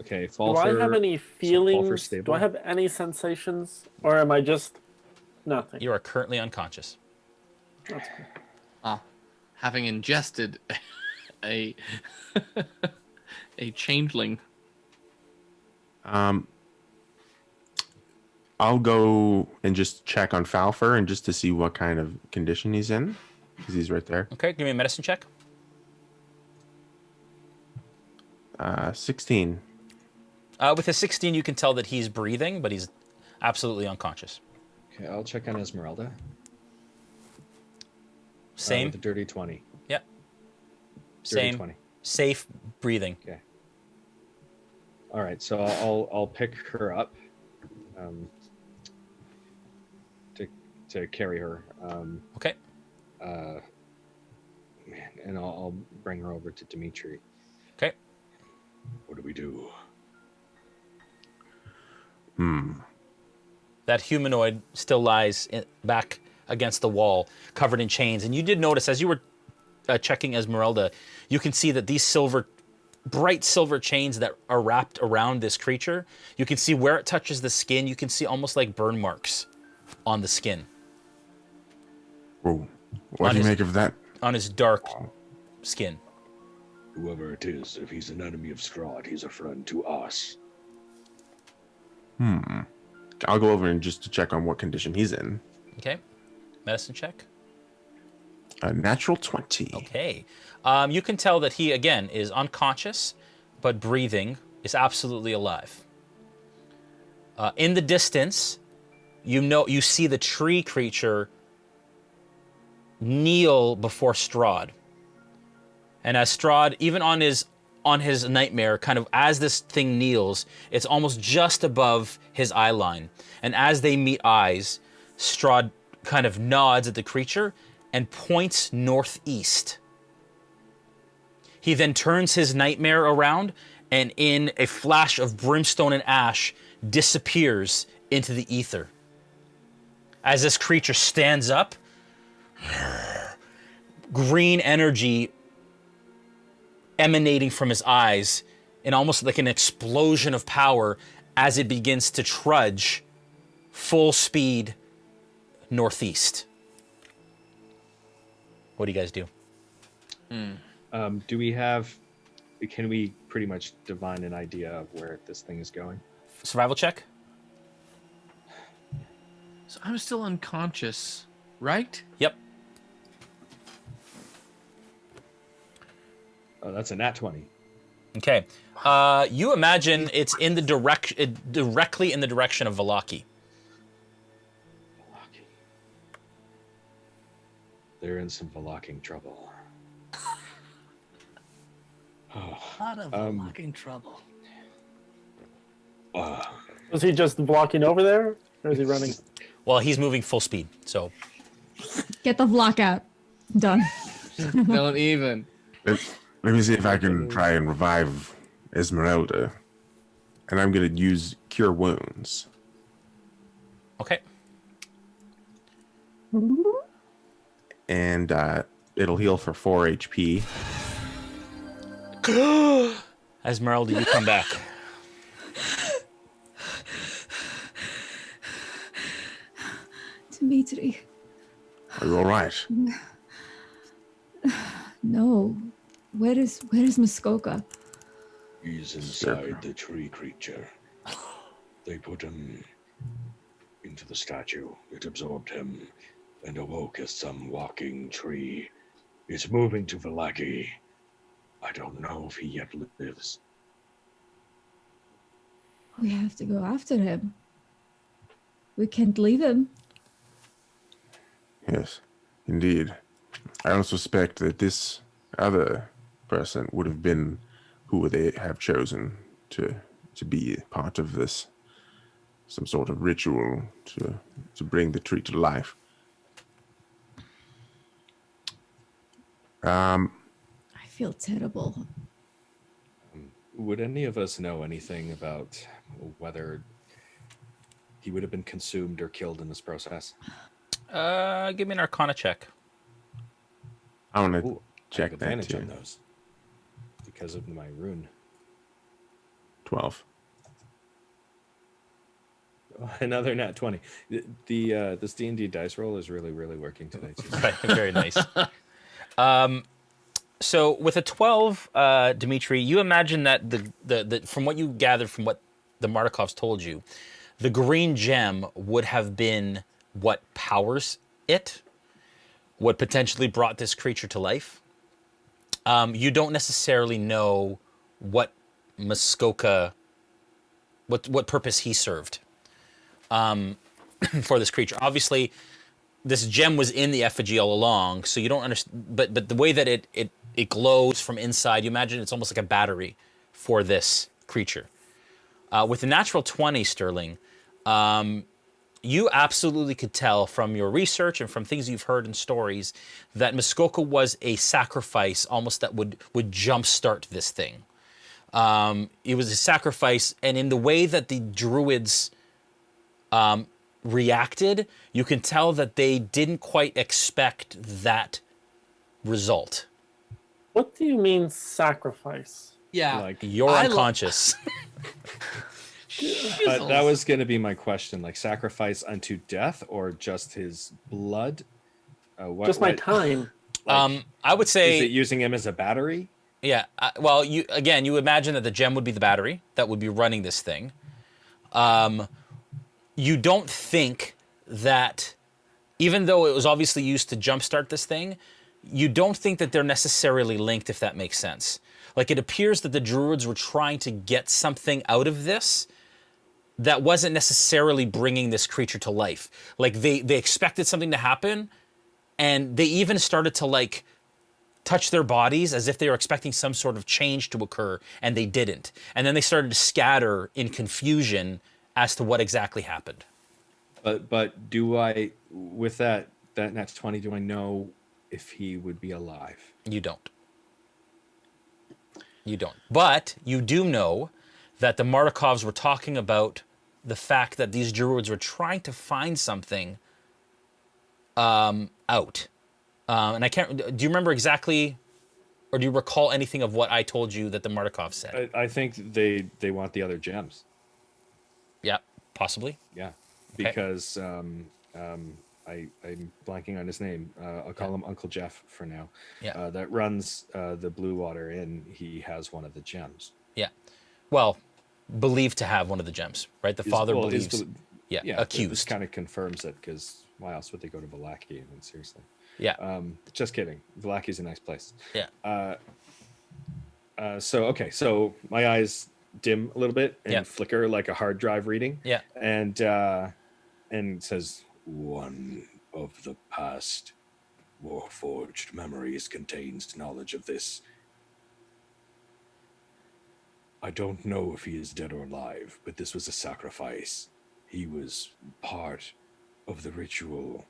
Okay, Do Falpher. I have any Falpher feelings? stable? Do I have any sensations? Or am I just nothing? You are currently unconscious. That's cool. Having ingested a changeling. I'll go and just check on Falpher and just to see what kind of condition he's in, because he's right there. Okay, give me a medicine check. 16. With a 16, you can tell that he's breathing, but he's absolutely unconscious. Okay, I'll check on Ezmerelda. Same. With the dirty 20. Yep. Dirty Same. 20. Safe breathing. Okay. All right, so I'll pick her up, to carry her. Okay. and I'll bring her over to Dmitri. Okay. What do we do? That humanoid still lies back against the wall, covered in chains. And you did notice, as you were checking Ezmerelda, you can see that these bright silver chains that are wrapped around this creature, you can see where it touches the skin, you can see almost like burn marks on the skin. Whoa. What do you make of that? On his dark skin. Whoever it is, if he's an enemy of Strahd, he's a friend to us. I'll go over and just to check on what condition he's in. Okay. Medicine check. A natural 20. Okay. You can tell that he, again, is unconscious, but breathing, is absolutely alive. In the distance, you see the tree creature kneel before Strahd. And as Strahd, even on his nightmare, kind of as this thing kneels, it's almost just above his eye line. And as they meet eyes, Strahd kind of nods at the creature and points northeast. He then turns his nightmare around and in a flash of brimstone and ash disappears into the ether. As this creature stands up, green energy emanating from his eyes in almost like an explosion of power as it begins to trudge full speed northeast. What do you guys do? Can we pretty much divine an idea of where this thing is going? Survival check? So I'm still unconscious, right? Yep. Oh, that's a nat 20. Okay. You imagine it's in the directly in the direction of Vallaki. Vallaki. They're in some Vallaking trouble. A lot of fucking trouble. Was he just blocking over there, or is he running? Well, he's moving full speed, so. Get the vlog out. Done. Don't even. Let me see if I can try and revive Ezmerelda. And I'm going to use Cure Wounds. Okay. And it'll heal for 4 HP. Ezmerelda, you come back. Dmitri. Are you all right? No. Where is Muskoka? He's inside the tree creature. They put him into the statue. It absorbed him and awoke as some walking tree. He's moving to Vallaki. I don't know if he yet lives. We have to go after him. We can't leave him. Yes, indeed. I don't suspect that this other person would have been who they have chosen to be part of this, some sort of ritual to bring the tree to life. I feel terrible. Would any of us know anything about whether he would have been consumed or killed in this process? Give me an Arcana check. I want to Ooh, I check have that advantage too. on those because of my rune. 12. Another nat 20. This D&D dice roll is really working today. Right, very nice. So with a 12, Dmitri, you imagine that the from what you gathered from what the Mardikovs told you, the green gem would have been what powers it, what potentially brought this creature to life. You don't necessarily know what Muskoka, what purpose he served for this creature. Obviously, this gem was in the effigy all along, so you don't understand. But the way that it glows from inside, you imagine it's almost like a battery for this creature. With the natural 20, Sterling, You absolutely could tell from your research and from things you've heard in stories that Muskoka was a sacrifice almost that would jumpstart this thing. It was a sacrifice, and in the way that the druids reacted, you can tell that they didn't quite expect that result. What do you mean sacrifice? Yeah. Like, You're unconscious. that was going to be my question. Like, sacrifice unto death or just his blood? Just my time. Like, I would say, is it using him as a battery? yeah. Well, you imagine that the gem would be the battery that would be running this thing. You don't think that, even though it was obviously used to jumpstart this thing, you don't think that they're necessarily linked, if that makes sense. Like, it appears that the druids were trying to get something out of this that wasn't necessarily bringing this creature to life. Like, they expected something to happen, and they even started to, like, touch their bodies as if they were expecting some sort of change to occur, and they didn't. And then they started to scatter in confusion as to what exactly happened. But do I, with that next 20, do I know if he would be alive? You don't. You don't. But you do know that the Mardikovs were talking about the fact that these druids were trying to find something out. And I can't... Do you remember exactly, or do you recall anything of what I told you that the Mardikovs said? I think they want the other gems. Yeah, possibly. Yeah, Okay. because I'm blanking on his name. I'll call him Uncle Jeff for now. Yeah. That runs the Blue Water Inn. He has one of the gems. Yeah. Well, believed to have one of the gems, right? The father believes. Yeah, accused. This kind of confirms it, because why else would they go to Vallaki? I mean, seriously. Yeah. Just kidding. Vallaki's a nice place. Yeah. So my eyes dim a little bit and Yeah. flicker like a hard drive reading. Yeah. And it says, one of the past Warforged memories contains knowledge of this. I don't know if he is dead or alive, but this was a sacrifice. He was part of the ritual,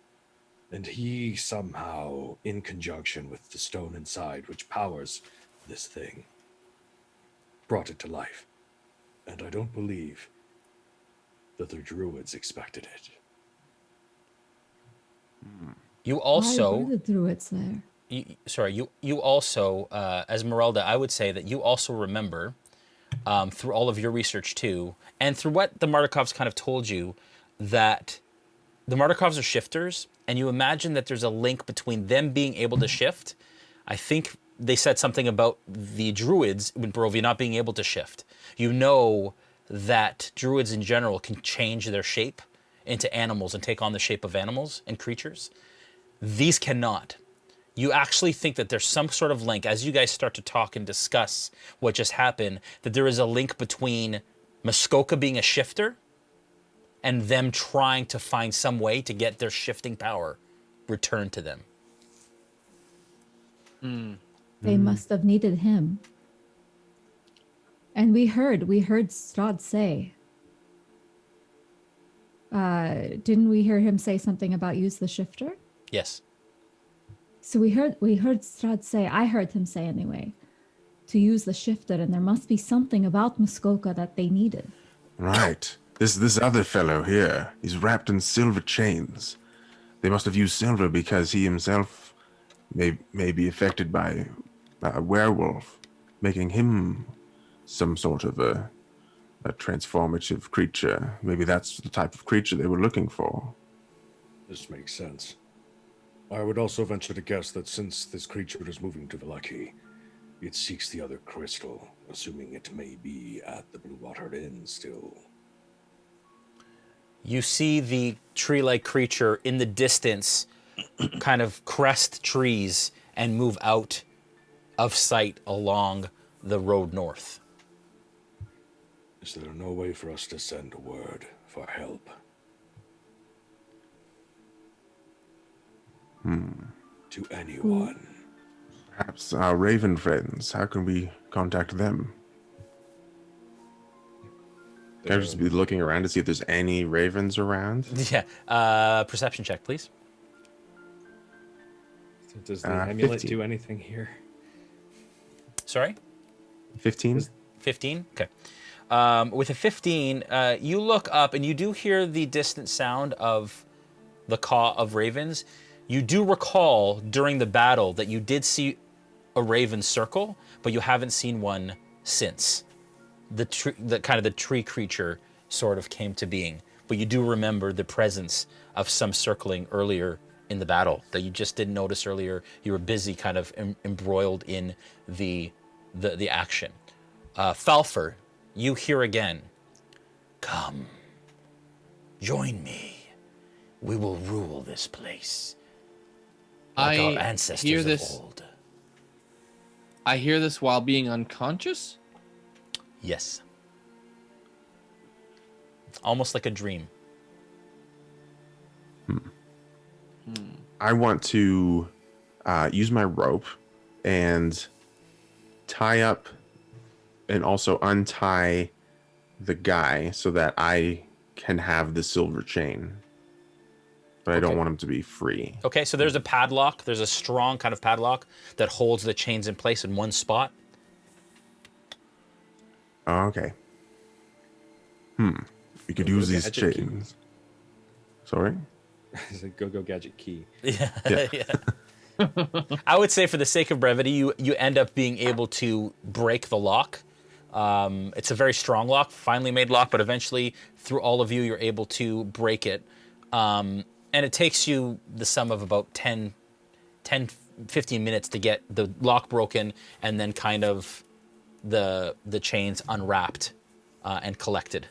and he somehow, in conjunction with the stone inside, which powers this thing, brought it to life. And I don't believe that the druids expected it. You Why also... were the druids there? You also, Ezmerelda, I would say that you also remember, through all of your research too, and through what the Mardikovs kind of told you, that the Mardikovs are shifters, and you imagine that there's a link between them being able to shift. I think they said something about the druids in Barovia not being able to shift. You know that druids in general can change their shape into animals and take on the shape of animals and creatures. These cannot. You actually think that there's some sort of link, as you guys start to talk and discuss what just happened, that there is a link between Muskoka being a shifter and them trying to find some way to get their shifting power returned to them. They must have needed him. And we heard Strahd say, didn't we hear him say something about use the shifter? Yes. So we heard Strahd say, I heard him say anyway, to use the shifter, and there must be something about Muskoka that they needed. Right. This other fellow here, he's wrapped in silver chains. They must have used silver because he himself may be affected by a werewolf, making him some sort of a transformative creature. Maybe that's the type of creature they were looking for. This makes sense. I would also venture to guess that since this creature is moving to Vallaki, it seeks the other crystal, assuming it may be at the Blue Water Inn still. You see the tree-like creature in the distance kind of crest trees and move out of sight along the road north. Is there no way for us to send a word for help? To anyone? Perhaps our raven friends. How can we contact them? Can I just be looking around to see if there's any ravens around? Yeah. Perception check, please. Does the amulet 15. do anything here? Sorry? 15? 15? Okay. With a 15, you look up and you do hear the distant sound of the caw of ravens. You do recall during the battle that you did see a raven circle, but you haven't seen one since. The kind of the tree creature sort of came to being. But you do remember the presence of some circling earlier in the battle that you just didn't notice earlier. You were busy kind of embroiled in the action. Falpher, you hear again. Come, join me. We will rule this place like our ancestors of old. I hear this while being unconscious? Yes. Almost like a dream. I want to use my rope and tie up and also untie the guy so that I can have the silver chain. But I don't want him to be free. Okay, so there's a padlock. There's a strong kind of padlock that holds the chains in place in one spot. Oh, okay. We could use these chains. Sorry? It's a go-go gadget key. Yeah. I would say for the sake of brevity, you end up being able to break the lock. It's a very strong lock, finely made lock, but eventually through all of you, you're able to break it. And it takes you the sum of about 10, 15 minutes to get the lock broken and then kind of the chains unwrapped and collected.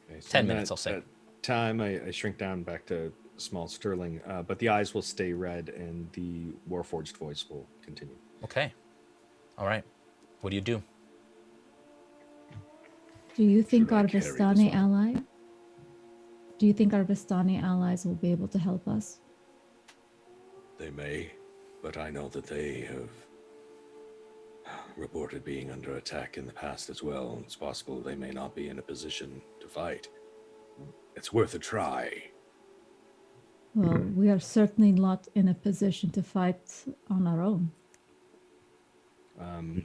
Okay, so 10 minutes, I'll say. That time, I shrink down back to small sterling, but the eyes will stay red and the warforged voice will continue. Okay. All right. What do you do? Do you think Should I our carry this Vistani one? ally? Do you think our Vistani allies will be able to help us? They may, but I know that they have reported being under attack in the past as well. It's possible they may not be in a position to fight. It's worth a try. Well, we are certainly not in a position to fight on our own.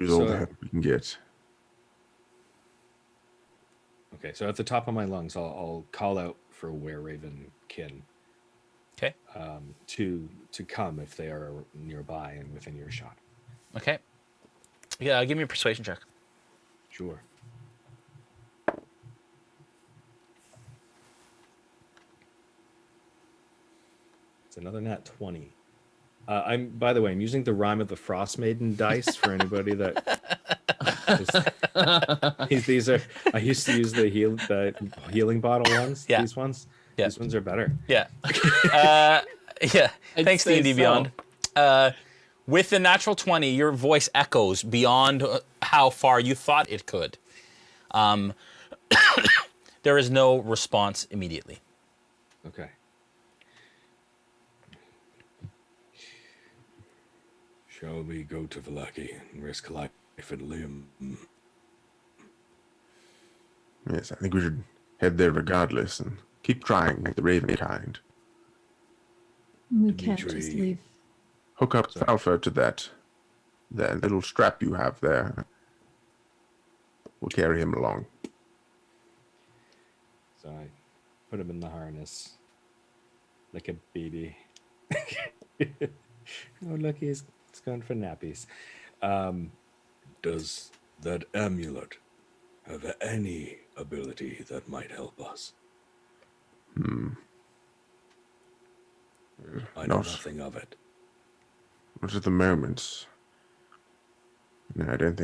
Use all the help we can get. Okay, so at the top of my lungs, I'll call out for Were-Raven kin Okay. to come if they are nearby and within earshot. Okay. Yeah, give me a persuasion check. Sure. It's another nat 20. By the way, I'm using the Rime of the Frost Maiden dice for anybody that. These are. I used to use the healing bottle ones. Yeah. These ones. Yeah. These ones are better. Yeah. Yeah. I'd Thanks, say D&D so. Beyond. With the natural 20, your voice echoes beyond how far you thought it could. There is no response immediately. Okay. Shall we go to Vallaki and risk life and limb? Yes, I think we should head there regardless and keep trying like the Raven kind. We can't just Dmitri. leave. Hook up Falpher to that little strap you have there. We'll carry him along. So I put him in the harness like a baby. Oh, look, he's going for nappies. Does that amulet have any ability that might help us? I know Not- nothing of it. Not at the moment. No, I don't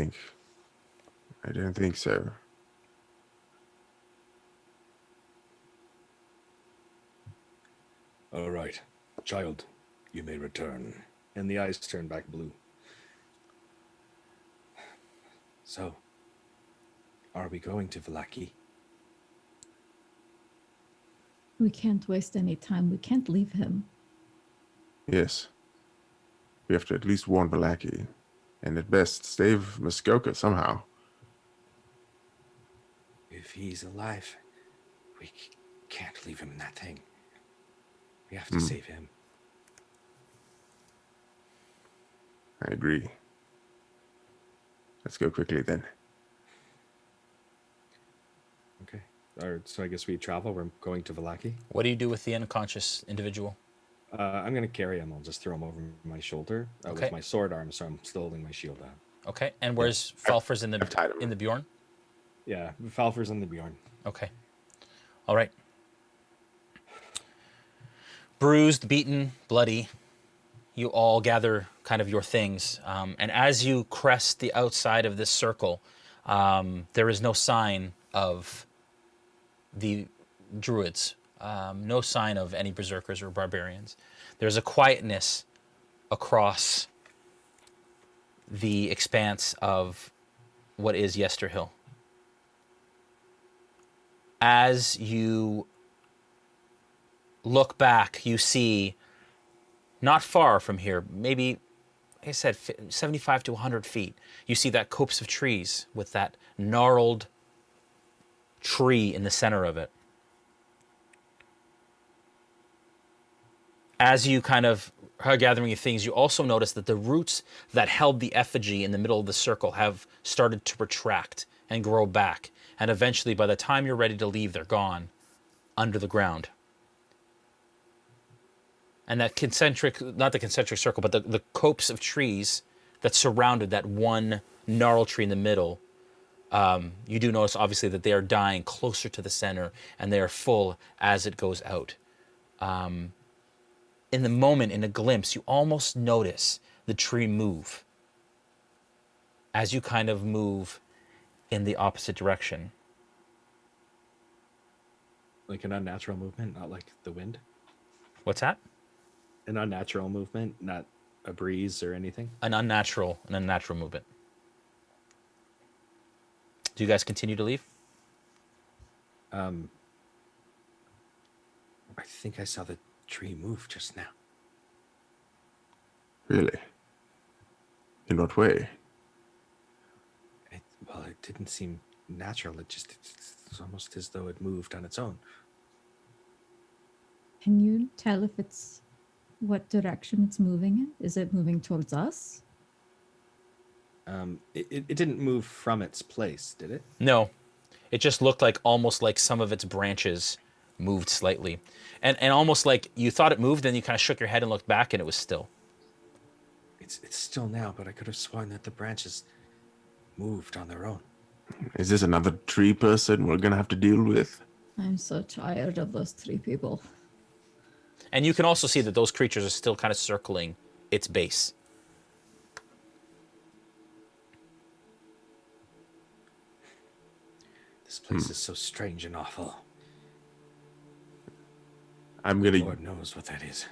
think so. All right, child, you may return. And the eyes turn back blue. So, are we going to Vallaki? We can't waste any time. We can't leave him. Yes. We have to at least warn Vallaki, and at best save Muskoka somehow. If if he's alive, we can't leave him in that thing. We have Hmm. to save him. I agree. Let's go quickly then. Okay. So I guess we travel. We're going to Vallaki. What do you do with the unconscious individual? I'm going to carry him. I'll just throw him over my shoulder Okay. with my sword arm, so I'm still holding my shield out. Okay. And where's Falpher's in I've tied him. the Bjorn? Yeah, Falpher's in the Bjorn. Okay. All right. Bruised, beaten, bloody, you all gather kind of your things. And as you crest the outside of this circle, there is no sign of the druids, no sign of any berserkers or barbarians. There's a quietness across the expanse of what is Yester Hill. As you look back, you see not far from here, maybe, like I said, 75 to 100 feet, you see that copse of trees with that gnarled tree in the center of it. As you kind of are gathering your things, you also notice that the roots that held the effigy in the middle of the circle have started to retract and grow back. And eventually, by the time you're ready to leave, they're gone under the ground. And that concentric, not the concentric circle, but the copse of trees that surrounded that one gnarled tree in the middle, you do notice, obviously, that they are dying closer to the center, and they are full as it goes out. In the moment, in a glimpse, you almost notice the tree move as you kind of move in the opposite direction. Like an unnatural movement, not like the wind. What's that? An unnatural movement, not a breeze or anything. An unnatural movement. Do you guys continue to leave? I think I saw the tree move just now. Really? In what way? Well, it didn't seem natural. It's almost as though it moved on its own. Can you tell if it's what direction it's moving in? Is it moving towards us? It didn't move from its place, did it? No. It just looked like almost like some of its branches moved slightly. And almost like you thought it moved, then you kind of shook your head and looked back and it was still. It's still now, but I could have sworn that the branches moved on their own. Is this another tree person we're gonna have to deal with? I'm so tired of those three people. And you can also see that those creatures are still kind of circling its base. This place is so strange and awful. I'm gonna Lord knows what that is.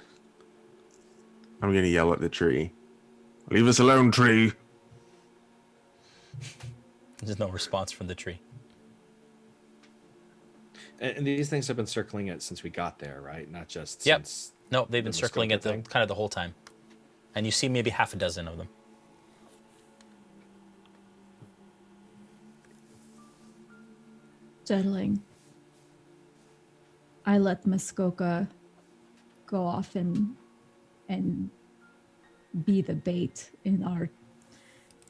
yell at the tree. Leave us alone, tree. There's no response from the tree. And these things have been circling it since we got there, right? Not just Yep. since. No, they've been the circling it Muskoka thing? kind of the whole time. And you see maybe half a dozen of them. Settling. I let Muskoka go off and be the bait in our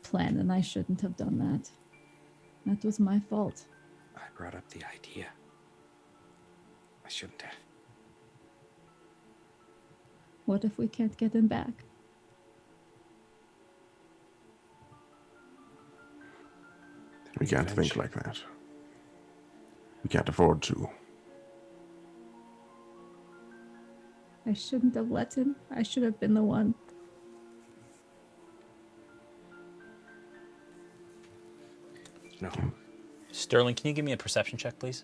plan, and I shouldn't have done that. That was my fault. I brought up the idea. I shouldn't have. What if we can't get him back? We can't think like that. We can't afford to. I shouldn't have let him. I should have been the one. No. Sterling, can you give me a perception check, please?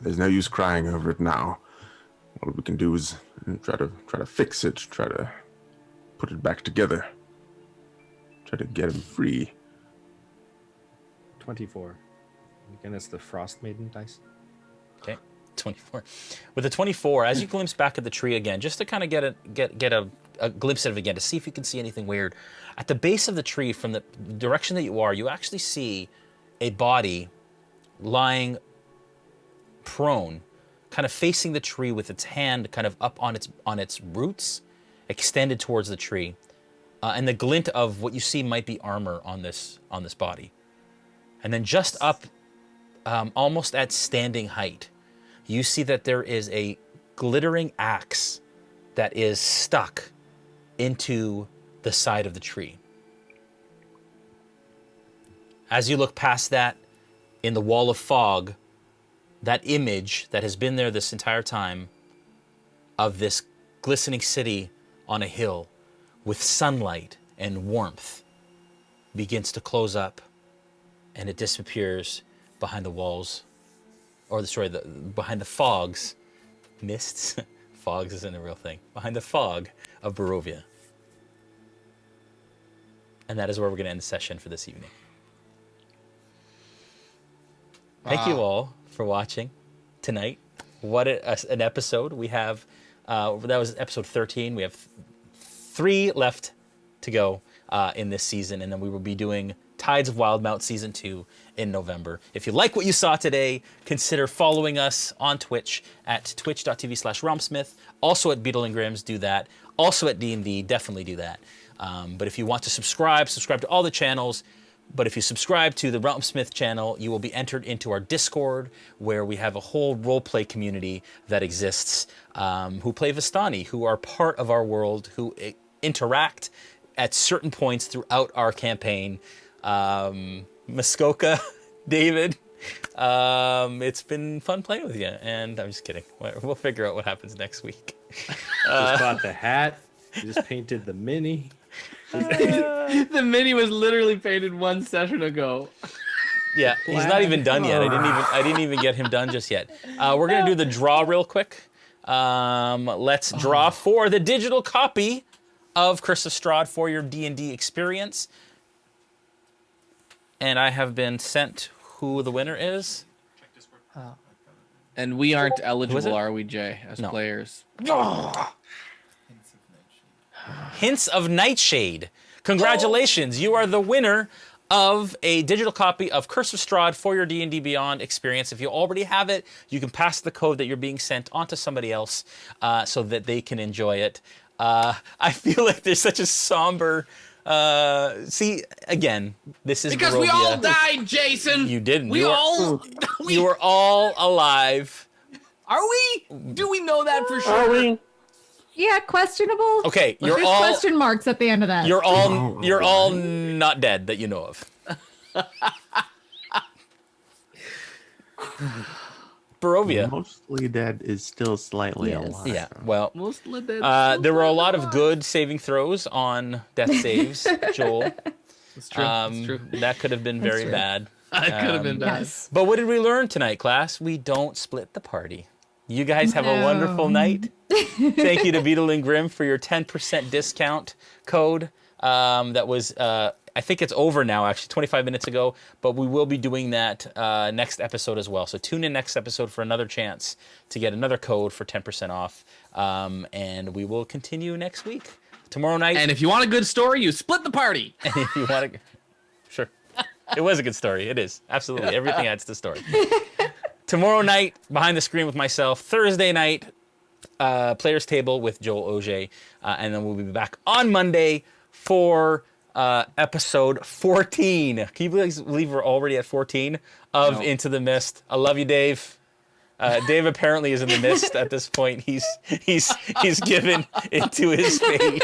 There's no use crying over it now. All we can do is try to fix it, try to put it back together. Try to get him free. 24. Again, it's the Frost Maiden dice. Okay, 24. With the 24, as you glimpse back at the tree again, just to kind of get a glimpse of it again, to see if you can see anything weird. At the base of the tree, from the direction that you are, you actually see a body lying prone, kind of facing the tree with its hand kind of up on its roots, extended towards the tree, and the glint of what you see might be armor on this body. And then just up, almost at standing height, you see that there is a glittering axe that is stuck into the side of the tree. As you look past that, in the wall of fog, that image that has been there this entire time of this glistening city on a hill with sunlight and warmth begins to close up, and it disappears behind the walls, behind the fogs, mists. Fogs isn't a real thing. Behind the fog of Barovia. And that is where we're going to end the session for this evening. Thank you all for watching tonight. What an episode. We have, that was episode 13. We have 3 left to go in this season, and then we will be doing Tides of Wildmount Season 2 in November. If you like what you saw today, consider following us on Twitch at twitch.tv/RealmSmith. Also at Beetle and Grimm's, do that. Also at D&D, definitely do that. But if you want to subscribe to all the channels. But if you subscribe to the RealmSmith channel, you will be entered into our Discord, where we have a whole roleplay community that exists, who play Vistani, who are part of our world, who interact at certain points throughout our campaign. Muskoka, David, it's been fun playing with you, and I'm just kidding. We'll figure out what happens next week. Just bought the hat. Just painted the mini. The mini was literally painted 1 session ago. Yeah, he's not even done yet. I didn't even get him done just yet. We're gonna do the draw real quick. Let's draw for the digital copy of Curse of Strahd for your D&D experience. And I have been sent who the winner is. And we aren't eligible, are we, Jay, as No. players? Hints of Nightshade. Congratulations, you are the winner of a digital copy of Curse of Strahd for your D&D Beyond experience. If you already have it, you can pass the code that you're being sent on to somebody else so that they can enjoy it. I feel like there's such a somber... see, again, this is Because Barovia. we all died, Jason! You didn't. We You were all alive. Are we? Do we know that for sure? Are we? Yeah, questionable. Okay, you're There's all... question marks at the end of that. You're all not dead that you know of. Barovia. Mostly dead is still slightly Yes. alive. Yeah, well, Mostly dead. there were a lot of good saving throws on death saves, Joel. It's true. It's true. That could have been very true. bad. It could have been bad. Yes. But what did we learn tonight, class? We don't split the party. You guys have a wonderful night. Thank you to Beetle and Grimm for your 10% discount code. That was, I think it's over now, actually, 25 minutes ago. But we will be doing that next episode as well. So tune in next episode for another chance to get another code for 10% off. And we will continue next week. Tomorrow night. And if you want a good story, you split the party. If you want to, sure. It was a good story. It is. Absolutely. Everything adds to the story. Tomorrow night, Behind the Screen with myself. Thursday night, Players Table with Joel Auge. And then we'll be back on Monday for episode 14. Can you believe we're already at 14 of Into the Mist? I love you, Dave. Dave apparently is in the mist at this point. He's given into his fate.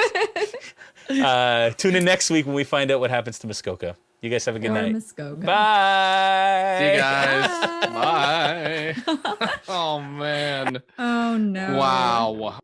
Tune in next week when we find out what happens to Muskoka. You guys have a good Or night. Muskoka. Bye. See you guys. Bye. Oh, man. Oh no. Wow.